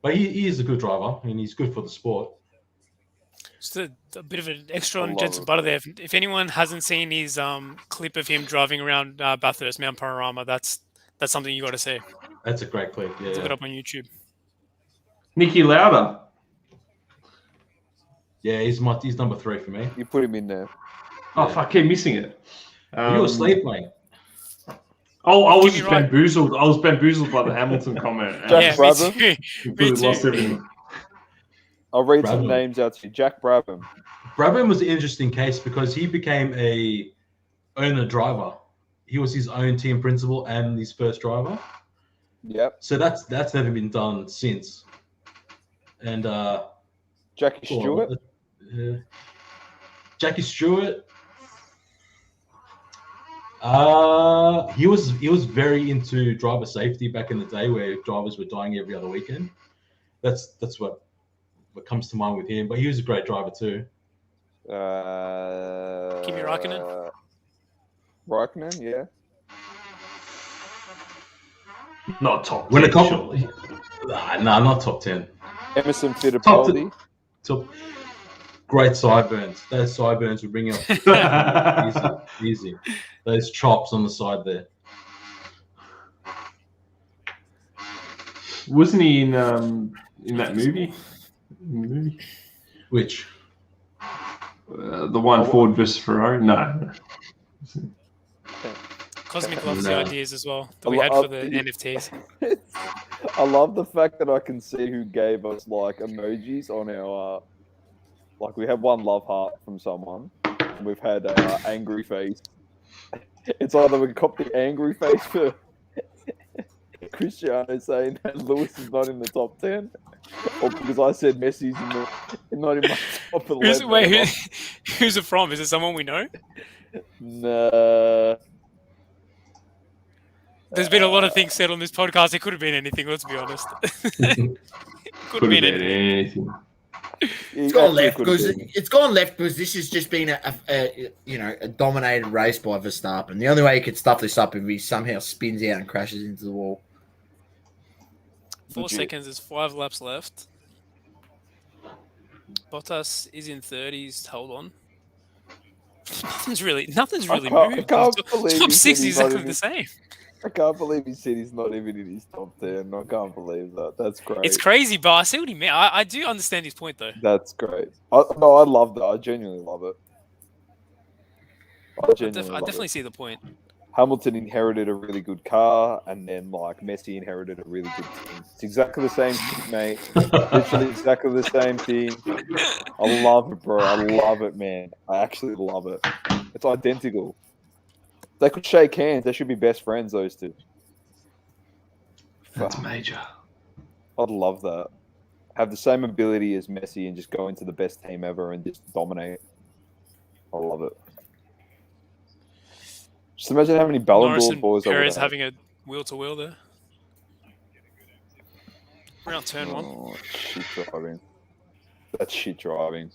Speaker 5: But he is a good driver, and he's good for the sport.
Speaker 3: Just a bit of an extra on Jenson Button there. If anyone hasn't seen his clip of him driving around Bathurst, Mount Panorama, that's something you got to see.
Speaker 5: That's a great clip. Yeah,
Speaker 3: look it up on YouTube.
Speaker 2: Nicky Lauda.
Speaker 5: Yeah, he's number 3 for me.
Speaker 1: You put him in there.
Speaker 2: Oh, fuck, I keep missing it.
Speaker 5: You were asleep, mate.
Speaker 2: Oh, I was bamboozled. I was bamboozled by the Hamilton comment.
Speaker 1: Jack Brabham.
Speaker 3: Me too.
Speaker 2: Lost everything.
Speaker 1: I'll read some names out to you. Jack Brabham.
Speaker 5: Brabham was an interesting case because he became a owner driver. He was his own team principal and his first driver.
Speaker 1: Yep.
Speaker 5: So that's never been done since. And
Speaker 1: Jackie Stewart.
Speaker 5: Jackie Stewart. He was very into driver safety back in the day, where drivers were dying every other weekend. That's what comes to mind with him. But he was a great driver too.
Speaker 3: Kimi Räikkönen.
Speaker 1: Räikkönen, yeah.
Speaker 2: Not top 10.
Speaker 5: When it comes, not top 10.
Speaker 1: Emerson Fittipaldi.
Speaker 5: Top. Great sideburns. Those sideburns would bring up easy. Those chops on the side there.
Speaker 2: Wasn't he in that movie?
Speaker 5: Which?
Speaker 2: The one Ford versus Ferrari? No.
Speaker 3: Cosmic loves the ideas as well that we had for the NFTs.
Speaker 1: I love the fact that I can see who gave us like emojis on our like we have one love heart from someone and we've had an angry face. It's either we cop the angry face for Cristiano saying that Lewis is not in the top 10 or because I said Messi's not in my top 11.
Speaker 3: Who's it from? Is it someone we know?
Speaker 1: Nah.
Speaker 3: There's been a lot of things said on this podcast. It could have been anything, let's be honest. Could have been anything.
Speaker 4: It's gone left because this has just been a dominated race by Verstappen. The only way he could stuff this up is if he somehow spins out and crashes into the wall.
Speaker 3: 4 seconds, there's 5 laps left. Bottas is in 30s. Hold on. Nothing's really moved. Top 6 is exactly the same.
Speaker 1: I can't believe he said he's not even in his top 10. I can't believe that. That's great.
Speaker 3: It's crazy, but I see what he meant. I do understand his point, though.
Speaker 1: That's great. I love that. I genuinely love it.
Speaker 3: I definitely see the point.
Speaker 1: Hamilton inherited a really good car, and then like Messi inherited a really good team. It's exactly the same thing, mate. Literally exactly the same thing. I love it, bro. I love it, man. I actually love it. It's identical. They could shake hands. They should be best friends, those two.
Speaker 2: That's major.
Speaker 1: I'd love that. Have the same ability as Messi and just go into the best team ever and just dominate. I love it. Just imagine how many Ballon
Speaker 3: Norris
Speaker 1: d'Or
Speaker 3: and
Speaker 1: boys I would
Speaker 3: Perez
Speaker 1: have.
Speaker 3: having a wheel to wheel there. Around turn one.
Speaker 1: Oh, shit driving. That's shit driving.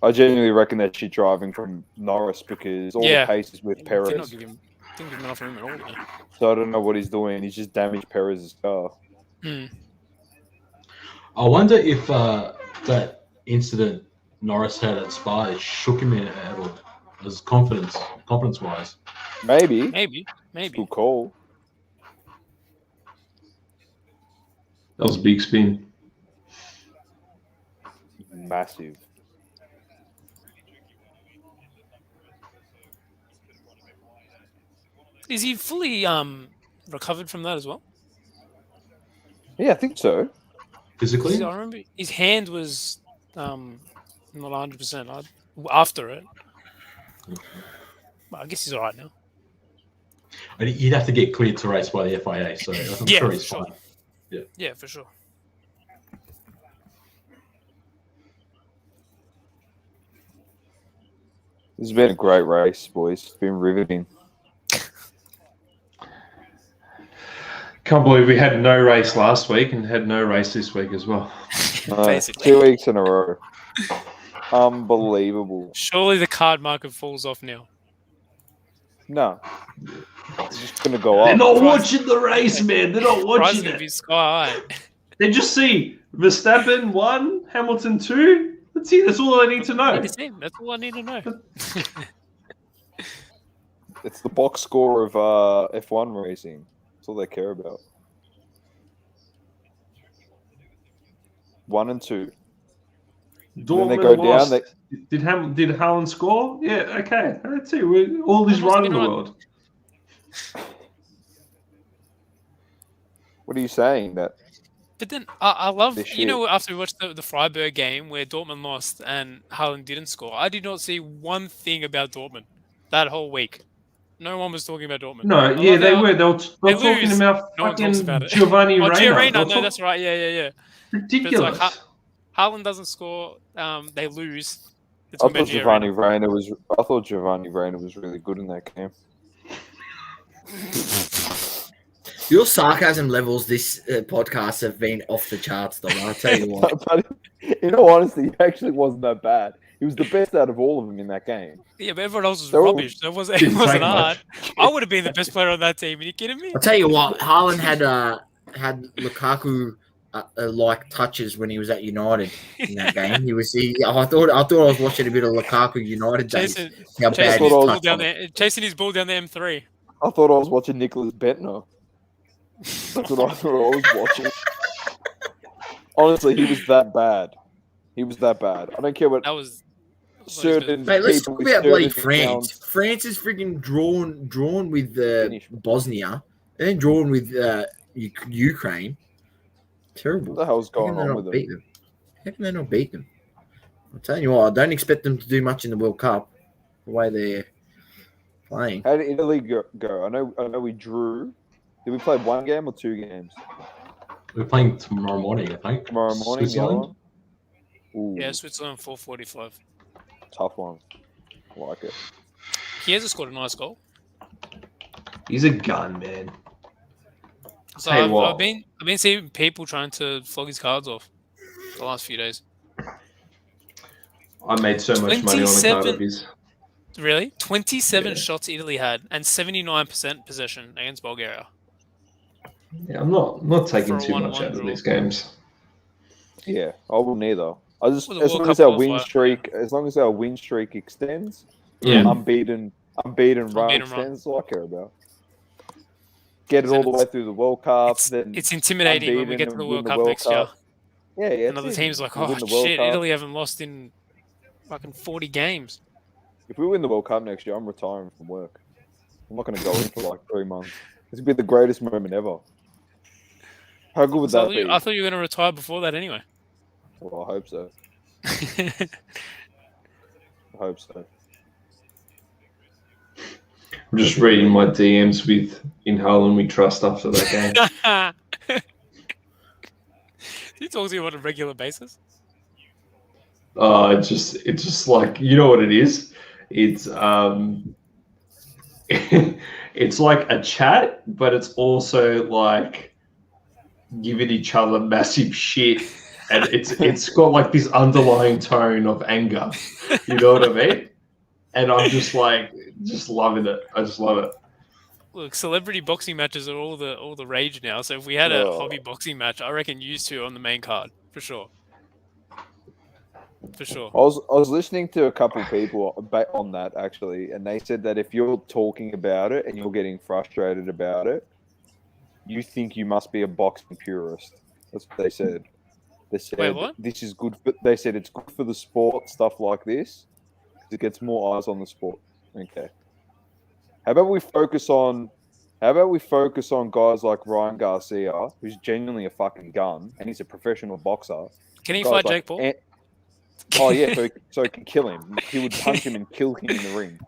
Speaker 1: I genuinely reckon that's shit driving from Norris because all
Speaker 3: Yeah.
Speaker 1: the pace is with
Speaker 3: Did not
Speaker 1: Perez.
Speaker 3: give him, didn't give him enough room at all there.
Speaker 1: So I don't know what he's doing. He's just damaged Perez's car.
Speaker 3: Hmm.
Speaker 5: I wonder if that incident Norris had at Spa shook him at all, as confidence-wise.
Speaker 1: Maybe.
Speaker 3: Maybe.
Speaker 1: Good call.
Speaker 2: That was a big spin.
Speaker 1: Massive.
Speaker 3: Is he fully recovered from that as well?
Speaker 1: Yeah, I think so.
Speaker 5: Physically?
Speaker 3: I remember his hand was not 100% after it. Well, I guess he's all right now.
Speaker 5: And he'd have to get cleared to race by the FIA, so I'm
Speaker 3: Yeah,
Speaker 5: sure he's
Speaker 3: sure.
Speaker 5: fine.
Speaker 3: Yeah, for sure.
Speaker 1: This has been a great race, boys. It's been riveting.
Speaker 2: Can't believe we had no race last week and had no race this week as well.
Speaker 3: Basically.
Speaker 1: 2 weeks in a row. Unbelievable.
Speaker 3: Surely the card market falls off now.
Speaker 1: No. It's just going to go
Speaker 2: They're
Speaker 1: up.
Speaker 2: not watching the race, man. They're not
Speaker 3: Price
Speaker 2: watching
Speaker 3: going to be
Speaker 2: it.
Speaker 3: sky high.
Speaker 2: They just see Verstappen 1, Hamilton 2. That's it. That's all I need to know.
Speaker 3: That's all I need to know.
Speaker 1: It's the box score of F1 racing. That's all they care about. 1 and 2.
Speaker 2: Dortmund
Speaker 1: they go
Speaker 2: lost.
Speaker 1: down,
Speaker 2: Did Haaland score? Yeah, okay. That's it. All is right in the world.
Speaker 1: What are you saying? That
Speaker 3: But then I love,
Speaker 1: This
Speaker 3: you know, after we watched the Freiburg game where Dortmund lost and Haaland didn't score, I did not see one thing about Dortmund that whole week. No one was talking about Dortmund.
Speaker 2: No, yeah, they were. They were talking
Speaker 3: lose.
Speaker 2: about
Speaker 3: No one talks
Speaker 2: fucking
Speaker 3: about it.
Speaker 2: Giovanni
Speaker 3: Oh,
Speaker 2: Reina.
Speaker 3: Giovanni, no, that's right. Yeah. But it's
Speaker 2: Ridiculous.
Speaker 3: like Haaland doesn't score, they lose. It's
Speaker 1: I thought Giovanni Reina was really good in that game.
Speaker 4: Your sarcasm levels this podcast have been off the charts, though. I'll tell you what.
Speaker 1: But in all honesty, he actually wasn't that bad. He was the best out of all of them in that game.
Speaker 3: Yeah, but everyone else was
Speaker 1: They're all-
Speaker 3: rubbish. So it wasn't
Speaker 2: Didn't take
Speaker 3: hard.
Speaker 2: much.
Speaker 3: I would have been the best player on that team. Are you kidding me?
Speaker 4: I'll tell you what, Haaland had Lukaku like touches when he was at United in that game. I thought I was watching a bit of Lukaku United days. How bad
Speaker 3: Chasing his,
Speaker 4: his
Speaker 3: ball
Speaker 4: touch
Speaker 3: down
Speaker 4: was.
Speaker 3: there, chasing his ball down the M3.
Speaker 1: I thought I was watching Nicholas Bentner. That's what I thought I was watching. Honestly, he was that bad. He was that bad. I don't care what
Speaker 3: That was
Speaker 1: certain
Speaker 4: Mate, let's
Speaker 1: people
Speaker 4: talk
Speaker 1: with
Speaker 4: about bloody
Speaker 1: certain
Speaker 4: France.
Speaker 1: accounts-
Speaker 4: France is freaking drawn with
Speaker 1: Finish.
Speaker 4: Bosnia and then drawn with Ukraine. Terrible.
Speaker 1: What the hell's
Speaker 4: How
Speaker 1: going
Speaker 4: can they
Speaker 1: on
Speaker 4: not
Speaker 1: with them?
Speaker 4: beat them? How can they not beat them? I'm telling you what, I don't expect them to do much in the World Cup. The way they're playing.
Speaker 1: How did Italy go? I know we drew. Did we play 1 game or 2 games?
Speaker 5: We're playing tomorrow morning, I think.
Speaker 1: Tomorrow morning, the other one? Ooh,
Speaker 3: Yeah, Switzerland 445.
Speaker 1: tough one. I like it.
Speaker 3: He has scored a nice goal.
Speaker 2: He's a gun, man.
Speaker 3: So
Speaker 2: Hey,
Speaker 3: I've
Speaker 2: what?
Speaker 3: been seeing people trying to flog his cards off the last few days.
Speaker 2: I made so much money on the card of
Speaker 3: 27
Speaker 2: his.
Speaker 3: Really? 27
Speaker 2: Yeah.
Speaker 3: shots Italy had and 79% possession against Bulgaria.
Speaker 2: Yeah, I'm not taking
Speaker 3: For a
Speaker 2: too
Speaker 3: 1-1
Speaker 2: much out of
Speaker 3: draw.
Speaker 2: these games.
Speaker 1: Yeah, I wouldn't either. I just
Speaker 3: Was a
Speaker 1: as
Speaker 3: World
Speaker 1: long
Speaker 3: Cup
Speaker 1: as our win
Speaker 3: qualifier.
Speaker 1: streak, extends,
Speaker 3: Yeah.
Speaker 1: unbeaten run
Speaker 3: Unbeaten run.
Speaker 1: extends. That's all I care about. Get it all the way through the World Cup. Then
Speaker 3: It's intimidating when we
Speaker 1: unbeaten
Speaker 3: get to the
Speaker 1: and
Speaker 3: World
Speaker 1: win
Speaker 3: Cup
Speaker 1: World
Speaker 3: next year.
Speaker 1: Cup. Yeah.
Speaker 3: And other
Speaker 1: it's
Speaker 3: teams
Speaker 1: easy.
Speaker 3: like,
Speaker 1: We
Speaker 3: oh
Speaker 1: win the World
Speaker 3: shit,
Speaker 1: Cup.
Speaker 3: Italy haven't lost in fucking 40 games.
Speaker 1: If we win the World Cup next year, I'm retiring from work. I'm not going to go in for like 3 months. This would be the greatest moment ever. How good would
Speaker 3: So
Speaker 1: that be?
Speaker 3: I thought you were going to retire before that anyway.
Speaker 1: Well, I hope so. I hope so.
Speaker 2: I'm just reading my DMs with Inhale and We Trust after that game.
Speaker 3: He talks to you on a regular basis.
Speaker 2: It's just like, you know what it is? It's it's like a chat, but it's also like giving each other massive shit, and it's got like this underlying tone of anger. You know what I mean? And I'm just like, just loving it. I just love it.
Speaker 3: Look, celebrity boxing matches are all the rage now. So if we had a hobby boxing match, I reckon you two on the main card for sure. For sure.
Speaker 1: I was listening to a couple people on that actually, and they said that if you're talking about it and you're getting frustrated about it, you think you must be a boxing purist. That's what they said. They said
Speaker 3: Wait, what?
Speaker 1: this is good. They said it's good for the sport, stuff like this, because it gets more eyes on the sport. Okay. How about we focus on guys like Ryan Garcia, who's genuinely a fucking gun, and he's a professional boxer.
Speaker 3: Can he
Speaker 1: Guys
Speaker 3: fight
Speaker 1: like
Speaker 3: Jake Paul?
Speaker 1: Oh yeah, so he can kill him. He would punch him and kill him in the ring.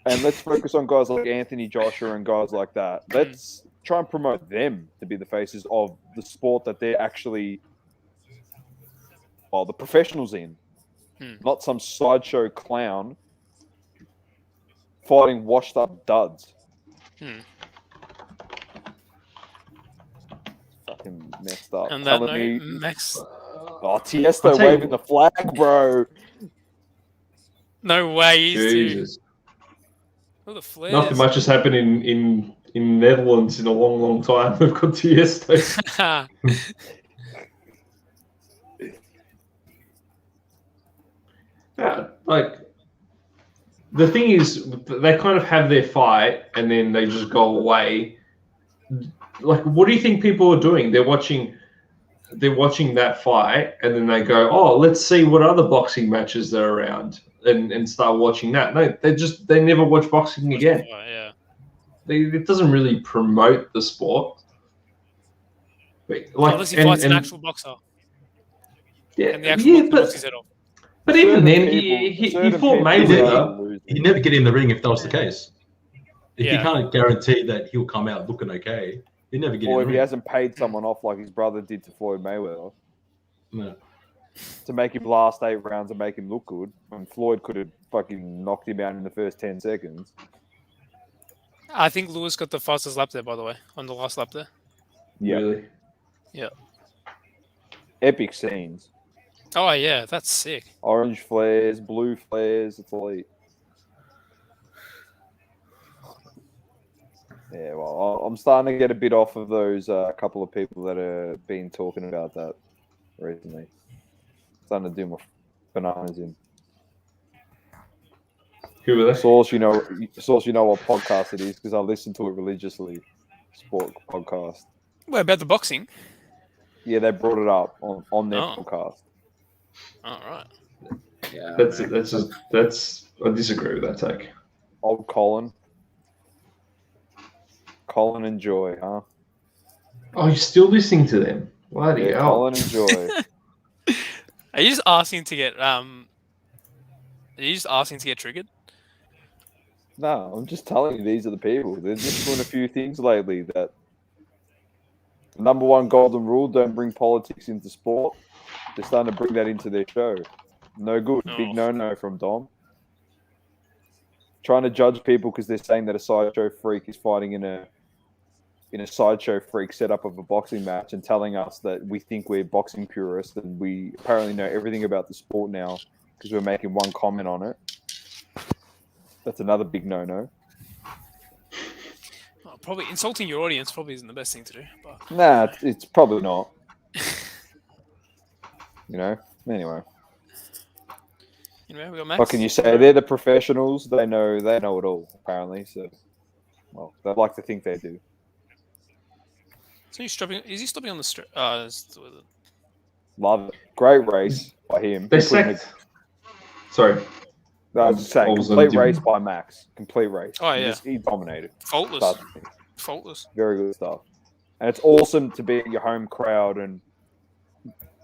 Speaker 1: And let's focus on guys like Anthony Joshua and guys like that. Let's try and promote them to be the faces of the sport that they're actually, the professionals in. Not some sideshow clown fighting washed up duds. Fucking messed up.
Speaker 3: And that
Speaker 1: Telling me,
Speaker 3: Max.
Speaker 1: Tiesto waving the flag, bro.
Speaker 3: No way.
Speaker 2: Jesus.
Speaker 3: Oh, the flares.
Speaker 2: Nothing much has happened in Netherlands in a long, long time. They've got Tiesto. Yeah, like the thing is, they kind of have their fight and then they just go away. Like, what do you think people are doing? They're watching that fight and then they go, oh, let's see what other boxing matches are around and start watching that. No, they never watch boxing again.
Speaker 3: Yeah.
Speaker 2: It doesn't really promote the sport. Like,
Speaker 3: unless he fights an actual boxer.
Speaker 2: Yeah,
Speaker 3: and the actual boxer knocks his head off.
Speaker 2: But even then, he fought Mayweather.
Speaker 5: He'd never get in the ring if that was the case. If
Speaker 3: Yeah.
Speaker 5: you can't guarantee that he'll come out looking okay, he'd never get in
Speaker 1: Or
Speaker 5: the
Speaker 1: if
Speaker 5: ring.
Speaker 1: he hasn't paid someone off like his brother did to Floyd Mayweather
Speaker 5: No.
Speaker 1: to make him last 8 rounds and make him look good, when Floyd could have fucking knocked him out in the first 10 seconds.
Speaker 3: I think Lewis got the fastest lap there, by the way, on the last lap there.
Speaker 1: Yeah.
Speaker 2: Really?
Speaker 3: Yeah.
Speaker 1: Epic scenes.
Speaker 3: Oh, yeah, that's sick.
Speaker 1: Orange flares, blue flares, it's elite. Yeah, well, I'm starting to get a bit off of those couple of people that have been talking about that recently. Starting to do my bananas in.
Speaker 2: Who were they?
Speaker 1: Source, you know what podcast it is because I listen to it religiously. Sport podcast.
Speaker 3: What about the boxing?
Speaker 1: Yeah, they brought it up on their
Speaker 3: Oh.
Speaker 1: podcast.
Speaker 3: All right.
Speaker 4: Yeah,
Speaker 2: That's I disagree with that take.
Speaker 1: Old Colin and Joy, huh?
Speaker 2: Oh, you're still listening to them? Bloody
Speaker 1: Yeah,
Speaker 2: hell.
Speaker 1: Colin and Joy.
Speaker 3: Are you just asking to get triggered?
Speaker 1: No, I'm just telling you, these are the people. They're just doing a few things lately that. Number one golden rule: don't bring politics into sport. They're starting to bring that into their show. No good.
Speaker 3: Oh.
Speaker 1: Big no-no from Dom. Trying to judge people because they're saying that a sideshow freak is fighting in a sideshow freak setup of a boxing match and telling us that we think we're boxing purists and we apparently know everything about the sport now because we're making one comment on it. That's another big no-no.
Speaker 3: Oh, probably insulting your audience probably isn't the best thing to do. But
Speaker 1: Nah, it's probably not. Anyway.
Speaker 3: anyway, we got Max.
Speaker 1: What can you say? They're the professionals. They know it all, apparently. So, well, they'd like to think they do.
Speaker 3: So he's stopping. Is he stopping on the straight?
Speaker 1: Love it. Great race by him.
Speaker 2: They
Speaker 1: He put in a-
Speaker 2: sacked. Sorry.
Speaker 1: I was just saying,
Speaker 2: I was
Speaker 1: complete
Speaker 2: on
Speaker 1: race by Max. Complete race.
Speaker 3: Oh, yeah.
Speaker 1: He dominated.
Speaker 3: faultless.
Speaker 1: Start to finish.
Speaker 3: Faultless.
Speaker 1: Very good stuff. And it's awesome to be at your home crowd and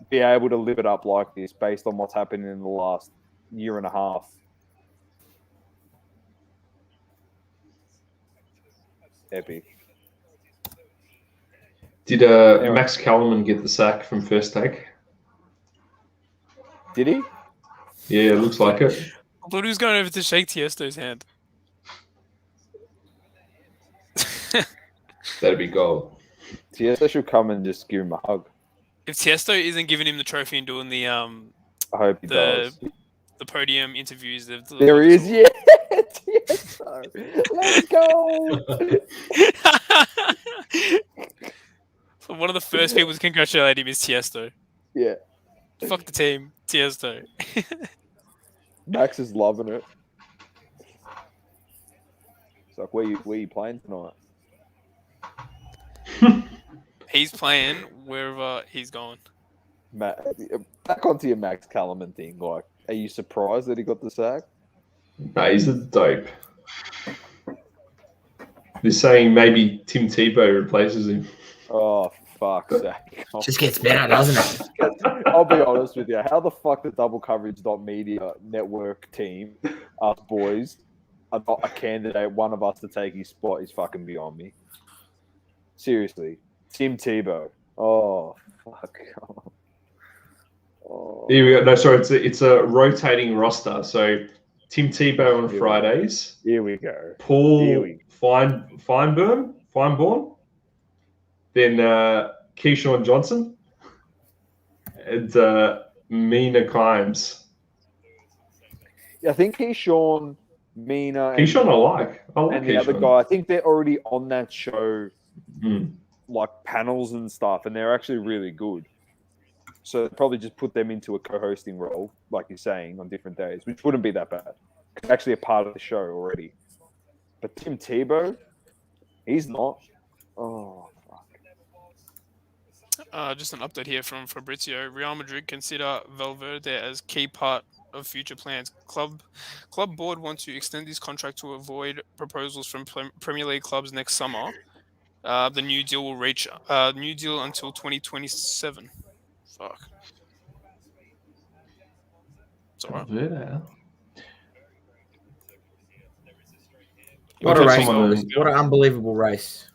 Speaker 1: be able to live it up like this based on what's happened in the last year and a half. epic.
Speaker 2: Did Max Kellerman get the sack from first take?
Speaker 1: Did he?
Speaker 2: Yeah, it looks like it.
Speaker 3: I thought he was going over to shake Tiesto's hand.
Speaker 2: That'd be gold.
Speaker 1: Tiesto should come and just give him a hug.
Speaker 3: If Tiesto isn't giving him the trophy and doing the
Speaker 1: I hope he does.
Speaker 3: the podium interviews,
Speaker 1: There he is, yeah. Tiesto. Let's go.
Speaker 3: So one of the first people to congratulate him is Tiesto.
Speaker 1: Yeah.
Speaker 3: Fuck the team, Tiesto.
Speaker 1: Max is loving it. It's like, where you playing tonight?
Speaker 3: He's playing wherever he's going.
Speaker 1: Back onto your Max Kellerman thing. Like, are you surprised that he got the sack?
Speaker 2: No, he's a dope. They're saying maybe Tim Tebow replaces him.
Speaker 1: Oh, fuck's sake.
Speaker 4: Just gets better, doesn't it?
Speaker 1: I'll be honest with you. How the fuck the Double Coverage Media network team, us boys, are not a candidate, one of us to take his spot is fucking beyond me. Seriously. Tim Tebow. Oh, fuck. Oh.
Speaker 2: Here we go. No, sorry, it's a rotating roster. So Tim Tebow on Fridays.
Speaker 1: Here we go.
Speaker 2: Paul Feinborn. Then Keyshawn Johnson. And Mina Kimes.
Speaker 1: Yeah, I think Keyshawn, Mina,
Speaker 2: Keyshawn I like
Speaker 1: and the
Speaker 2: Keyshawn.
Speaker 1: other guy. I think they're already on that show,
Speaker 2: Mm.
Speaker 1: like panels and stuff, and they're actually really good. So probably just put them into a co-hosting role, like you're saying, on different days, which wouldn't be that bad. It's actually a part of the show already. But Tim Tebow, he's not. Oh, fuck.
Speaker 3: Just an update here from Fabrizio. Real Madrid consider Valverde as key part of future plans. Club board want to extend his contract to avoid proposals from Premier League clubs next summer. The new deal will reach new deal until 2027. Fuck. It's alright.
Speaker 4: What a race. What an unbelievable race.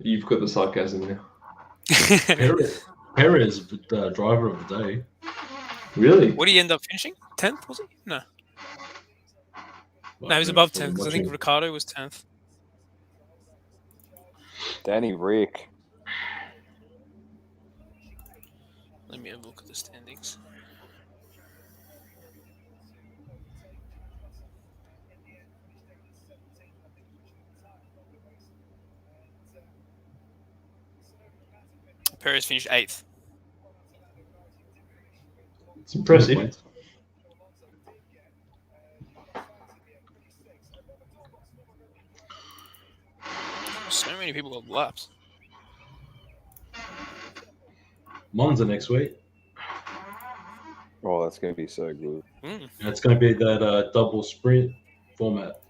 Speaker 2: You've got the sarcasm now.
Speaker 5: Perez, the driver of the day.
Speaker 2: Really?
Speaker 3: What did he end up finishing? 10th, was he? No. No, he was above 10th because I think Ricardo was 10th.
Speaker 1: Danny Rick.
Speaker 3: Let me have a look at the standings. Perez finished 8th.
Speaker 2: It's impressive.
Speaker 3: So many people got laps.
Speaker 5: Monza next week.
Speaker 1: Oh, that's going to be so good.
Speaker 3: Mm.
Speaker 5: And it's going to be that double sprint format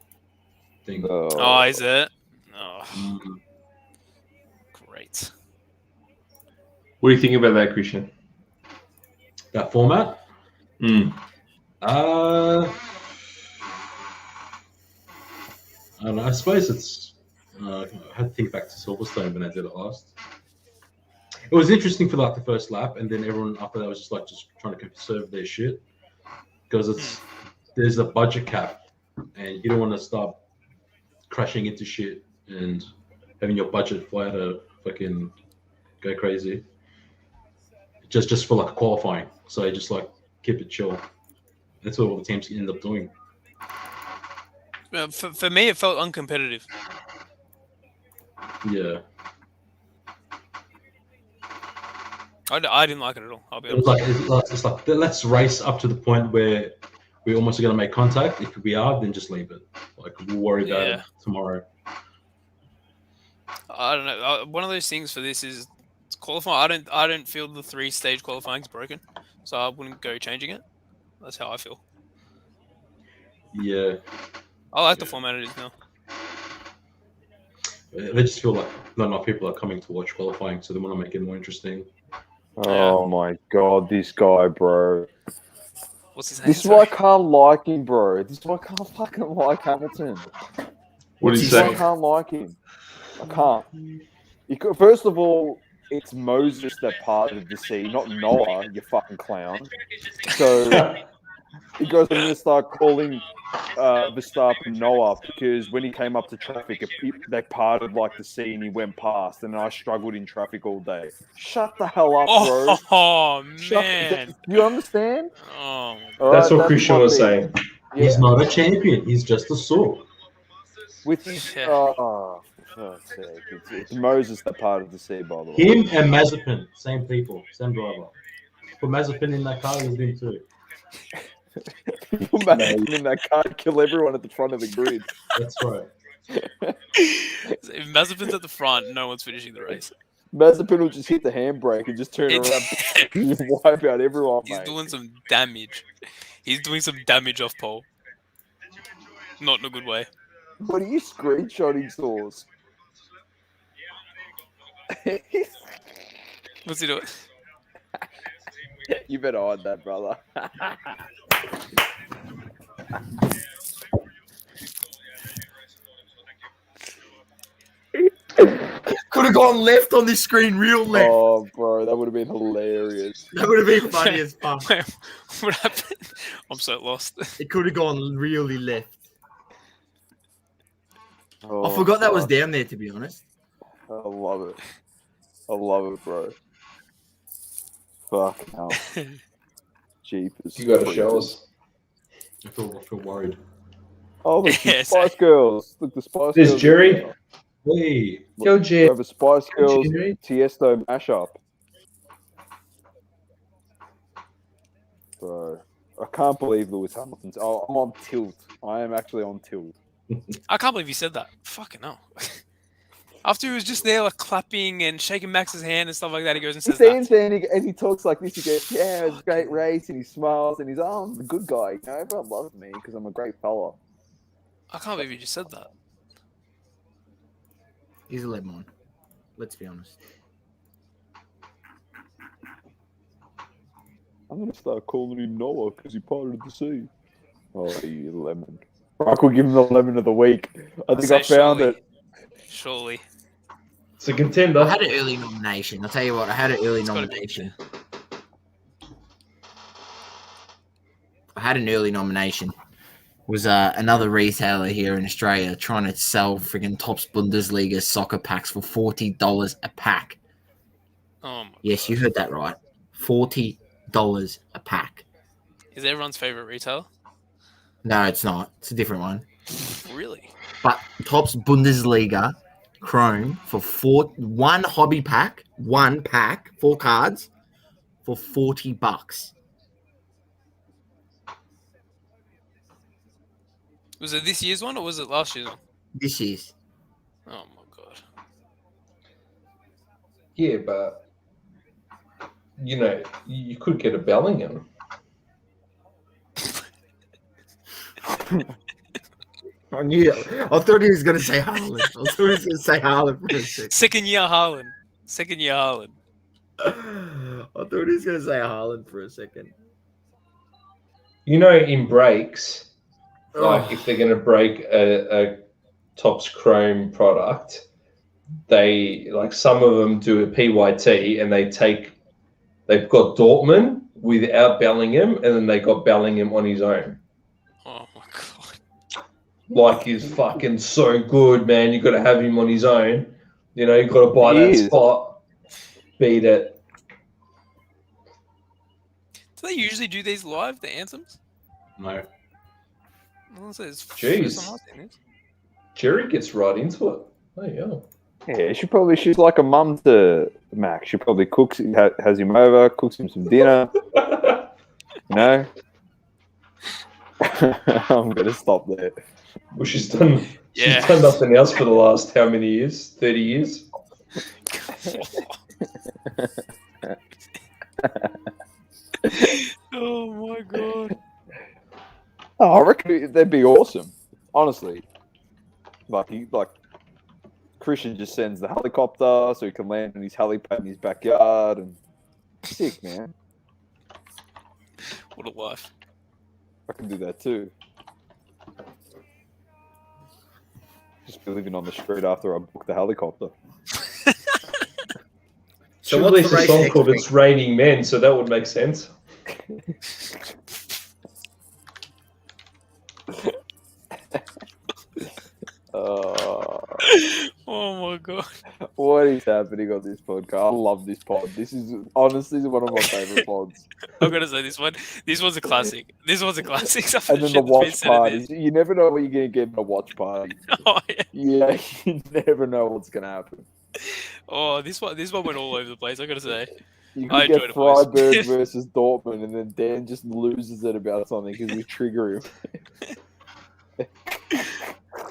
Speaker 5: thing.
Speaker 3: Oh, is it? Oh,
Speaker 5: Mm.
Speaker 3: great.
Speaker 2: What do you think about that, Christian?
Speaker 5: That format?
Speaker 2: Mm.
Speaker 5: I don't know. I suppose it's. I had to think back to Silverstone when I did it last. It was interesting for like the first lap, and then everyone after that was just trying to conserve their shit because there's a budget cap, and you don't want to start crashing into shit and having your budget fly to fucking go crazy. Just for like qualifying, so just like keep it chill. That's what all the teams end up doing.
Speaker 3: For me, it felt uncompetitive.
Speaker 5: Yeah.
Speaker 3: I didn't like it at all. I'll be
Speaker 5: It was
Speaker 3: honest.
Speaker 5: it's like let's race up to the point where we almost are going to make contact. If we are, then just leave it. Like we'll worry about it tomorrow.
Speaker 3: I don't know. One of those things for this is qualifying. I don't feel the 3-stage qualifying is broken, so I wouldn't go changing it. That's how I feel.
Speaker 5: Yeah.
Speaker 3: I like the format it is now.
Speaker 5: They just feel like not enough people are coming to watch qualifying, so they want to make it more interesting.
Speaker 1: Oh my god, this guy, bro.
Speaker 3: What's his name?
Speaker 1: This is why I can't like him, bro. This is why I can't fucking like Hamilton.
Speaker 2: What do you
Speaker 4: he
Speaker 1: I
Speaker 2: say?
Speaker 1: can't like him. I can't. First of all, it's Moses that parted the sea, not Noah, you fucking clown. So he goes, I'm going to start calling Verstappen Noah because when he came up to traffic, they parted like the sea and he went past, and I struggled in traffic all day. Shut the hell up, bro.
Speaker 3: Oh
Speaker 1: Shut
Speaker 3: man.
Speaker 1: you understand?
Speaker 3: Oh.
Speaker 1: All
Speaker 2: That's
Speaker 1: right,
Speaker 2: what Christian
Speaker 1: my
Speaker 2: was
Speaker 1: beef.
Speaker 2: saying.
Speaker 1: Yeah.
Speaker 5: He's not a champion. He's just a soul.
Speaker 1: With his,
Speaker 3: Yeah.
Speaker 1: for fuck's sake. It's Moses that parted the sea, by the way.
Speaker 5: Him and Mazepin, same people, same driver. Put Mazepin in that car, he'll win too.
Speaker 1: You'll imagine in that car, kill everyone at the front of the grid.
Speaker 5: That's right.
Speaker 3: If Mazepin's at the front, no one's finishing the race.
Speaker 1: Mazepin will just hit the handbrake and just turn around and wipe out everyone,
Speaker 3: He's
Speaker 1: mate.
Speaker 3: doing some damage. He's doing some damage off pole. Not in a good way.
Speaker 1: What are you screenshotting, Source?
Speaker 3: What's he doing?
Speaker 1: You better hide that, brother.
Speaker 4: Could have gone left on this screen, real left.
Speaker 1: Oh, bro, that would have been hilarious.
Speaker 4: That would have been funny as fuck.
Speaker 3: Wait, what happened? I'm so lost.
Speaker 4: It could have gone really left.
Speaker 1: Oh,
Speaker 4: I forgot that was
Speaker 1: fuck.
Speaker 4: down there, to be honest.
Speaker 1: I love it. I love it, bro. Fuck hell. Jeepers.
Speaker 2: You got to show us.
Speaker 5: I feel worried.
Speaker 1: Oh, look, the
Speaker 3: Yes.
Speaker 1: Spice Girls. Look, the Spice
Speaker 2: There's
Speaker 1: Girls.
Speaker 2: Jerry.
Speaker 5: Hey,
Speaker 2: Yo,
Speaker 1: We
Speaker 2: Jerry.
Speaker 1: have a Spice Girls
Speaker 2: Jerry.
Speaker 1: Tiesto mashup. Bro, I can't believe Lewis Hamilton's. Oh, I'm on tilt. I am actually on tilt.
Speaker 3: I can't believe you said that. Fucking hell. After he was just there, like clapping and shaking Max's hand and stuff like that, he goes and
Speaker 1: He
Speaker 3: says that.
Speaker 1: stands there and he talks like this. He goes, "Yeah, it was a great race," and he smiles and he's, "Oh, I'm the good guy. You know, everyone loves me because I'm a great fella."
Speaker 3: I can't believe you just said that.
Speaker 4: He's a lemon. Let's be honest.
Speaker 1: I'm gonna start calling him Noah because he parted the sea. Oh, you lemon! I could give him the lemon of the week. I think
Speaker 3: Say
Speaker 1: I found
Speaker 3: surely.
Speaker 1: it.
Speaker 3: Surely.
Speaker 2: It's a contender.
Speaker 4: I had an early nomination. I'll tell you what, I had an early
Speaker 3: It's gotta be.
Speaker 4: nomination. I had an early nomination. Was another retailer here in Australia trying to sell friggin' Topps Bundesliga soccer packs for $40 a pack.
Speaker 3: Oh my
Speaker 4: Yes, you heard that right. $40 a pack.
Speaker 3: Is everyone's favorite retailer?
Speaker 4: No, it's not. It's a different one.
Speaker 3: Really?
Speaker 4: But Topps Bundesliga Chrome for one hobby pack, 4 cards, for $40.
Speaker 3: Was it this year's one or was it last year's one?
Speaker 4: This is.
Speaker 3: Oh my god.
Speaker 2: Yeah, but you know, you could get a Bellingham.
Speaker 4: I knew it. I thought he was going to say Haaland. I thought he was going to say Haaland for a second.
Speaker 3: Second year Haaland. Second year Haaland.
Speaker 4: I thought he was going to say Haaland for a second.
Speaker 2: You know, in breaks, like
Speaker 4: Oh.
Speaker 2: if they're going to break a Topps Chrome product, they like some of them do a PYT and they've got Dortmund without Bellingham, and then they got Bellingham on his own.
Speaker 3: Oh my god.
Speaker 2: Like he's fucking so good, man. You got to have him on his own. You know, you got to buy
Speaker 1: He
Speaker 2: that
Speaker 1: is.
Speaker 2: spot, beat it.
Speaker 3: Do they usually do these live, the anthems?
Speaker 5: no.
Speaker 3: I want to say it's
Speaker 2: Jeez.
Speaker 3: first time I've seen this.
Speaker 2: Jerry gets right into it. Oh yeah.
Speaker 1: Yeah, she's like a mum to Max. She probably cooks, has him over, cooks him some dinner. You know. I'm gonna stop there.
Speaker 2: Well, she's done.
Speaker 3: Yeah.
Speaker 2: She's done nothing else for the last how many years? 30 years.
Speaker 3: Oh my god.
Speaker 1: Oh, I reckon that'd be awesome. Honestly, like Christian just sends the helicopter so he can land in his helipad in his backyard, and sick, man.
Speaker 3: What a life.
Speaker 1: I can do that too. Just be living on the street after I book the helicopter.
Speaker 4: So
Speaker 7: Should
Speaker 4: what's
Speaker 7: release
Speaker 4: the
Speaker 7: a
Speaker 4: race
Speaker 7: song
Speaker 4: next
Speaker 7: called
Speaker 4: week?
Speaker 7: "It's Raining Men," so that would make sense.
Speaker 3: Oh my god.
Speaker 1: What is happening on this podcast? I love this pod. This is honestly one of my favorite pods.
Speaker 3: I'm gonna say this one. This one's a classic. This one's a classic. Some of
Speaker 1: And then the
Speaker 3: shit that's been
Speaker 1: watch
Speaker 3: said in
Speaker 1: parties. You never know what you're gonna get in a watch party.
Speaker 3: this. Oh yeah.
Speaker 1: Yeah, you never know what's gonna happen.
Speaker 3: Oh, this one went all over the place. I gotta say.
Speaker 1: You
Speaker 3: I
Speaker 1: could get
Speaker 3: enjoyed it, boys.
Speaker 1: Freiburg versus Dortmund, and then Dan just loses it about something because we trigger him.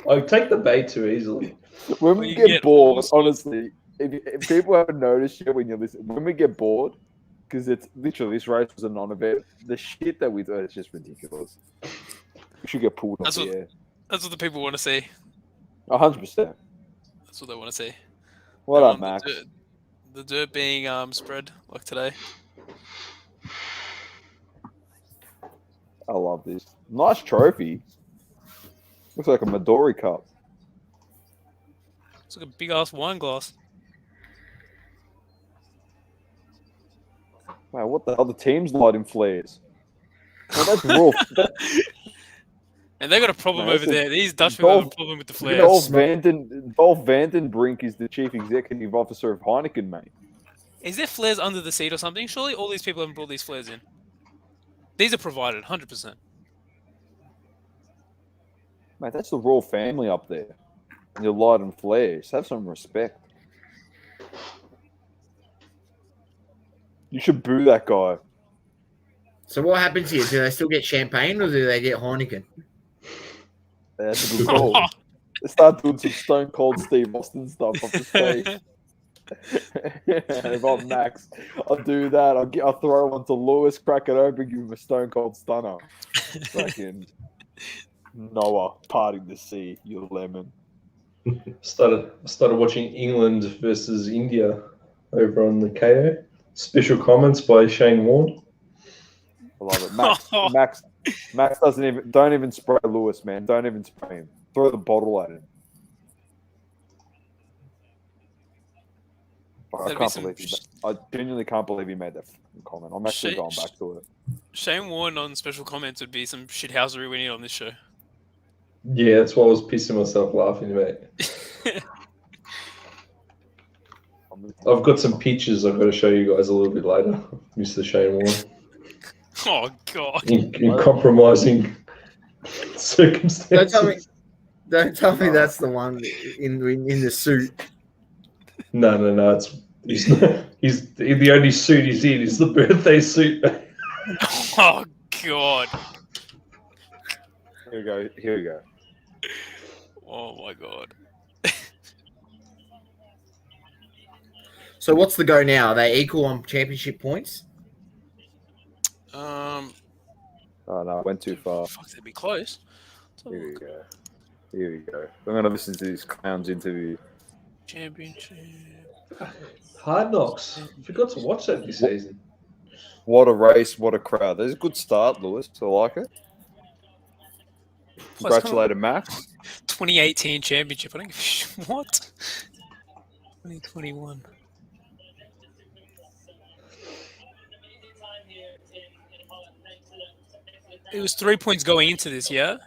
Speaker 7: I take the bait too easily.
Speaker 1: When
Speaker 3: Well,
Speaker 1: we
Speaker 3: you
Speaker 1: get
Speaker 3: get all
Speaker 1: bored,
Speaker 3: sorts.
Speaker 1: honestly, if people haven't noticed yet when you listen, when we get bored, because it's literally this race was a non-event, the shit that we do is just ridiculous. We should get pulled off
Speaker 3: That's
Speaker 1: the
Speaker 3: what-
Speaker 1: air.
Speaker 3: That's what the people want to see.
Speaker 1: 100%.
Speaker 3: That's what they want to see.
Speaker 1: What
Speaker 3: They
Speaker 1: up,
Speaker 3: want
Speaker 1: Max?
Speaker 3: The dirt being spread like today.
Speaker 1: I love this. Nice trophy. Looks like a Midori cup.
Speaker 3: It's like a big ass wine glass.
Speaker 1: Wow, what the hell? The team's lighting flares. Well, that's raw.
Speaker 3: And they got a problem
Speaker 1: No,
Speaker 3: over
Speaker 1: that's a-
Speaker 3: there. These Dutch people have a
Speaker 1: Dolph-
Speaker 3: problem with the
Speaker 1: Dolph
Speaker 3: flares.
Speaker 1: Vandenbrink is the chief executive officer of Heineken, mate.
Speaker 3: Is there flares under the seat or something? Surely all these people haven't brought these flares in. These are provided, 100%.
Speaker 1: Mate, that's the royal family up there. And you're lighting flares. Have some respect. You should boo that guy.
Speaker 4: So what happens here? Do they still get champagne or do they get Heineken?
Speaker 1: That's a good call. They start doing some Stone Cold Steve Austin stuff off the stage. If I'm Max, I'll do that. I'll throw one to Lewis, crack it open, give him a Stone Cold Stunner. Fucking Noah parting the sea, you lemon.
Speaker 7: Started watching England versus India over on the KO. Special comments by Shane Warne.
Speaker 1: I love it. Max don't even spray Lewis, man. Don't even spray him. Throw the bottle at him.
Speaker 3: That'd be some
Speaker 1: I genuinely can't believe he made that fucking comment. I'm actually
Speaker 3: Shit.
Speaker 1: going back to it.
Speaker 3: Shane Warne on special comments would be some shithousery we need on this show.
Speaker 7: Yeah, that's why I was pissing myself laughing, mate. I've got some pictures I've got to show you guys a little bit later, Mr. Shane Warne.
Speaker 3: Oh god.
Speaker 7: In compromising circumstances.
Speaker 4: Don't tell me that's the one in the suit.
Speaker 7: No. He's the only suit he's in is the birthday suit.
Speaker 3: Oh god.
Speaker 1: Here we go.
Speaker 3: Oh my god.
Speaker 4: So what's the go now? Are they equal on championship points?
Speaker 1: Oh no, I went too far.
Speaker 3: Fuck, they'd be close.
Speaker 1: Here we go. I'm gonna listen to this clown's interview.
Speaker 3: Championship.
Speaker 7: Hard Knocks. Forgot to watch that this season.
Speaker 1: What a race, what a crowd. There's a good start, Lewis. I like it. Congratulated, Max.
Speaker 3: 2018 championship. I don't give a shit. What? 2021. It was 3 points going into this, yeah?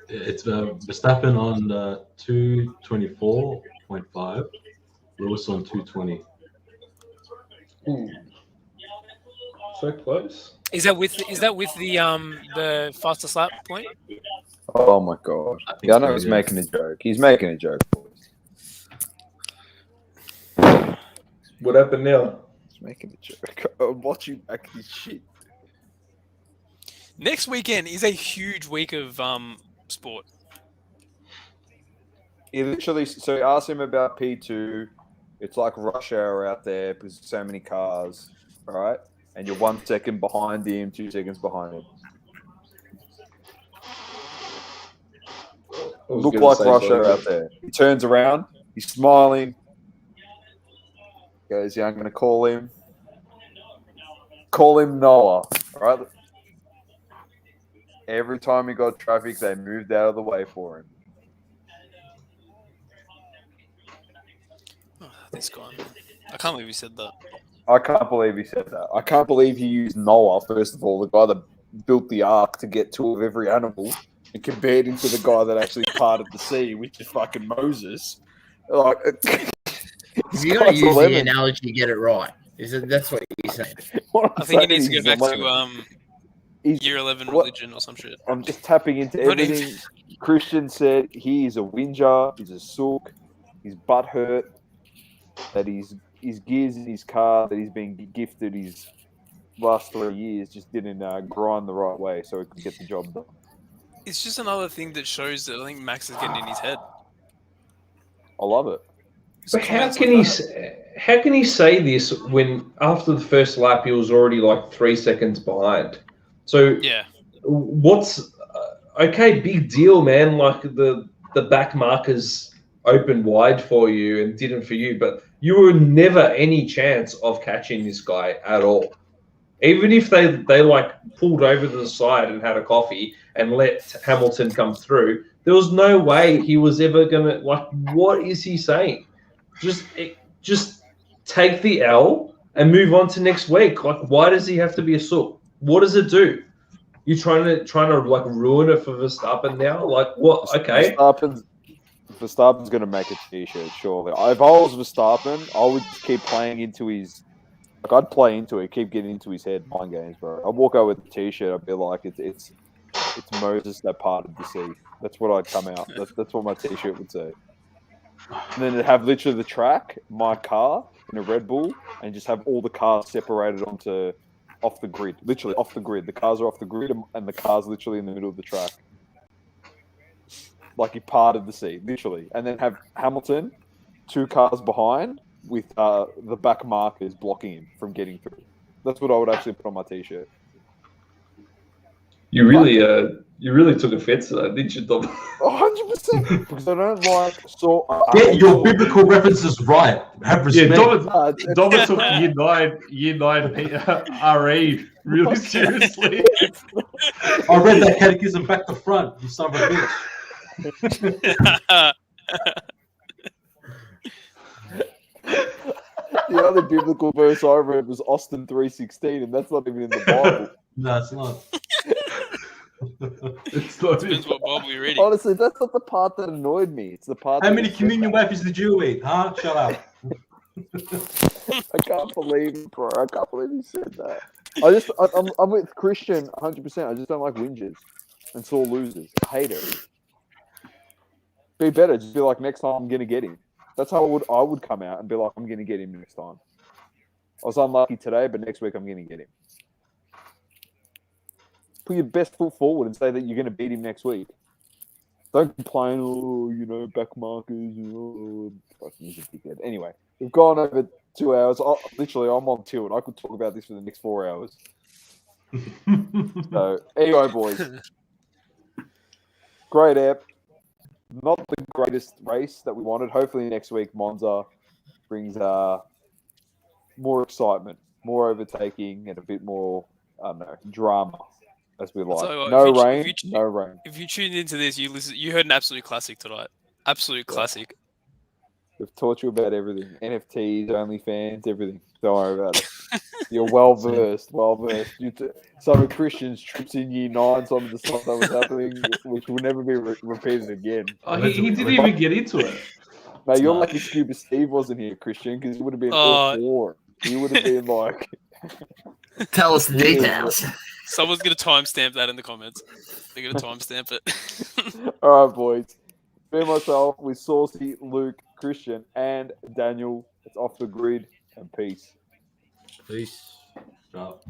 Speaker 5: It's Verstappen on 224.5, Lewis on 220.
Speaker 7: Ooh. So close.
Speaker 3: Is that with the fastest lap point?
Speaker 1: Oh my god. Yeah, I know he's making a joke. He's making a joke, boys.
Speaker 7: What happened now?
Speaker 1: He's making a joke. I'm watching back this shit.
Speaker 3: Next weekend is a huge week of sport.
Speaker 1: He literally, so he asked him about P2. It's like rush hour out there because there's so many cars, right? And you're 1 second behind him, 2 seconds behind him. Look like rush hour out there. He turns around, he's smiling. Goes, yeah, I'm going to call him. Call him Noah, all right? Every time he got traffic, they moved out of the way for him.
Speaker 3: Oh, this guy, man. I can't believe he said that.
Speaker 1: I can't believe he said that. I can't believe he used Noah, first of all, the guy that built the ark to get two of every animal, and compared him to the guy that actually parted the sea, which is fucking Moses. Like,
Speaker 4: If you're going to use the analogy, get it right. That's what you're saying.
Speaker 3: I think he needs to go back to year 11 religion or some shit.
Speaker 1: I'm just tapping into everything Christian said. He is a whinger. He's a sook. He's butthurt that his gears in his car that he's been gifted his last 3 years just didn't grind the right way so he could get the job done.
Speaker 3: It's just another thing that shows that I think Max is getting in his head.
Speaker 1: I love it.
Speaker 7: But how can he say this when after the first lap he was already like 3 seconds behind? So
Speaker 3: yeah,
Speaker 7: what's okay? Big deal, man. Like the back markers opened wide for you and didn't for you, but you were never any chance of catching this guy at all. Even if they like pulled over to the side and had a coffee and let Hamilton come through, there was no way he was ever gonna like. What is he saying? Just take the L and move on to next week. Like, why does he have to be a sook? What does it do? You trying to like ruin it for Verstappen now? Like what? Okay.
Speaker 1: Verstappen's going to make a t-shirt, surely. If I was Verstappen, I would just keep playing into his... Like, I'd play into it, keep getting into his head, mind games, bro. I'd walk out with a t-shirt, I'd be like, it's Moses that parted the sea. That's what I'd come out. That's what my t-shirt would say. And then it'd have literally the track, my car, in a Red Bull, and just have all the cars separated off the grid. Literally, off the grid. The cars are off the grid, and the car's literally in the middle of the track. Like he parted the sea, literally. And then have Hamilton 2 cars behind with the back markers blocking him from getting through. That's what I would actually put on my t-shirt.
Speaker 7: You really took offense to that, didn't you, Dom?
Speaker 1: 100%. Because I don't like...
Speaker 5: Get your biblical references right. Have respect.
Speaker 2: Yeah, Dom took year 9 RE really seriously.
Speaker 5: I read that catechism back to front, you son of a bitch.
Speaker 1: The other biblical verse I read was Austin 3:16, and that's not even in the Bible.
Speaker 5: No, it's not.
Speaker 2: It's not.
Speaker 3: Depends what Bible you're reading.
Speaker 1: Honestly, that's not the part that annoyed me. It's the part.
Speaker 5: How many communion wafers did you eat? Huh? Shut up.
Speaker 1: I can't believe it, bro. I can't believe he said that. I'm with Christian 100%. I just don't like whingers and sore losers. I hate it. Be better. Just be like, next time I'm gonna get him. That's how I would come out and be like, I'm gonna get him next time. I was unlucky today, but next week I'm gonna get him. Put your best foot forward and say that you're gonna beat him next week. Don't complain. Oh, back markers. Fucking dickhead. Anyway, we've gone over 2 hours. Literally, I'm on tilt. I could talk about this for the next 4 hours. So, anyway, boys. Great app. Not the greatest race that we wanted. Hopefully next week Monza brings more excitement, more overtaking, and a bit more, I don't know, drama as we like.
Speaker 3: So,
Speaker 1: no rain.
Speaker 3: If you tuned into this, you heard an absolute classic tonight. Absolute classic.
Speaker 1: We've taught you about everything. NFTs, OnlyFans, everything. Don't worry about it. You're well-versed. Some of Christian's trips in year 9, some of the stuff that was happening, which will never be repeated again.
Speaker 2: Oh, he didn't even get into it.
Speaker 1: No, you're lucky Scuba Steve wasn't here, Christian, because he would have been all for it. He would have been like...
Speaker 4: Tell us the details.
Speaker 3: Someone's going to timestamp that in the comments. They're going to timestamp it.
Speaker 1: All right, boys. Me, myself, with Saucy, Luke, Christian, and Daniel. It's Off the Grid, and peace.
Speaker 4: Peace.
Speaker 5: Stop.